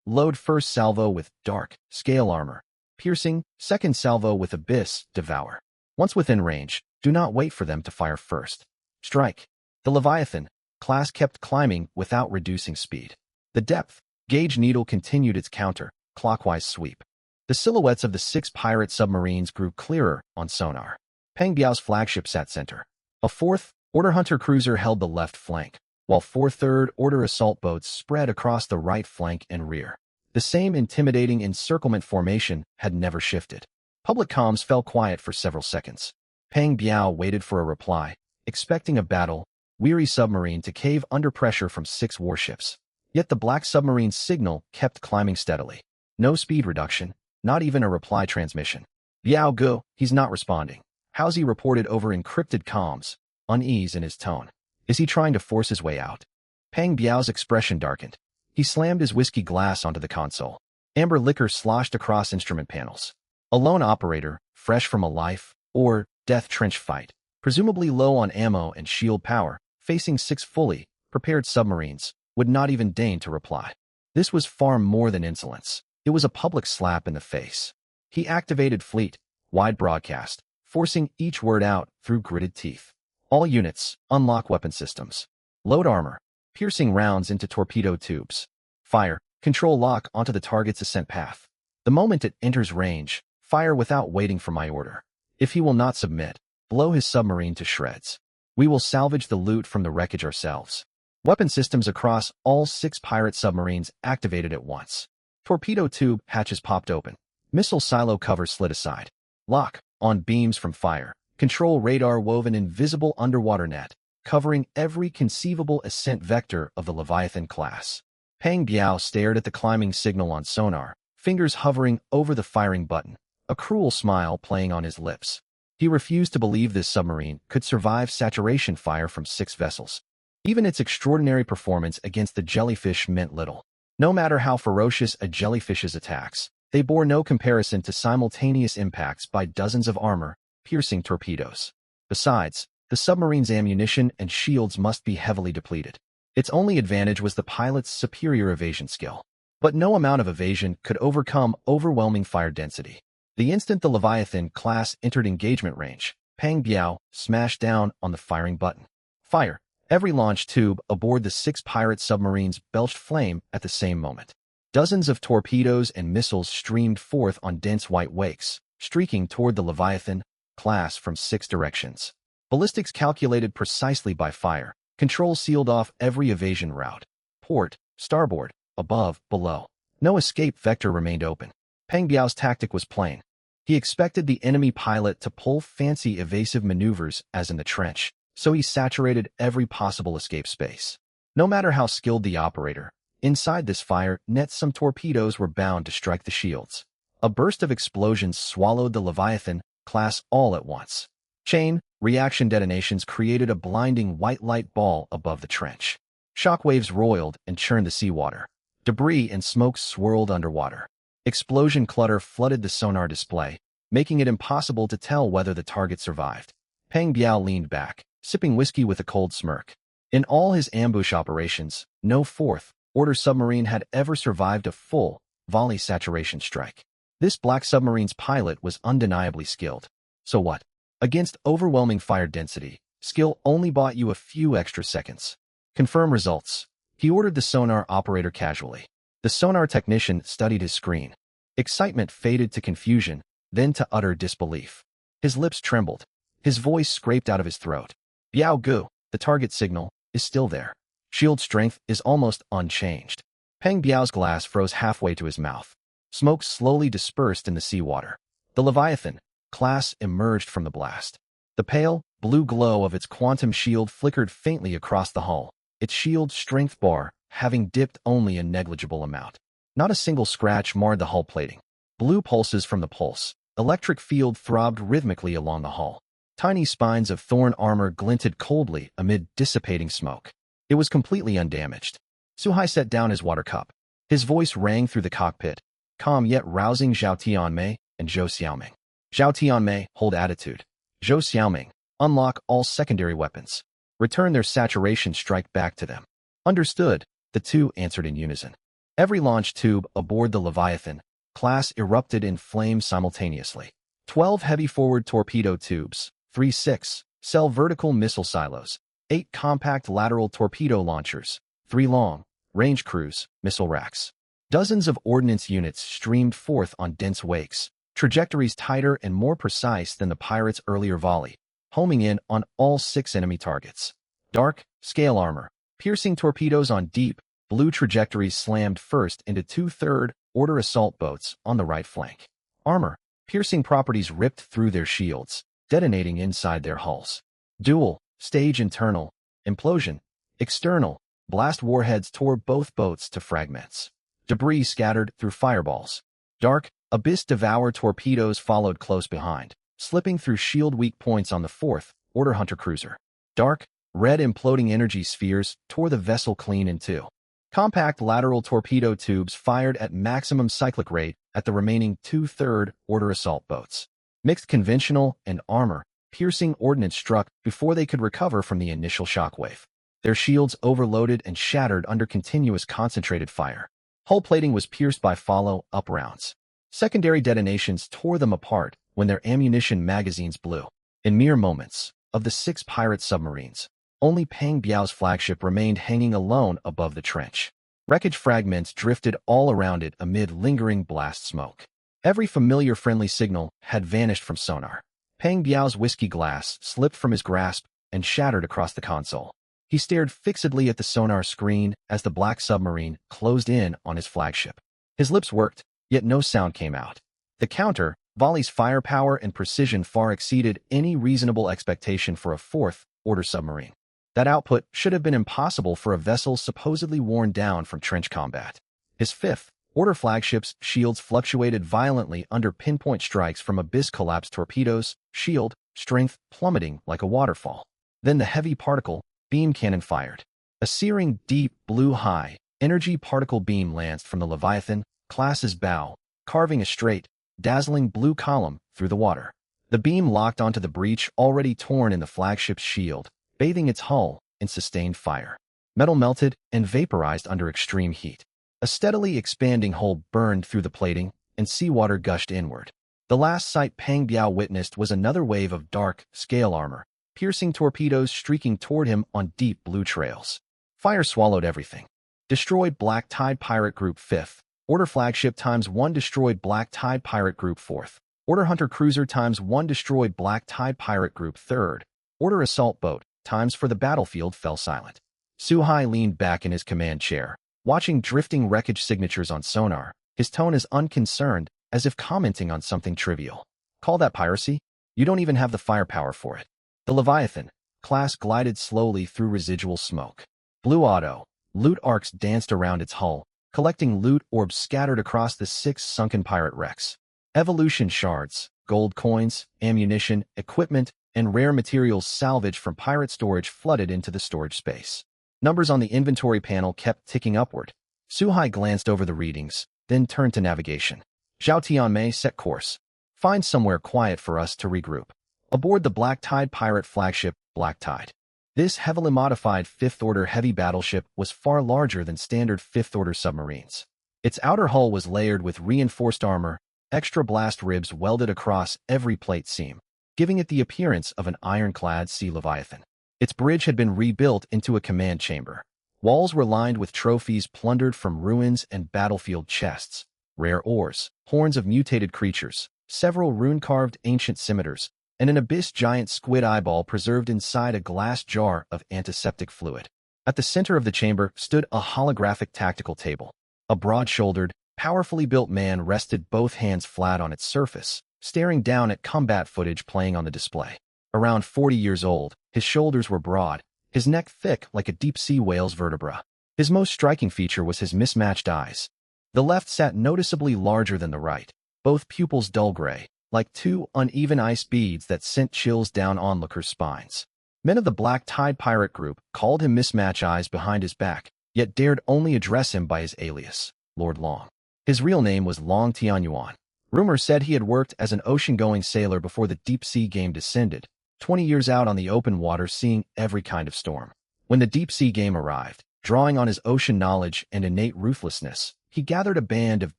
Load first salvo with dark, scale armor. Piercing, second salvo with abyss, devour. Once within range, do not wait for them to fire first. Strike. The Leviathan class kept climbing without reducing speed. The depth gauge needle continued its counter-clockwise sweep. The silhouettes of the six pirate submarines grew clearer on sonar. Peng Biao's flagship sat center. A fourth-order hunter cruiser held the left flank, while four third-order assault boats spread across the right flank and rear. The same intimidating encirclement formation had never shifted. Public comms fell quiet for several seconds. Peng Biao waited for a reply, expecting a battle-weary submarine to cave under pressure from six warships. Yet the black submarine's signal kept climbing steadily. No speed reduction, not even a reply transmission. Biao Gu, he's not responding. Housy reported over encrypted comms, unease in his tone. Is he trying to force his way out? Peng Biao's expression darkened. He slammed his whiskey glass onto the console. Amber liquor sloshed across instrument panels. A lone operator, fresh from a life or death trench fight, presumably low on ammo and shield power, facing 6 fully prepared submarines, would not even deign to reply. This was far more than insolence. It was a public slap in the face. He activated fleet-wide broadcast, forcing each word out through gritted teeth. All units, unlock weapon systems. Load armor, piercing rounds into torpedo tubes. Fire, control lock onto the target's ascent path. The moment it enters range, fire without waiting for my order. If he will not submit, blow his submarine to shreds. We will salvage the loot from the wreckage ourselves. Weapon systems across all 6 pirate submarines activated at once. Torpedo tube hatches popped open. Missile silo cover slid aside. Lock on beams from fire. Control radar wove an invisible underwater net, covering every conceivable ascent vector of the Leviathan class. Peng Biao stared at the climbing signal on sonar, fingers hovering over the firing button, a cruel smile playing on his lips. He refused to believe this submarine could survive saturation fire from 6 vessels. Even its extraordinary performance against the jellyfish meant little. No matter how ferocious a jellyfish's attacks, they bore no comparison to simultaneous impacts by dozens of armor-piercing torpedoes. Besides, the submarine's ammunition and shields must be heavily depleted. Its only advantage was the pilot's superior evasion skill. But no amount of evasion could overcome overwhelming fire density. The instant the Leviathan class entered engagement range, Peng Biao smashed down on the firing button. Fire! Every launch tube aboard the 6 pirate submarines belched flame at the same moment. Dozens of torpedoes and missiles streamed forth on dense white wakes, streaking toward the Leviathan class from 6 directions. Ballistics calculated precisely by fire. Control sealed off every evasion route. Port, starboard, above, below. No escape vector remained open. Peng Biao's tactic was plain. He expected the enemy pilot to pull fancy evasive maneuvers as in the trench, so he saturated every possible escape space. No matter how skilled the operator, inside this fire net some torpedoes were bound to strike the shields. A burst of explosions swallowed the Leviathan class all at once. Chain reaction detonations created a blinding white light ball above the trench. Shockwaves roiled and churned the seawater. Debris and smoke swirled underwater. Explosion clutter flooded the sonar display, making it impossible to tell whether the target survived. Peng Biao leaned back, sipping whiskey with a cold smirk. In all his ambush operations, no 4th order submarine had ever survived a full volley saturation strike. This black submarine's pilot was undeniably skilled. So what? Against overwhelming fire density, skill only bought you a few extra seconds. Confirm results. He ordered the sonar operator casually. The sonar technician studied his screen. Excitement faded to confusion, then to utter disbelief. His lips trembled. His voice scraped out of his throat. Biao Gu, the target signal, is still there. Shield strength is almost unchanged. Peng Biao's glass froze halfway to his mouth. Smoke slowly dispersed in the seawater. The Leviathan class emerged from the blast. The pale, blue glow of its quantum shield flickered faintly across the hull, its shield strength bar having dipped only a negligible amount. Not a single scratch marred the hull plating. Blue pulses from the pulse. Electric field throbbed rhythmically along the hull. Tiny spines of thorn armor glinted coldly amid dissipating smoke. It was completely undamaged. Suhai set down his water cup. His voice rang through the cockpit, calm yet rousing. Zhao Tianmei and Zhou Xiaoming. Zhao Tianmei, hold attitude. Zhou Xiaoming, unlock all secondary weapons. Return their saturation strike back to them. Understood, the two answered in unison. Every launch tube aboard the Leviathan class erupted in flames simultaneously. 12 heavy forward torpedo tubes, 3 6-cell vertical missile silos, 8 compact lateral torpedo launchers, 3 long-range cruise missile racks. Dozens of ordnance units streamed forth on dense wakes, trajectories tighter and more precise than the pirates' earlier volley, homing in on all 6 enemy targets. Dark, scale armor, piercing torpedoes on deep, blue trajectories slammed first into 2 third-order assault boats on the right flank. Armor, piercing properties ripped through their shields, detonating inside their hulls. Dual, stage internal, implosion, external, blast warheads tore both boats to fragments. Debris scattered through fireballs. Dark, abyss devour torpedoes followed close behind, slipping through shield weak points on the 4th order hunter cruiser. Dark, red imploding energy spheres tore the vessel clean in two. Compact lateral torpedo tubes fired at maximum cyclic rate at the remaining two-third order assault boats. Mixed conventional and armor-piercing ordnance struck before they could recover from the initial shockwave. Their shields overloaded and shattered under continuous concentrated fire. Hull plating was pierced by follow-up rounds. Secondary detonations tore them apart when their ammunition magazines blew. In mere moments, of the 6 pirate submarines, only Peng Biao's flagship remained hanging alone above the trench. Wreckage fragments drifted all around it amid lingering blast smoke. Every familiar friendly signal had vanished from sonar. Peng Biao's whiskey glass slipped from his grasp and shattered across the console. He stared fixedly at the sonar screen as the black submarine closed in on his flagship. His lips worked, yet no sound came out. The counter volley's firepower and precision far exceeded any reasonable expectation for a fourth-order submarine. That output should have been impossible for a vessel supposedly worn down from trench combat. His fifth-order flagship's shields fluctuated violently under pinpoint strikes from abyss-collapsed torpedoes, shield strength plummeting like a waterfall. Then the heavy particle beam cannon fired. A searing, deep blue high-energy particle beam lanced from the Leviathan class's bow, carving a straight, dazzling blue column through the water. The beam locked onto the breach already torn in the flagship's shield, bathing its hull in sustained fire. Metal melted and vaporized under extreme heat. A steadily expanding hole burned through the plating, and seawater gushed inward. The last sight Peng Biao witnessed was another wave of dark, scale armor, piercing torpedoes streaking toward him on deep blue trails. Fire swallowed everything. Destroyed Black Tide Pirate Group 5th Order Flagship ×1 destroyed Black Tide Pirate Group 4th Order Hunter Cruiser ×1 destroyed Black Tide Pirate Group 3rd Order Assault Boat times for the battlefield fell silent. Suhai leaned back in his command chair, watching drifting wreckage signatures on sonar, his tone as unconcerned as if commenting on something trivial. Call that piracy? You don't even have the firepower for it. The Leviathan class glided slowly through residual smoke. Blue auto loot arcs danced around its hull, collecting loot orbs scattered across the 6 sunken pirate wrecks. Evolution shards, gold coins, ammunition, equipment, and rare materials salvaged from pirate storage flooded into the storage space. Numbers on the inventory panel kept ticking upward. Suhai glanced over the readings, then turned to navigation. Zhao Tianmei set course. Find somewhere quiet for us to regroup. Aboard the Black Tide pirate flagship, Black Tide. This heavily modified 5th-order heavy battleship was far larger than standard 5th-order submarines. Its outer hull was layered with reinforced armor, extra blast ribs welded across every plate seam, giving it the appearance of an ironclad sea leviathan. Its bridge had been rebuilt into a command chamber. Walls were lined with trophies plundered from ruins and battlefield chests, rare ores, horns of mutated creatures, several rune-carved ancient scimitars, and an abyss giant squid eyeball preserved inside a glass jar of antiseptic fluid. At the center of the chamber stood a holographic tactical table. A broad-shouldered, powerfully built man rested both hands flat on its surface, staring down at combat footage playing on the display. Around 40 years old, his shoulders were broad, his neck thick like a deep-sea whale's vertebra. His most striking feature was his mismatched eyes. The left sat noticeably larger than the right, both pupils dull gray, like 2 uneven ice beads that sent chills down onlookers' spines. Men of the Black Tide Pirate Group called him Mismatch Eyes behind his back, yet dared only address him by his alias, Lord Long. His real name was Long Tianyuan. Rumor said he had worked as an ocean-going sailor before the deep-sea game descended, 20 years out on the open water seeing every kind of storm. When the deep-sea game arrived, drawing on his ocean knowledge and innate ruthlessness, he gathered a band of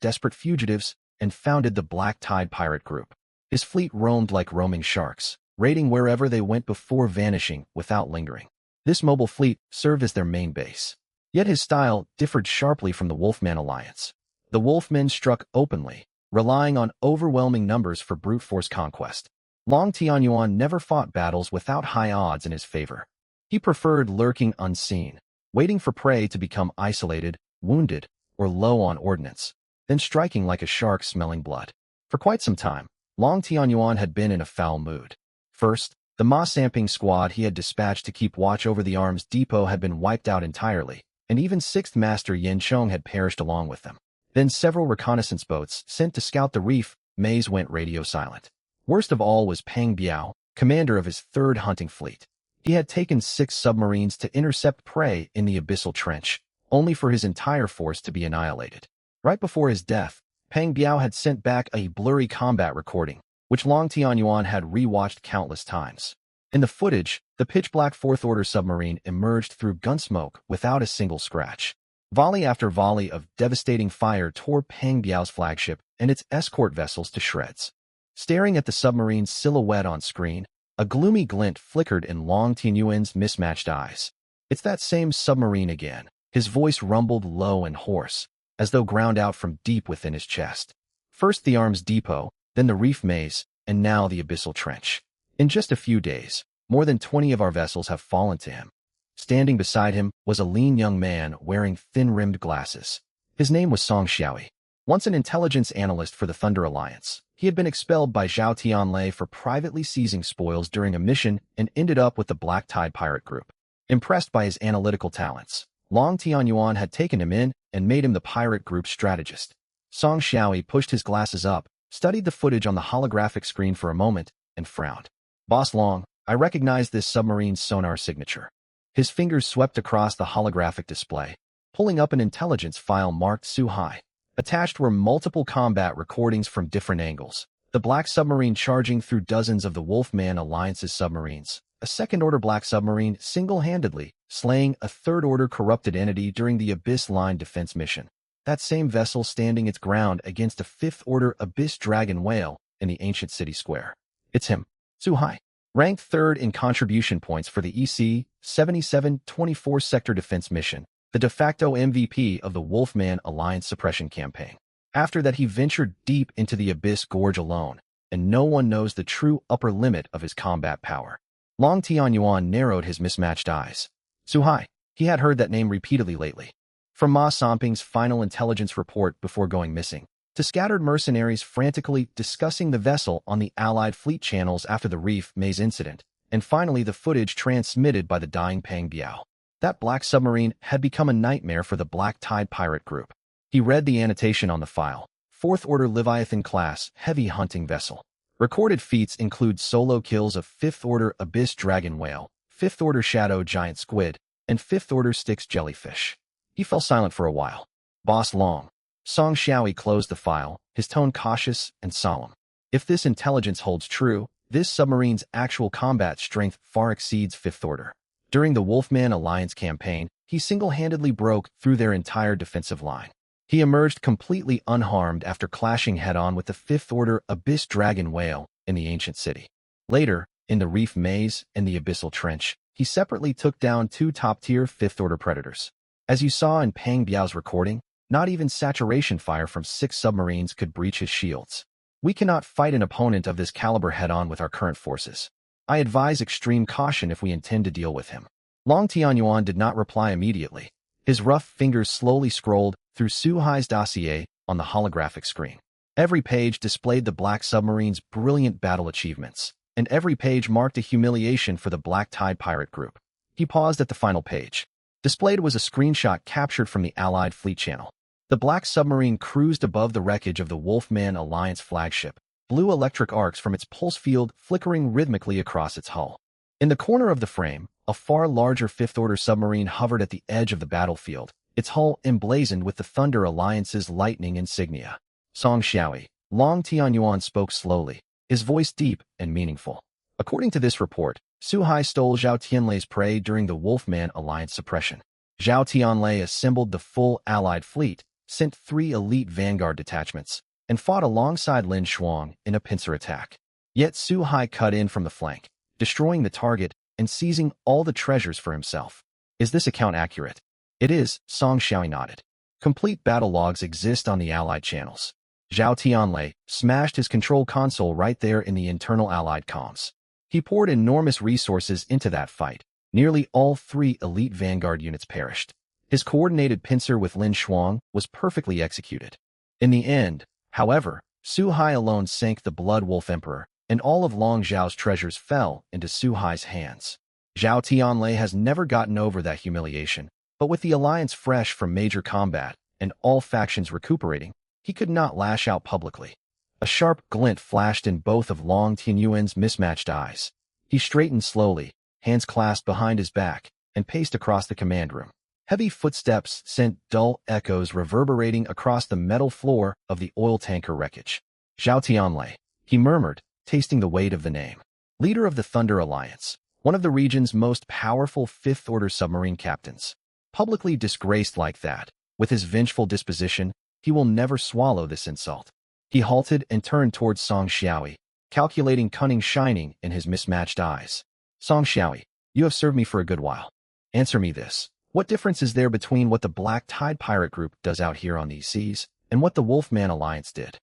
desperate fugitives and founded the Black Tide Pirate Group. His fleet roamed like roaming sharks, raiding wherever they went before vanishing without lingering. This mobile fleet served as their main base. Yet his style differed sharply from the Wolfman alliance. The Wolfmen struck openly, relying on overwhelming numbers for brute force conquest. Long Tianyuan never fought battles without high odds in his favor. He preferred lurking unseen, waiting for prey to become isolated, wounded, or low on ordnance, then striking like a shark smelling blood. For quite some time, Long Tianyuan had been in a foul mood. First, the Ma Samping squad he had dispatched to keep watch over the arms depot had been wiped out entirely, and even 6th Master Yin Chong had perished along with them. Then several reconnaissance boats sent to scout the reef, Maze went radio silent. Worst of all was Peng Biao, commander of his 3rd hunting fleet. He had taken 6 submarines to intercept prey in the abyssal trench, only for his entire force to be annihilated. Right before his death, Peng Biao had sent back a blurry combat recording, which Long Tianyuan had re-watched countless times. In the footage, the pitch-black fourth-order submarine emerged through gunsmoke without a single scratch. Volley after volley of devastating fire tore Peng Biao's flagship and its escort vessels to shreds. Staring at the submarine's silhouette on screen, a gloomy glint flickered in Long Tianyuan's mismatched eyes. It's that same submarine again. His voice rumbled low and hoarse, as though ground out from deep within his chest. First the arms depot, then the reef maze, and now the abyssal trench. In just a few days, more than 20 of our vessels have fallen to him. Standing beside him was a lean young man wearing thin-rimmed glasses. His name was Song Xiaoi. Once an intelligence analyst for the Thunder Alliance, he had been expelled by Zhao Tianlei for privately seizing spoils during a mission and ended up with the Black Tide pirate group. Impressed by his analytical talents, Long Tianyuan had taken him in and made him the pirate group's strategist. Song Xiaoi pushed his glasses up, studied the footage on the holographic screen for a moment, and frowned. "Boss Long, I recognize this submarine's sonar signature." His fingers swept across the holographic display, pulling up an intelligence file marked Suhai. Attached were multiple combat recordings from different angles. The black submarine charging through dozens of the Wolfman Alliance's submarines. A second-order black submarine single-handedly slaying a third-order corrupted entity during the Abyss Line defense mission. That same vessel standing its ground against a fifth-order Abyss Dragon whale in the ancient city square. It's him, Suhai. Ranked third in contribution points for the EC 7724 Sector Defense Mission, the de facto MVP of the Wolfman Alliance suppression campaign. After that, he ventured deep into the Abyss Gorge alone, and no one knows the true upper limit of his combat power. Long Tianyuan narrowed his mismatched eyes. Suhai. He had heard that name repeatedly lately. From Ma Somping's final intelligence report before going missing, to scattered mercenaries frantically discussing the vessel on the Allied fleet channels after the reef maze incident, and finally the footage transmitted by the dying Peng Biao. That black submarine had become a nightmare for the Black Tide pirate group. He read the annotation on the file. 4th Order Leviathan class heavy hunting vessel. Recorded feats include solo kills of 5th Order Abyss Dragon whale, 5th Order Shadow giant squid, and 5th Order Styx jellyfish. He fell silent for a while. Boss Long. Song Xiaoi closed the file, his tone cautious and solemn. If this intelligence holds true, this submarine's actual combat strength far exceeds 5th Order. During the Wolfman Alliance campaign, he single-handedly broke through their entire defensive line. He emerged completely unharmed after clashing head-on with the 5th Order Abyss Dragon whale in the ancient city. Later, in the reef maze and the abyssal trench, he separately took down 2 top-tier 5th Order predators. As you saw in Peng Biao's recording, not even saturation fire from 6 submarines could breach his shields. We cannot fight an opponent of this caliber head-on with our current forces. I advise extreme caution if we intend to deal with him. Long Tianyuan did not reply immediately. His rough fingers slowly scrolled through Suhai's dossier on the holographic screen. Every page displayed the black submarine's brilliant battle achievements, and every page marked a humiliation for the Black Tide pirate group. He paused at the final page. Displayed was a screenshot captured from the Allied fleet channel. The black submarine cruised above the wreckage of the Wolfman Alliance flagship, blue electric arcs from its pulse field flickering rhythmically across its hull. In the corner of the frame, a far larger 5th Order submarine hovered at the edge of the battlefield, its hull emblazoned with the Thunder Alliance's lightning insignia. Song Xiaoi. Long Tianyuan spoke slowly, his voice deep and meaningful. According to this report, Suhai stole Zhao Tianlei's prey during the Wolfman Alliance suppression. Zhao Tianlei assembled the full Allied fleet, sent 3 elite vanguard detachments, and fought alongside Lin Shuang in a pincer attack. Yet Suhai cut in from the flank, destroying the target and seizing all the treasures for himself. Is this account accurate? It is, Song Xiaoi nodded. Complete battle logs exist on the Allied channels. Zhao Tianlei smashed his control console right there in the internal Allied comms. He poured enormous resources into that fight. Nearly all 3 elite vanguard units perished. His coordinated pincer with Lin Shuang was perfectly executed. In the end, however, Suhai alone sank the Blood Wolf Emperor, and all of Long Zhao's treasures fell into Suhai's hands. Zhao Tianlei has never gotten over that humiliation, but with the alliance fresh from major combat and all factions recuperating, he could not lash out publicly. A sharp glint flashed in both of Long Tianyuan's mismatched eyes. He straightened slowly, hands clasped behind his back, and paced across the command room. Heavy footsteps sent dull echoes reverberating across the metal floor of the oil tanker wreckage. Zhao Tianlei, he murmured, tasting the weight of the name. Leader of the Thunder Alliance, one of the region's most powerful Fifth-Order submarine captains. Publicly disgraced like that, with his vengeful disposition, he will never swallow this insult. He halted and turned towards Song Xiaoyi, calculating cunning shining in his mismatched eyes. Song Xiaoyi, you have served me for a good while. Answer me this. What difference is there between what the Black Tide Pirate Group does out here on these seas and what the Wolfman Alliance did?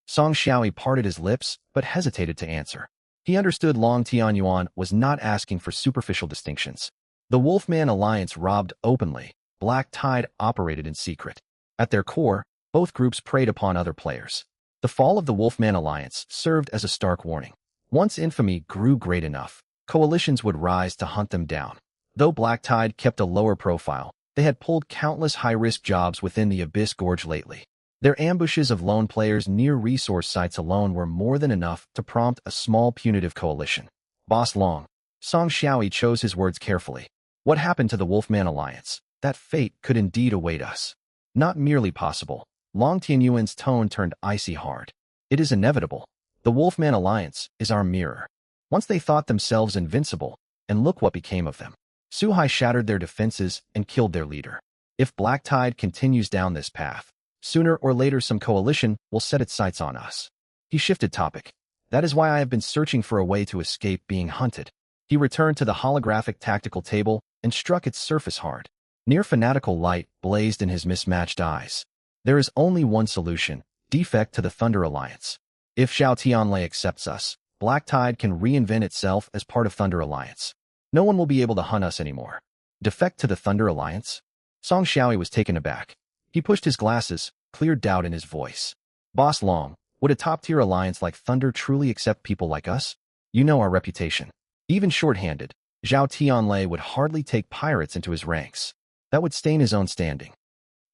Song Xiaoyi parted his lips, but hesitated to answer. He understood Long Tianyuan was not asking for superficial distinctions. The Wolfman Alliance robbed openly. Black Tide operated in secret. At their core, both groups preyed upon other players. The fall of the Wolfman Alliance served as a stark warning. Once infamy grew great enough, coalitions would rise to hunt them down. Though Black Tide kept a lower profile, they had pulled countless high-risk jobs within the Abyss Gorge lately. Their ambushes of lone players near resource sites alone were more than enough to prompt a small punitive coalition. Boss Long, Song Xiaoyi chose his words carefully. What happened to the Wolfman Alliance? That fate could indeed await us. Not merely possible. Long Tianyuan's tone turned icy hard. It is inevitable. The Wolfman Alliance is our mirror. Once they thought themselves invincible, and look what became of them. Suhai shattered their defenses and killed their leader. If Black Tide continues down this path, sooner or later some coalition will set its sights on us. He shifted topic. That is why I have been searching for a way to escape being hunted. He returned to the holographic tactical table and struck its surface hard. Near fanatical light blazed in his mismatched eyes. There is only one solution, defect to the Thunder Alliance. If Zhao Tianlei accepts us, Black Tide can reinvent itself as part of Thunder Alliance. No one will be able to hunt us anymore. Defect to the Thunder Alliance? Song Xiaoyi was taken aback. He pushed his glasses, clear doubt in his voice. Boss Long, would a top-tier alliance like Thunder truly accept people like us? You know our reputation. Even short-handed, Zhao Tianlei would hardly take pirates into his ranks. That would stain his own standing.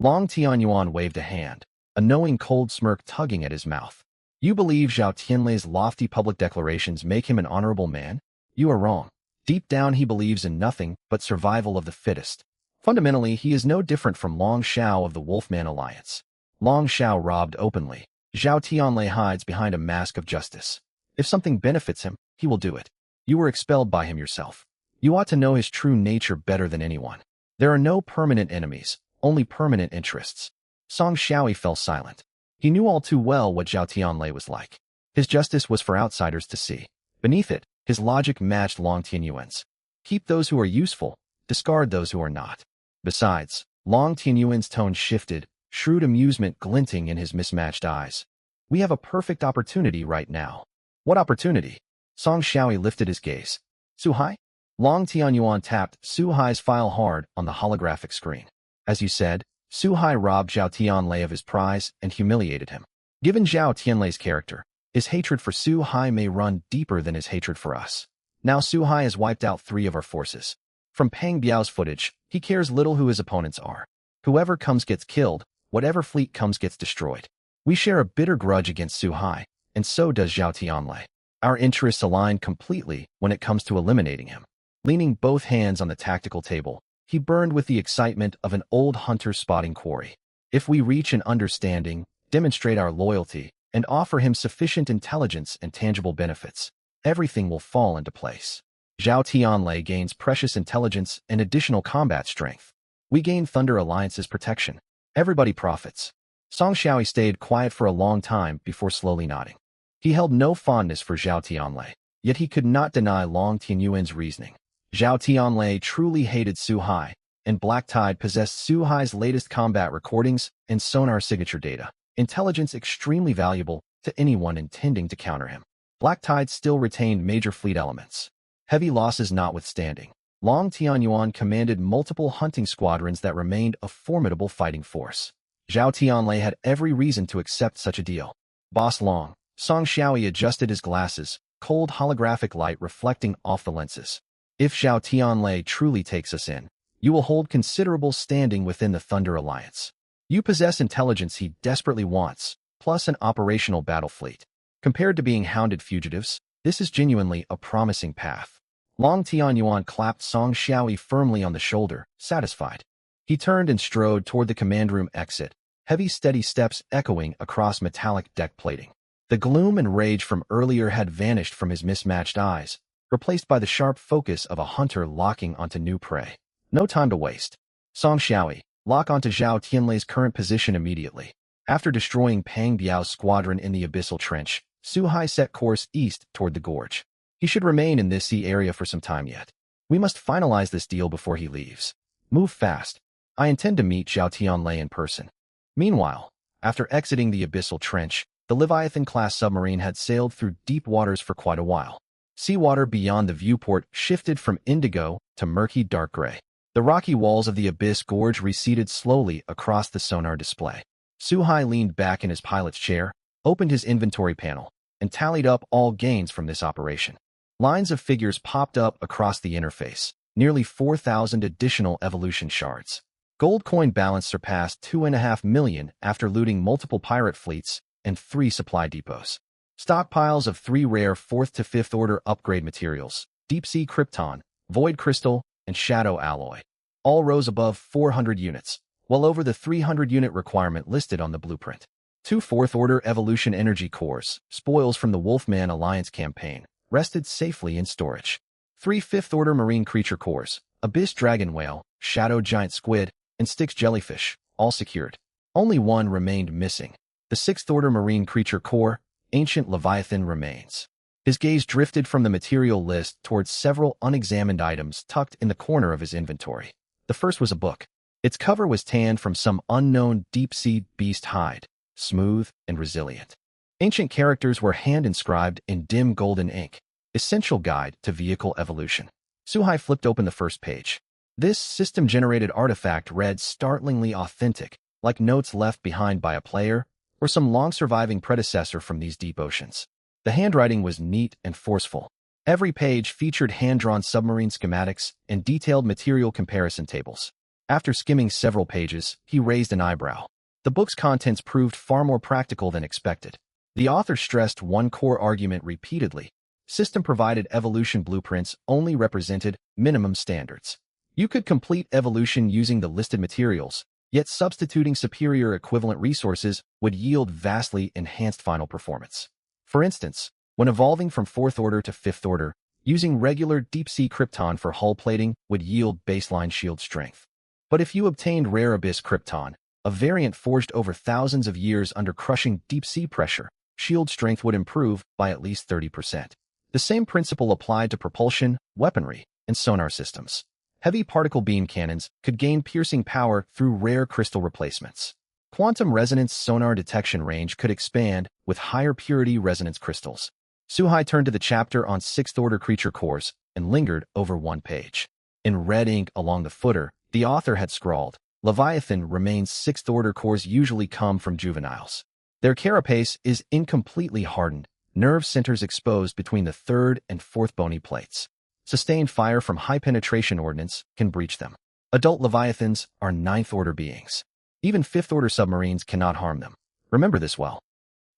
Long Tianyuan waved a hand, a knowing cold smirk tugging at his mouth. You believe Zhao Tianlei's lofty public declarations make him an honorable man? You are wrong. Deep down he believes in nothing but survival of the fittest. Fundamentally, he is no different from Long Xiao of the Wolfman Alliance. Long Xiao robbed openly. Zhao Tianlei hides behind a mask of justice. If something benefits him, he will do it. You were expelled by him yourself. You ought to know his true nature better than anyone. There are no permanent enemies, only permanent interests. Song Xiaoyi fell silent. He knew all too well what Zhao Tianlei was like. His justice was for outsiders to see. Beneath it, his logic matched Long Tianyuan's. Keep those who are useful, discard those who are not. Besides, Long Tianyuan's tone shifted, shrewd amusement glinting in his mismatched eyes. We have a perfect opportunity right now. What opportunity? Song Xiaoyi lifted his gaze. Suhai? Long Tianyuan tapped Suhai's file hard on the holographic screen. As you said, Suhai robbed Zhao Tianlei of his prize and humiliated him. Given Zhao Tianlei's character, his hatred for Suhai may run deeper than his hatred for us. Now Suhai has wiped out 3 of our forces. From Pang Biao's footage, he cares little who his opponents are. Whoever comes gets killed, whatever fleet comes gets destroyed. We share a bitter grudge against Suhai, and so does Zhao Tianlei. Our interests align completely when it comes to eliminating him. Leaning both hands on the tactical table, he burned with the excitement of an old hunter spotting quarry. If we reach an understanding, demonstrate our loyalty, and offer him sufficient intelligence and tangible benefits, everything will fall into place. Zhao Tianlei gains precious intelligence and additional combat strength. We gain Thunder Alliance's protection. Everybody profits. Song Xiaoyi stayed quiet for a long time before slowly nodding. He held no fondness for Zhao Tianlei, yet he could not deny Long Tianyuan's reasoning. Zhao Tianlei truly hated Suhai, and Black Tide possessed Suhai's latest combat recordings and sonar signature data, intelligence extremely valuable to anyone intending to counter him. Black Tide still retained major fleet elements. Heavy losses notwithstanding, Long Tianyuan commanded multiple hunting squadrons that remained a formidable fighting force. Zhao Tianlei had every reason to accept such a deal. Boss Long, Song Xiaoyi adjusted his glasses, cold holographic light reflecting off the lenses. If Zhao Tianlei truly takes us in, you will hold considerable standing within the Thunder Alliance. You possess intelligence he desperately wants, plus an operational battle fleet. Compared to being hounded fugitives, this is genuinely a promising path. Long Tianyuan clapped Song Xiaoyi firmly on the shoulder, satisfied. He turned and strode toward the command room exit, heavy steady steps echoing across metallic deck plating. The gloom and rage from earlier had vanished from his mismatched eyes, replaced by the sharp focus of a hunter locking onto new prey. No time to waste. Song Xiaoyi, lock onto Zhao Tianlei's current position immediately. After destroying Pang Biao's squadron in the abyssal trench, Su Hai set course east toward the gorge. He should remain in this sea area for some time yet. We must finalize this deal before he leaves. Move fast. I intend to meet Zhao Tianlei in person. Meanwhile, after exiting the abyssal trench, the Leviathan-class submarine had sailed through deep waters for quite a while. Seawater beyond the viewport shifted from indigo to murky dark gray. The rocky walls of the abyss gorge receded slowly across the sonar display. Su Hai leaned back in his pilot's chair, opened his inventory panel, and tallied up all gains from this operation. Lines of figures popped up across the interface, nearly 4,000 additional evolution shards. Gold coin balance surpassed 2.5 million after looting multiple pirate fleets and 3 supply depots. Stockpiles of 3 rare 4th to 5th order upgrade materials, deep-sea krypton, void crystal, and shadow alloy, all rose above 400 units, well over the 300-unit requirement listed on the blueprint. 2 4th order evolution energy cores, spoils from the Wolfman Alliance campaign, rested safely in storage. 3 5th order marine creature cores, abyss dragon whale, shadow giant squid, and Styx jellyfish, all secured. Only one remained missing. The 6th order marine creature core, ancient Leviathan remains. His gaze drifted from the material list towards several unexamined items tucked in the corner of his inventory. The first was a book. Its cover was tanned from some unknown deep-sea beast hide, smooth and resilient. Ancient characters were hand-inscribed in dim golden ink. Essential Guide to Vehicle Evolution. Su Hai flipped open the first page. This system-generated artifact read startlingly authentic, like notes left behind by a player or some long-surviving predecessor from these deep oceans. The handwriting was neat and forceful. Every page featured hand-drawn submarine schematics and detailed material comparison tables. After skimming several pages, he raised an eyebrow. The book's contents proved far more practical than expected. The author stressed one core argument repeatedly. System-provided evolution blueprints only represented minimum standards. You could complete evolution using the listed materials, yet substituting superior equivalent resources would yield vastly enhanced final performance. For instance, when evolving from 4th order to 5th order, using regular deep-sea krypton for hull plating would yield baseline shield strength. But if you obtained rare abyss krypton, a variant forged over thousands of years under crushing deep-sea pressure, shield strength would improve by at least 30%. The same principle applied to propulsion, weaponry, and sonar systems. Heavy particle beam cannons could gain piercing power through rare crystal replacements. Quantum resonance sonar detection range could expand with higher purity resonance crystals. Su Hai turned to the chapter on 6th order creature cores and lingered over one page. In red ink along the footer, the author had scrawled, Leviathan remains 6th order cores usually come from juveniles. Their carapace is incompletely hardened, nerve centers exposed between the 3rd and 4th bony plates. Sustained fire from high-penetration ordnance can breach them. Adult Leviathans are 9th order beings. Even 5th order submarines cannot harm them. Remember this well.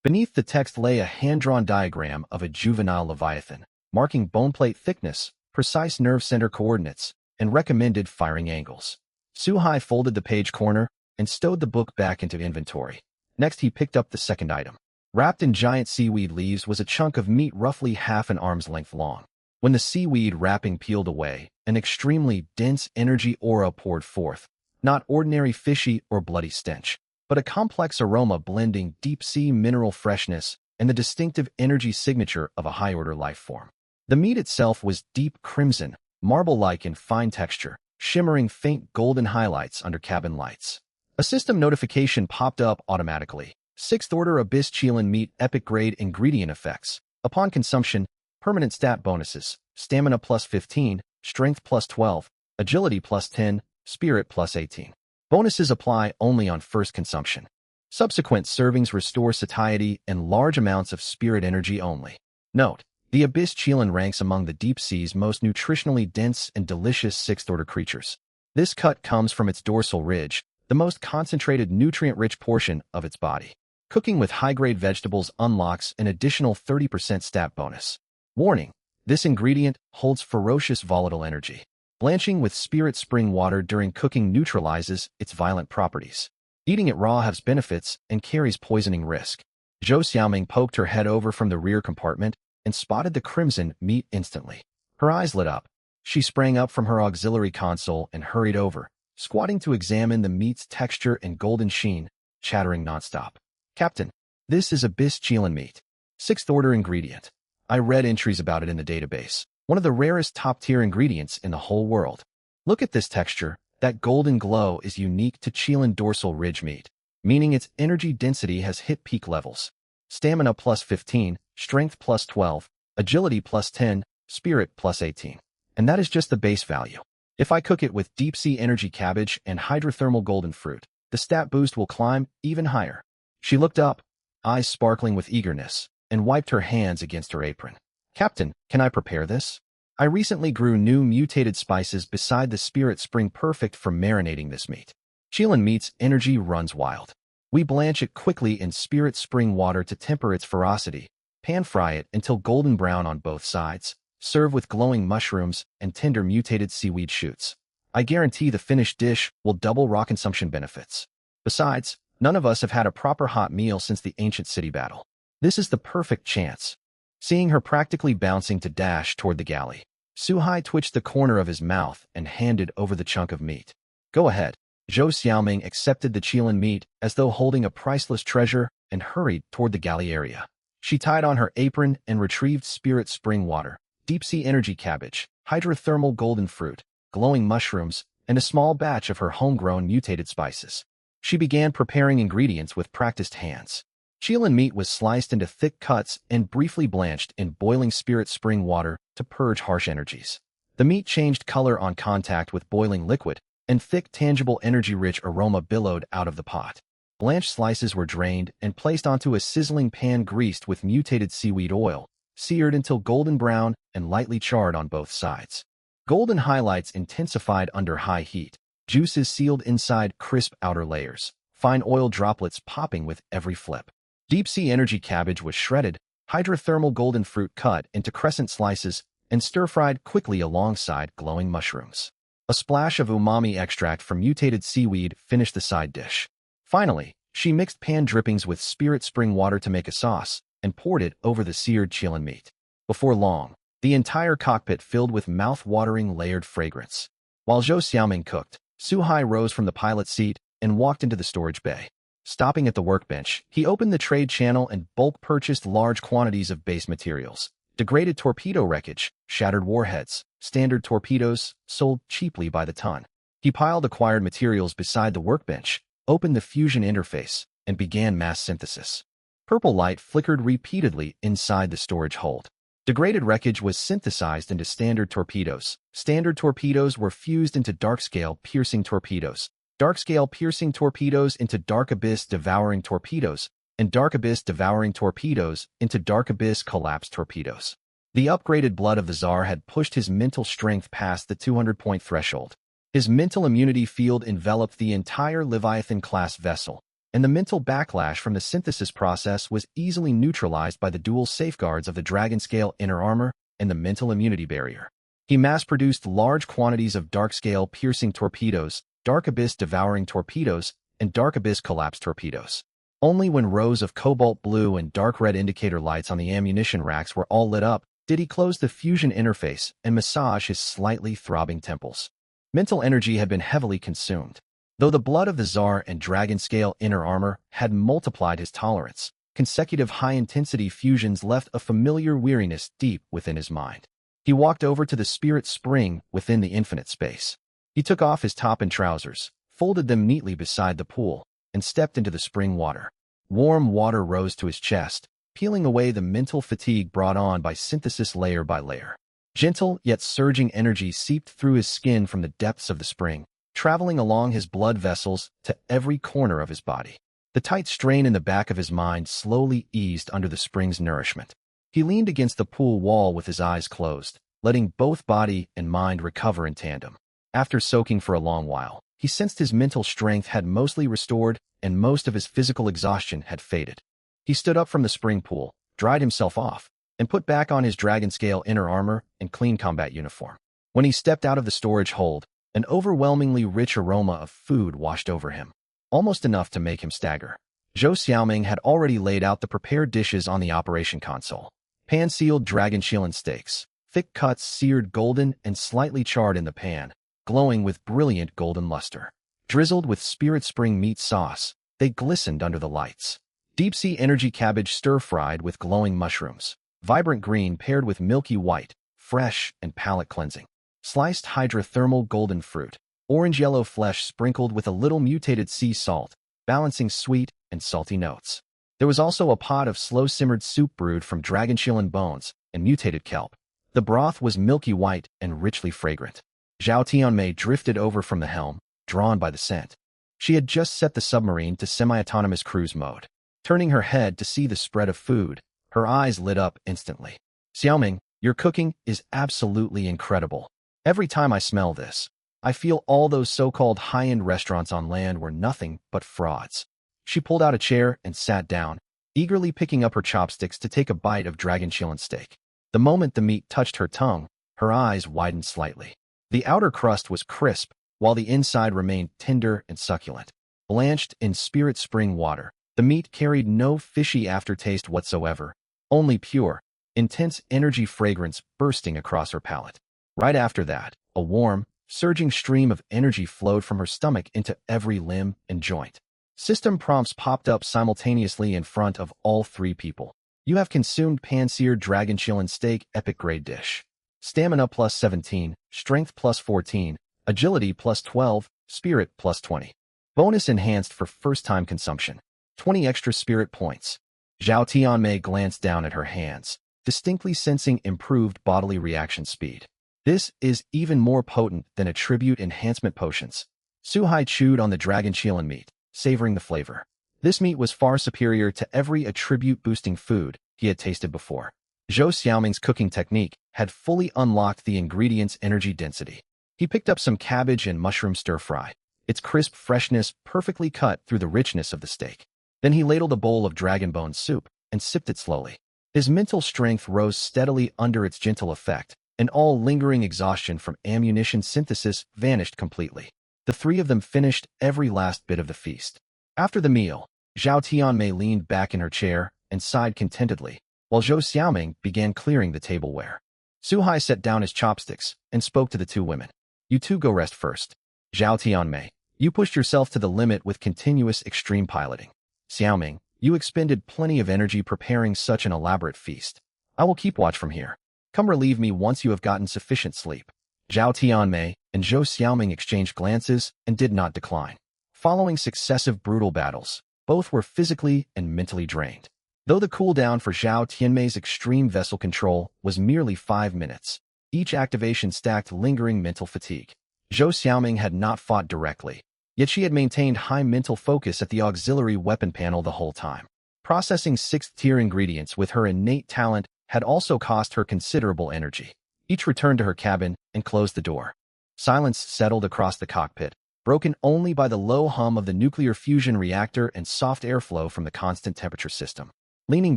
Beneath the text lay a hand-drawn diagram of a juvenile Leviathan, marking bone plate thickness, precise nerve center coordinates, and recommended firing angles. Su Hai folded the page corner and stowed the book back into inventory. Next, he picked up the second item. Wrapped in giant seaweed leaves was a chunk of meat roughly half an arm's length long. When the seaweed wrapping peeled away, an extremely dense energy aura poured forth, not ordinary fishy or bloody stench, but a complex aroma blending deep-sea mineral freshness and the distinctive energy signature of a high-order life form. The meat itself was deep crimson, marble-like in fine texture, shimmering faint golden highlights under cabin lights. A system notification popped up automatically. 6th order abyss chelan meat epic grade ingredient effects. Upon consumption, permanent stat bonuses, stamina plus 15, strength plus 12, agility plus 10, spirit plus 18. Bonuses apply only on first consumption. Subsequent servings restore satiety and large amounts of spirit energy only. Note, the abyss chelan ranks among the deep sea's most nutritionally dense and delicious 6th order creatures. This cut comes from its dorsal ridge, the most concentrated nutrient-rich portion of its body. Cooking with high-grade vegetables unlocks an additional 30% stat bonus. Warning, this ingredient holds ferocious volatile energy. Blanching with spirit spring water during cooking neutralizes its violent properties. Eating it raw has benefits and carries poisoning risk. Zhou Xiaoming poked her head over from the rear compartment and spotted the crimson meat instantly. Her eyes lit up. She sprang up from her auxiliary console and hurried over, squatting to examine the meat's texture and golden sheen, chattering nonstop. Captain, this is abyss Chilan meat. 6th order ingredient. I read entries about it in the database. One of the rarest top-tier ingredients in the whole world. Look at this texture. That golden glow is unique to Chilan dorsal ridge meat, meaning its energy density has hit peak levels. Stamina plus 15, strength plus 12, agility plus 10, spirit plus 18. And that is just the base value. If I cook it with deep-sea energy cabbage and hydrothermal golden fruit, the stat boost will climb even higher. She looked up, eyes sparkling with eagerness, and wiped her hands against her apron. Captain, can I prepare this? I recently grew new mutated spices beside the spirit spring perfect for marinating this meat. Chilan meat's energy runs wild. We blanch it quickly in spirit spring water to temper its ferocity, pan-fry it until golden brown on both sides, serve with glowing mushrooms and tender mutated seaweed shoots. I guarantee the finished dish will double raw consumption benefits. Besides, none of us have had a proper hot meal since the ancient city battle. This is the perfect chance. Seeing her practically bouncing to dash toward the galley, Suhai twitched the corner of his mouth and handed over the chunk of meat. Go ahead. Zhou Xiaoming accepted the Chilan meat as though holding a priceless treasure and hurried toward the galley area. She tied on her apron and retrieved spirit spring water, deep-sea energy cabbage, hydrothermal golden fruit, glowing mushrooms, and a small batch of her homegrown mutated spices. She began preparing ingredients with practiced hands. Chilan meat was sliced into thick cuts and briefly blanched in boiling spirit spring water to purge harsh energies. The meat changed color on contact with boiling liquid, and thick, tangible, energy-rich aroma billowed out of the pot. Blanched slices were drained and placed onto a sizzling pan greased with mutated seaweed oil, seared until golden brown and lightly charred on both sides. Golden highlights intensified under high heat, juices sealed inside crisp outer layers, fine oil droplets popping with every flip. Deep-sea energy cabbage was shredded, hydrothermal golden fruit cut into crescent slices, and stir-fried quickly alongside glowing mushrooms. A splash of umami extract from mutated seaweed finished the side dish. Finally, she mixed pan drippings with spirit spring water to make a sauce and poured it over the seared Chilan meat. Before long, the entire cockpit filled with mouth-watering layered fragrance. While Zhou Xiaoming cooked, Suhai rose from the pilot's seat and walked into the storage bay. Stopping at the workbench, he opened the trade channel and bulk purchased large quantities of base materials. Degraded torpedo wreckage, shattered warheads, standard torpedoes, sold cheaply by the ton. He piled acquired materials beside the workbench, opened the fusion interface, and began mass synthesis. Purple light flickered repeatedly inside the storage hold. Degraded wreckage was synthesized into standard torpedoes. Standard torpedoes were fused into dark-scale piercing torpedoes. Dark-scale piercing torpedoes into dark abyss devouring torpedoes, and dark abyss devouring torpedoes into dark abyss collapsed torpedoes. The upgraded blood of the Tsar had pushed his mental strength past the 200-point threshold. His mental immunity field enveloped the entire Leviathan-class vessel, and the mental backlash from the synthesis process was easily neutralized by the dual safeguards of the dragon-scale inner armor and the mental immunity barrier. He mass-produced large quantities of dark-scale piercing torpedoes, dark abyss devouring torpedoes, and dark abyss collapsed torpedoes. Only when rows of cobalt blue and dark red indicator lights on the ammunition racks were all lit up did he close the fusion interface and massage his slightly throbbing temples. Mental energy had been heavily consumed. Though the blood of the Tsar and dragon-scale inner armor had multiplied his tolerance, consecutive high-intensity fusions left a familiar weariness deep within his mind. He walked over to the spirit spring within the infinite space. He took off his top and trousers, folded them neatly beside the pool, and stepped into the spring water. Warm water rose to his chest, peeling away the mental fatigue brought on by synthesis layer by layer. Gentle yet surging energy seeped through his skin from the depths of the spring, traveling along his blood vessels to every corner of his body. The tight strain in the back of his mind slowly eased under the spring's nourishment. He leaned against the pool wall with his eyes closed, letting both body and mind recover in tandem. After soaking for a long while, he sensed his mental strength had mostly restored and most of his physical exhaustion had faded. He stood up from the spring pool, dried himself off, and put back on his dragon-scale inner armor and clean combat uniform. When he stepped out of the storage hold, an overwhelmingly rich aroma of food washed over him, almost enough to make him stagger. Zhou Xiaoming had already laid out the prepared dishes on the operation console. Pan-sealed dragon shilling steaks, thick cuts seared golden and slightly charred in the pan, glowing with brilliant golden luster. Drizzled with spirit spring meat sauce, they glistened under the lights. Deep-sea energy cabbage stir-fried with glowing mushrooms. Vibrant green paired with milky white, fresh and palate-cleansing. Sliced hydrothermal golden fruit. Orange-yellow flesh sprinkled with a little mutated sea salt, balancing sweet and salty notes. There was also a pot of slow-simmered soup brewed from dragon shilling bones and mutated kelp. The broth was milky white and richly fragrant. Zhao Tianmei drifted over from the helm, drawn by the scent. She had just set the submarine to semi-autonomous cruise mode. Turning her head to see the spread of food, her eyes lit up instantly. Xiaoming, your cooking is absolutely incredible. Every time I smell this, I feel all those so-called high-end restaurants on land were nothing but frauds. She pulled out a chair and sat down, eagerly picking up her chopsticks to take a bite of dragon shilling steak. The moment the meat touched her tongue, her eyes widened slightly. The outer crust was crisp, while the inside remained tender and succulent. Blanched in spirit spring water, the meat carried no fishy aftertaste whatsoever, only pure, intense energy fragrance bursting across her palate. Right after that, a warm, surging stream of energy flowed from her stomach into every limb and joint. System prompts popped up simultaneously in front of all three people. You have consumed pan-seared dragon shilling steak epic grade dish. Stamina plus 17, strength plus 14, agility plus 12, spirit plus 20. Bonus enhanced for first-time consumption. 20 extra spirit points. Zhao Tianmei glanced down at her hands, distinctly sensing improved bodily reaction speed. This is even more potent than attribute enhancement potions. Su Hai chewed on the dragon shilling meat, savoring the flavor. This meat was far superior to every attribute-boosting food he had tasted before. Zhou Xiaoming's cooking technique had fully unlocked the ingredient's energy density. He picked up some cabbage and mushroom stir-fry, its crisp freshness perfectly cut through the richness of the steak. Then he ladled a bowl of dragon bone soup and sipped it slowly. His mental strength rose steadily under its gentle effect, and all lingering exhaustion from ammunition synthesis vanished completely. The three of them finished every last bit of the feast. After the meal, Zhao Tianmei leaned back in her chair and sighed contentedly, while Zhou Xiaoming began clearing the tableware. Su Hai set down his chopsticks and spoke to the two women. You two go rest first. Zhao Tianmei, you pushed yourself to the limit with continuous extreme piloting. Xiaoming, you expended plenty of energy preparing such an elaborate feast. I will keep watch from here. Come relieve me once you have gotten sufficient sleep. Zhao Tianmei and Zhou Xiaoming exchanged glances and did not decline. Following successive brutal battles, both were physically and mentally drained. Though the cooldown for Zhao Tianmei's extreme vessel control was merely 5 minutes, each activation stacked lingering mental fatigue. Zhou Xiaoming had not fought directly, yet she had maintained high mental focus at the auxiliary weapon panel the whole time. Processing 6th-tier ingredients with her innate talent had also cost her considerable energy. Each returned to her cabin and closed the door. Silence settled across the cockpit, broken only by the low hum of the nuclear fusion reactor and soft airflow from the constant temperature system. Leaning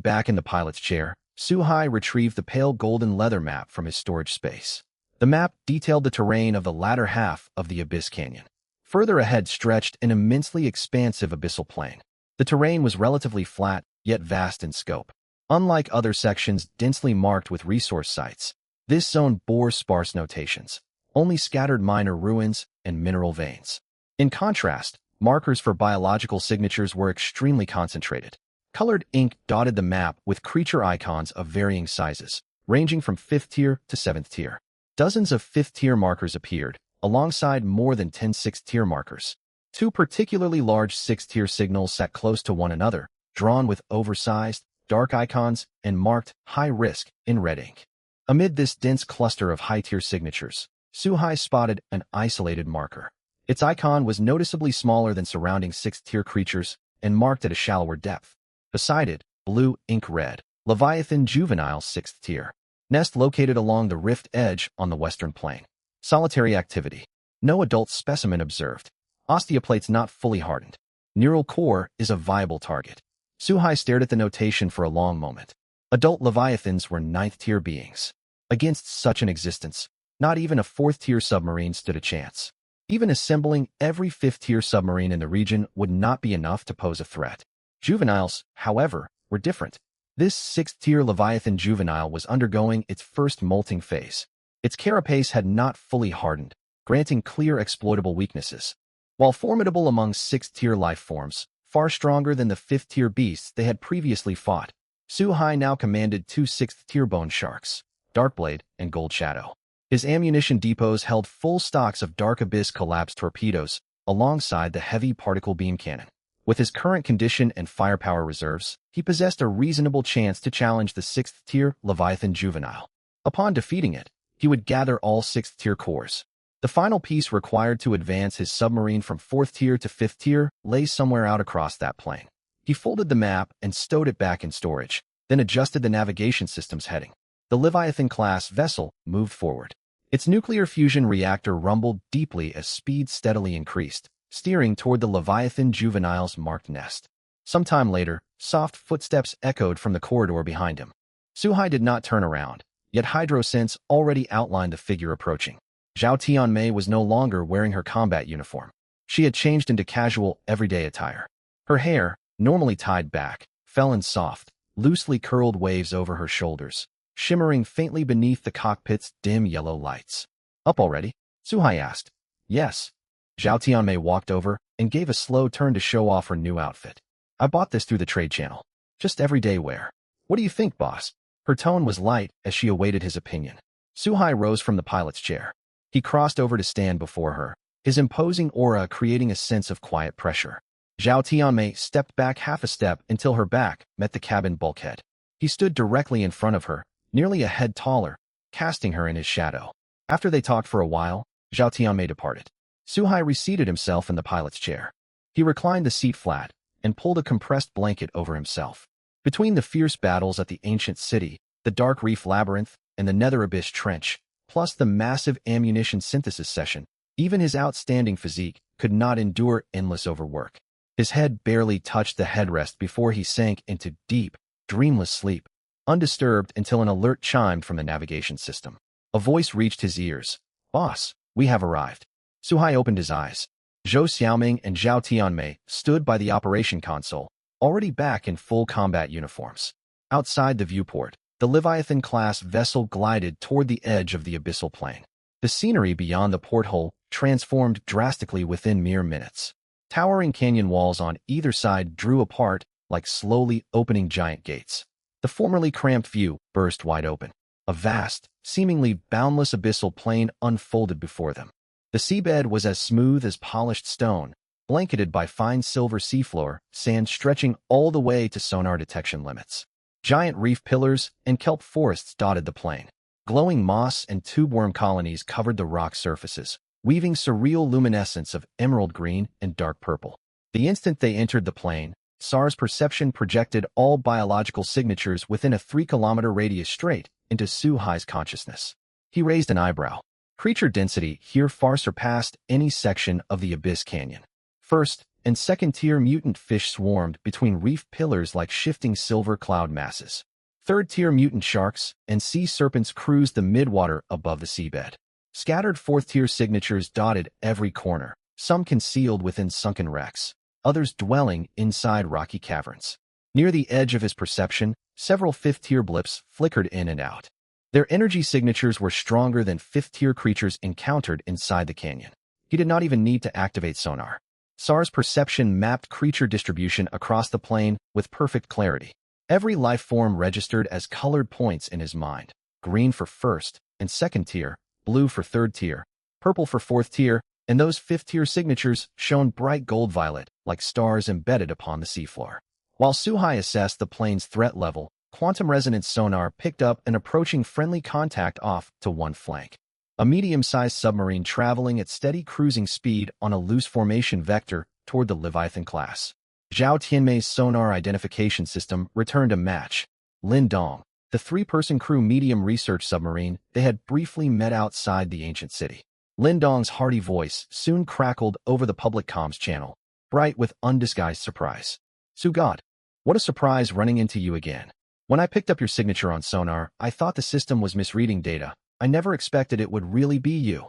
back in the pilot's chair, Su Hai retrieved the pale golden leather map from his storage space. The map detailed the terrain of the latter half of the Abyss Canyon. Further ahead stretched an immensely expansive abyssal plain. The terrain was relatively flat, yet vast in scope. Unlike other sections densely marked with resource sites, this zone bore sparse notations, only scattered minor ruins and mineral veins. In contrast, markers for biological signatures were extremely concentrated. Colored ink dotted the map with creature icons of varying sizes, ranging from 5th tier to 7th tier. Dozens of 5th tier markers appeared, alongside more than 10 6th tier markers. Two particularly large 6th tier signals sat close to one another, drawn with oversized, dark icons and marked high risk in red ink. Amid this dense cluster of high-tier signatures, Su Hai spotted an isolated marker. Its icon was noticeably smaller than surrounding 6th tier creatures and marked at a shallower depth. Beside it, blue ink read, Leviathan Juvenile 6th tier. Nest located along the rift edge on the western plain. Solitary activity. No adult specimen observed. Osteoplates not fully hardened. Neural core is a viable target. Su Hai stared at the notation for a long moment. Adult Leviathans were 9th tier beings. Against such an existence, Not even a fourth-tier submarine stood a chance. Even assembling every fifth-tier submarine in the region would not be enough to pose a threat. Juveniles, however, were different. This sixth-tier Leviathan juvenile was undergoing its first molting phase. Its carapace had not fully hardened, granting clear exploitable weaknesses. While formidable among sixth-tier life forms, far stronger than the fifth-tier beasts they had previously fought, Suhai now commanded two sixth-tier bone sharks, Darkblade and Gold Shadow. His ammunition depots held full stocks of Dark Abyss collapsed torpedoes, alongside the heavy particle beam cannon. With his current condition and firepower reserves, he possessed a reasonable chance to challenge the sixth-tier Leviathan juvenile. Upon defeating it, he would gather all sixth-tier cores. The final piece required to advance his submarine from fourth-tier to fifth-tier lay somewhere out across that plane. He folded the map and stowed it back in storage, then adjusted the navigation system's heading. The Leviathan-class vessel moved forward. Its nuclear fusion reactor rumbled deeply as speed steadily increased, steering toward the Leviathan juvenile's marked nest. Sometime later, soft footsteps echoed from the corridor behind him. Suhai did not turn around, yet Hydrosense already outlined the figure approaching. Zhao Tianmei was no longer wearing her combat uniform. She had changed into casual, everyday attire. Her hair, normally tied back, fell in soft, loosely curled waves over her shoulders, shimmering faintly beneath the cockpit's dim yellow lights. "Up already?" Suhai asked. "Yes." Zhao Tianmei walked over and gave a slow turn to show off her new outfit. "I bought this through the trade channel. Just everyday wear. What do you think, boss?" Her tone was light as she awaited his opinion. Suhai rose from the pilot's chair. He crossed over to stand before her, his imposing aura creating a sense of quiet pressure. Zhao Tianmei stepped back half a step until her back met the cabin bulkhead. He stood directly in front of her, nearly a head taller, casting her in his shadow. After they talked for a while, Zhao Tianmei departed. Suhai reseated himself in the pilot's chair. He reclined the seat flat and pulled a compressed blanket over himself. Between the fierce battles at the ancient city, the Dark Reef Labyrinth, and the Nether Abyss Trench, plus the massive ammunition synthesis session, even his outstanding physique could not endure endless overwork. His head barely touched the headrest before he sank into deep, dreamless sleep, undisturbed until an alert chimed from the navigation system. A voice reached his ears. "Boss, we have arrived." Suhai opened his eyes. Zhou Xiaoming and Zhao Tianmei stood by the operation console, already back in full combat uniforms. Outside the viewport, the Leviathan-class vessel glided toward the edge of the abyssal plain. The scenery beyond the porthole transformed drastically within mere minutes. Towering canyon walls on either side drew apart like slowly opening giant gates. The formerly cramped view burst wide open. A vast, seemingly boundless abyssal plain unfolded before them. The seabed was as smooth as polished stone, blanketed by fine silver seafloor, sand stretching all the way to sonar detection limits. Giant reef pillars and kelp forests dotted the plain. Glowing moss and tubeworm colonies covered the rock surfaces, weaving surreal luminescence of emerald green and dark purple. The instant they entered the plain, SAR's perception projected all biological signatures within a 3-kilometer radius straight into Suhai's consciousness. He raised an eyebrow. Creature density here far surpassed any section of the Abyss Canyon. First and second-tier mutant fish swarmed between reef pillars like shifting silver cloud masses. Third-tier mutant sharks and sea serpents cruised the midwater above the seabed. Scattered fourth-tier signatures dotted every corner, some concealed within sunken wrecks, others dwelling inside rocky caverns. Near the edge of his perception, several fifth-tier blips flickered in and out. Their energy signatures were stronger than fifth-tier creatures encountered inside the canyon. He did not even need to activate sonar. SAR's perception mapped creature distribution across the plain with perfect clarity. Every life form registered as colored points in his mind: green for first and second tier, blue for third tier, purple for fourth tier, and those fifth-tier signatures shone bright gold-violet like stars embedded upon the seafloor. While Suhai assessed the plane's threat level, quantum resonance sonar picked up an approaching friendly contact off to one flank. A medium-sized submarine traveling at steady cruising speed on a loose formation vector toward the Leviathan class. Zhao Tianmei's sonar identification system returned a match. Lin Dong, the 3-person crew medium research submarine they had briefly met outside the ancient city. Lin Dong's hearty voice soon crackled over the public comms channel, bright with undisguised surprise. "Sugod, what a surprise running into you again. When I picked up your signature on sonar, I thought the system was misreading data. I never expected it would really be you.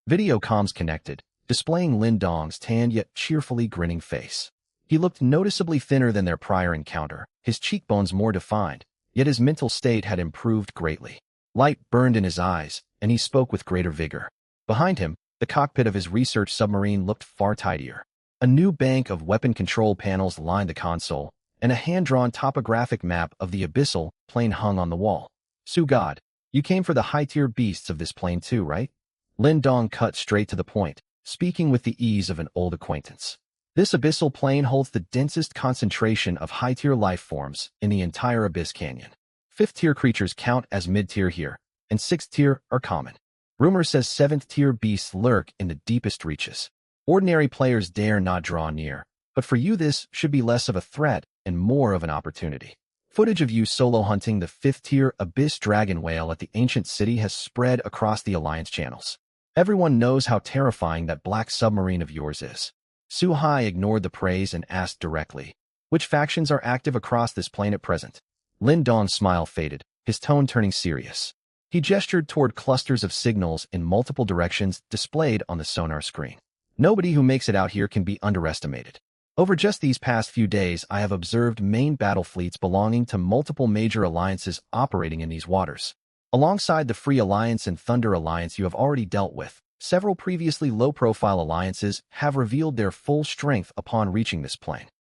Video comms connected, displaying Lin Dong's tanned yet cheerfully grinning face. He looked noticeably thinner than their prior encounter, his cheekbones more defined, yet his mental state had improved greatly. Light burned in his eyes, and he spoke with greater vigor. Behind him, the cockpit of his research submarine looked far tidier. A new bank of weapon control panels lined the console, and a hand-drawn topographic map of the abyssal plane hung on the wall. "Su-God, you came for the high-tier beasts of this plane too, right?" Lin Dong cut straight to the point, speaking with the ease of an old acquaintance. "This abyssal plane holds the densest concentration of high-tier life forms in the entire Abyss Canyon. 5th-tier creatures count as mid-tier here, and 6th-tier are common. Rumor says 7th-tier beasts lurk in the deepest reaches. Ordinary players dare not draw near, but for you this should be less of a threat and more of an opportunity." Footage of you solo hunting the 5th-tier Abyss Dragon Whale at the ancient city has spread across the Alliance channels. Everyone knows how terrifying that black submarine of yours is. Su Hai ignored the praise and asked directly, "Which factions are active across this plane at present?" Lin Dong's smile faded, his tone turning serious. He gestured toward clusters of signals in multiple directions displayed on the sonar screen. "Nobody who makes it out here can be underestimated. Over just these past few days, I have observed main battle fleets belonging to multiple major alliances operating in these waters. Alongside the Free Alliance and Thunder Alliance you have already dealt with, several previously low-profile alliances have revealed their full strength upon reaching this plane."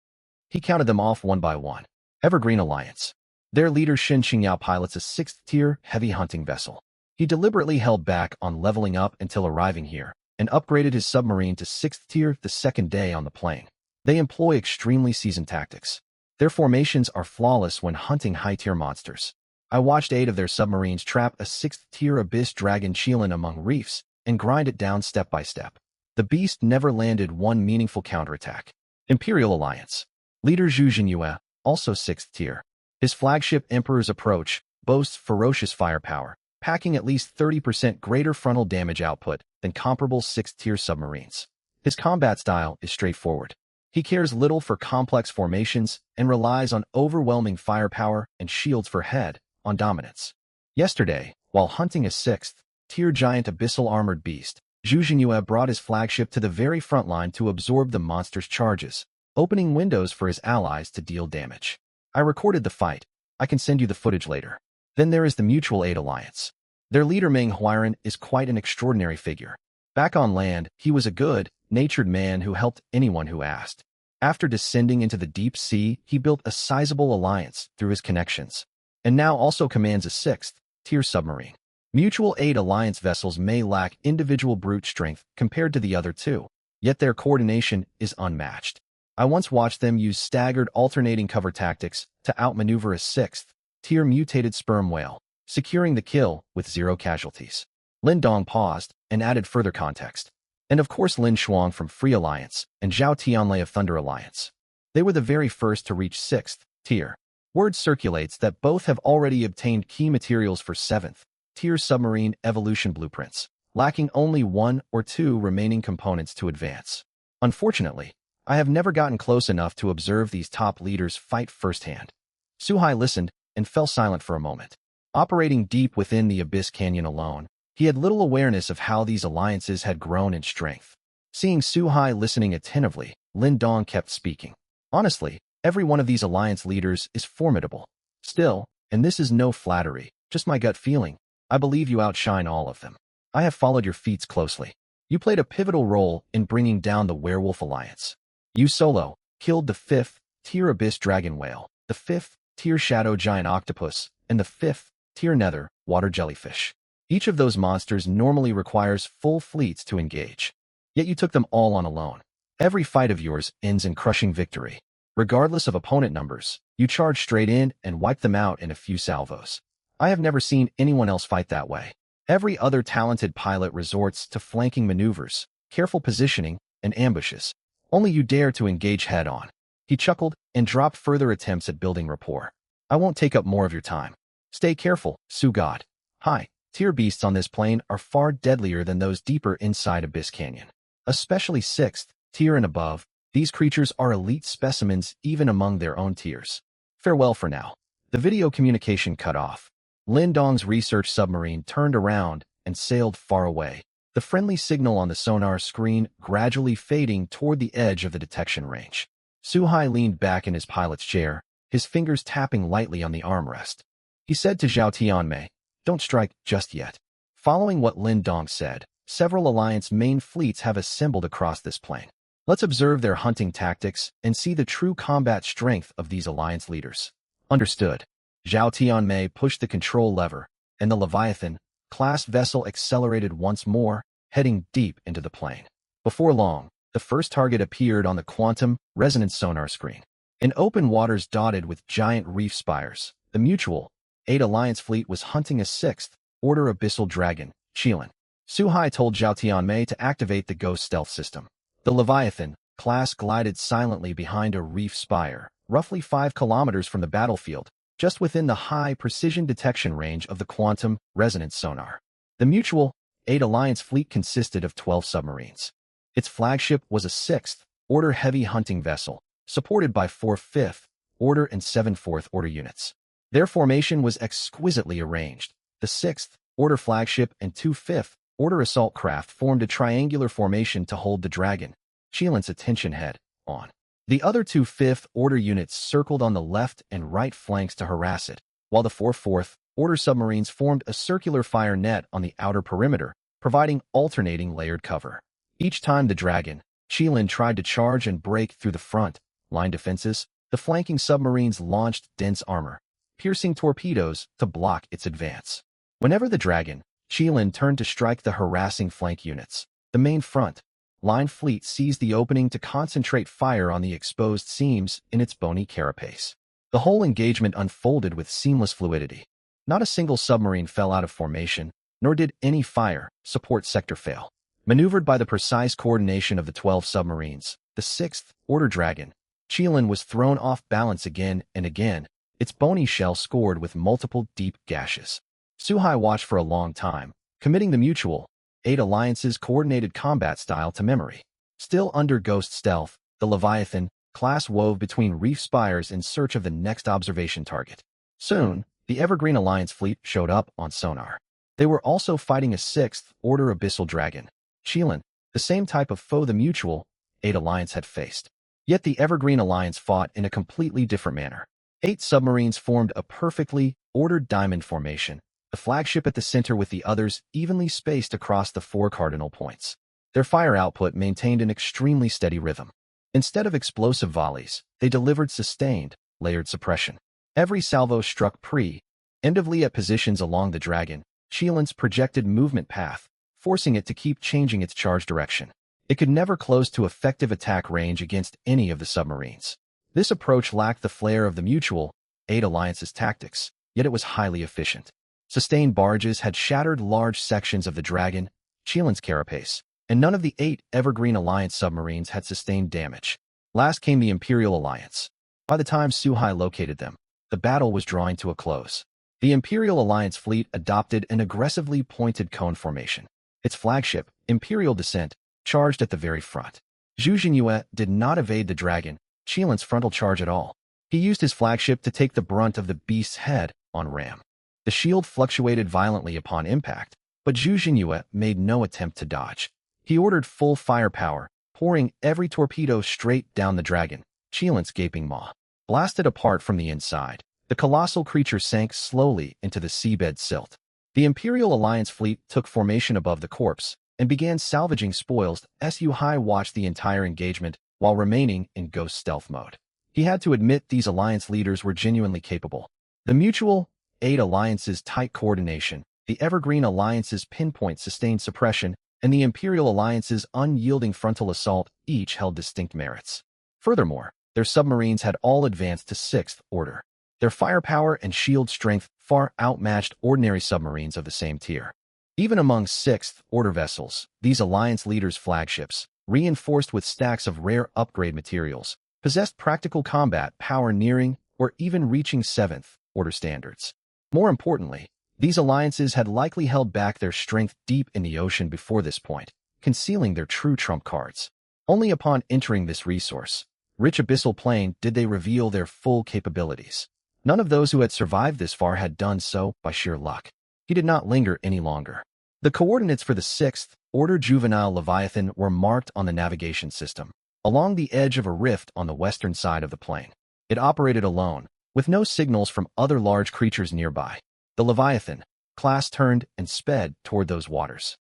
He counted them off one by one. Evergreen Alliance. Their leader Shin Qingyao pilots a 6th-tier heavy hunting vessel. He deliberately held back on leveling up until arriving here, and upgraded his submarine to 6th tier the second day on the plane. They employ extremely seasoned tactics. Their formations are flawless when hunting high-tier monsters. I watched 8 of their submarines trap a 6th-tier Abyss Dragon Chelan among reefs and grind it down step by step. The beast never landed one meaningful counterattack. Imperial Alliance. Leader Zhu Jinyue, also 6th tier. His flagship Emperor's Approach boasts ferocious firepower, packing at least 30% greater frontal damage output than comparable 6th-tier submarines. His combat style is straightforward. He cares little for complex formations and relies on overwhelming firepower and shields for head-on dominance. Yesterday, while hunting a 6th-tier giant abyssal armored beast, Zhu Jinyue brought his flagship to the very front line to absorb the monster's charges, opening windows for his allies to deal damage. I recorded the fight. I can send you the footage later. Then there is the Mutual Aid Alliance. Their leader Meng Huairan is quite an extraordinary figure. Back on land, he was a good-natured man who helped anyone who asked. After descending into the deep sea, he built a sizable alliance through his connections, and now also commands a 6th-tier submarine. Mutual Aid Alliance vessels may lack individual brute strength compared to the other two, yet their coordination is unmatched. I once watched them use staggered alternating cover tactics to outmaneuver a 6th-tier mutated sperm whale, securing the kill with 0 casualties. Lin Dong paused and added further context. And of course Lin Shuang from Free Alliance and Zhao Tianlei of Thunder Alliance. They were the very first to reach 6th tier. Word circulates that both have already obtained key materials for 7th-tier submarine evolution blueprints, lacking only 1 or 2 remaining components to advance. Unfortunately, I have never gotten close enough to observe these top leaders fight firsthand. Su Hai listened and fell silent for a moment. Operating deep within the Abyss Canyon alone, he had little awareness of how these alliances had grown in strength. Seeing Su Hai listening attentively, Lin Dong kept speaking. "Honestly, every one of these alliance leaders is formidable. Still, and this is no flattery, just my gut feeling, I believe you outshine all of them. I have followed your feats closely. You played a pivotal role in bringing down the Werewolf Alliance. You solo killed the 5th-tier Abyss Dragon Whale, the 5th-tier Shadow Giant Octopus, and the 5th-tier Nether Water Jellyfish. Each of those monsters normally requires full fleets to engage. Yet you took them all on alone. Every fight of yours ends in crushing victory. Regardless of opponent numbers, you charge straight in and wipe them out in a few salvos. I have never seen anyone else fight that way. Every other talented pilot resorts to flanking maneuvers, careful positioning, and ambushes. Only you dare to engage head-on." He chuckled and dropped further attempts at building rapport. "I won't take up more of your time. Stay careful, Su-God. High-tier beasts on this plane are far deadlier than those deeper inside Abyss Canyon. Especially 6th tier and above, these creatures are elite specimens even among their own tiers. Farewell for now." The video communication cut off. Lin Dong's research submarine turned around and sailed far away, the friendly signal on the sonar screen gradually fading toward the edge of the detection range. Suhai leaned back in his pilot's chair, his fingers tapping lightly on the armrest. He said to Zhao Tianmei, "Don't strike just yet." Following what Lin Dong said, several Alliance main fleets have assembled across this plain. Let's observe their hunting tactics and see the true combat strength of these Alliance leaders. Understood. Zhao Tianmei pushed the control lever, and the Leviathan-class vessel accelerated once more, heading deep into the plain. Before long, the first target appeared on the quantum resonance sonar screen. In open waters dotted with giant reef spires, the Mutual 8 Alliance fleet was hunting a 6th Order abyssal dragon, Qilin. Suhai told Zhao Tianmei to activate the Ghost stealth system. The Leviathan-class glided silently behind a reef spire, roughly 5 kilometers from the battlefield, just within the high-precision detection range of the quantum resonance sonar. The Mutual 8 Alliance fleet consisted of 12 submarines. Its flagship was a 6th Order heavy hunting vessel, supported by 4 5th Order and 7 4th Order units. Their formation was exquisitely arranged. The 6th Order flagship and 2 5th Order assault craft formed a triangular formation to hold the dragon, Qilin's attention head-on. The other 2 5th Order units circled on the left and right flanks to harass it, while the 4 4th Order submarines formed a circular fire net on the outer perimeter, providing alternating layered cover. Each time the dragon, Qilin, tried to charge and break through the front line defenses, the flanking submarines launched dense armor-piercing torpedoes to block its advance. Whenever the dragon, Qilin, turned to strike the harassing flank units, the main front line fleet seized the opening to concentrate fire on the exposed seams in its bony carapace. The whole engagement unfolded with seamless fluidity. Not a single submarine fell out of formation, nor did any fire support sector fail. Maneuvered by the precise coordination of the 12 submarines, the 6th Order dragon, Qilin, was thrown off balance again and again, its bony shell scored with multiple deep gashes. Suhai watched for a long time, committing the Mutual 8 Alliance's coordinated combat style to memory. Still under Ghost stealth, the Leviathan-class wove between reef spires in search of the next observation target. Soon, the Evergreen Alliance fleet showed up on sonar. They were also fighting a 6th Order abyssal dragon, Qilin, the same type of foe the Mutual 8 Alliance had faced. Yet the Evergreen Alliance fought in a completely different manner. 8 submarines formed a perfectly ordered diamond formation, the flagship at the center with the others evenly spaced across the 4 cardinal points. Their fire output maintained an extremely steady rhythm. Instead of explosive volleys, they delivered sustained, layered suppression. Every salvo struck pre-emptively at positions along the dragon, Qilin's projected movement path, forcing it to keep changing its charge direction. It could never close to effective attack range against any of the submarines. This approach lacked the flair of the Mutual 8 Alliance's tactics, yet it was highly efficient. Sustained barges had shattered large sections of the dragon, Qilin's carapace, and none of the 8 Evergreen Alliance submarines had sustained damage. Last came the Imperial Alliance. By the time Suhai located them, the battle was drawing to a close. The Imperial Alliance fleet adopted an aggressively pointed cone formation. Its flagship, Imperial Descent, charged at the very front. Zhu Jinyue did not evade the dragon, Qilin's frontal charge at all. He used his flagship to take the brunt of the beast's head-on ram. The shield fluctuated violently upon impact, but Zhu Jinyue made no attempt to dodge. He ordered full firepower, pouring every torpedo straight down the dragon, Qilin's gaping maw. Blasted apart from the inside, the colossal creature sank slowly into the seabed silt. The Imperial Alliance fleet took formation above the corpse and began salvaging spoils as Suhai watched the entire engagement while remaining in Ghost stealth mode. He had to admit these Alliance leaders were genuinely capable. The Mutual 8 Alliance's tight coordination, the Evergreen Alliance's pinpoint sustained suppression, and the Imperial Alliance's unyielding frontal assault each held distinct merits. Furthermore, their submarines had all advanced to 6th Order. Their firepower and shield strength far outmatched ordinary submarines of the same tier. Even among 6th Order vessels, these Alliance leaders' flagships, reinforced with stacks of rare upgrade materials, possessed practical combat power nearing or even reaching 7th Order standards. More importantly, these alliances had likely held back their strength deep in the ocean before this point, concealing their true trump cards. Only upon entering this resource-rich abyssal plain did they reveal their full capabilities. None of those who had survived this far had done so by sheer luck. He did not linger any longer. The coordinates for the 6th Order Juvenile Leviathan were marked on the navigation system, along the edge of a rift on the western side of the plane. It operated alone, with no signals from other large creatures nearby. The Leviathan class turned and sped toward those waters.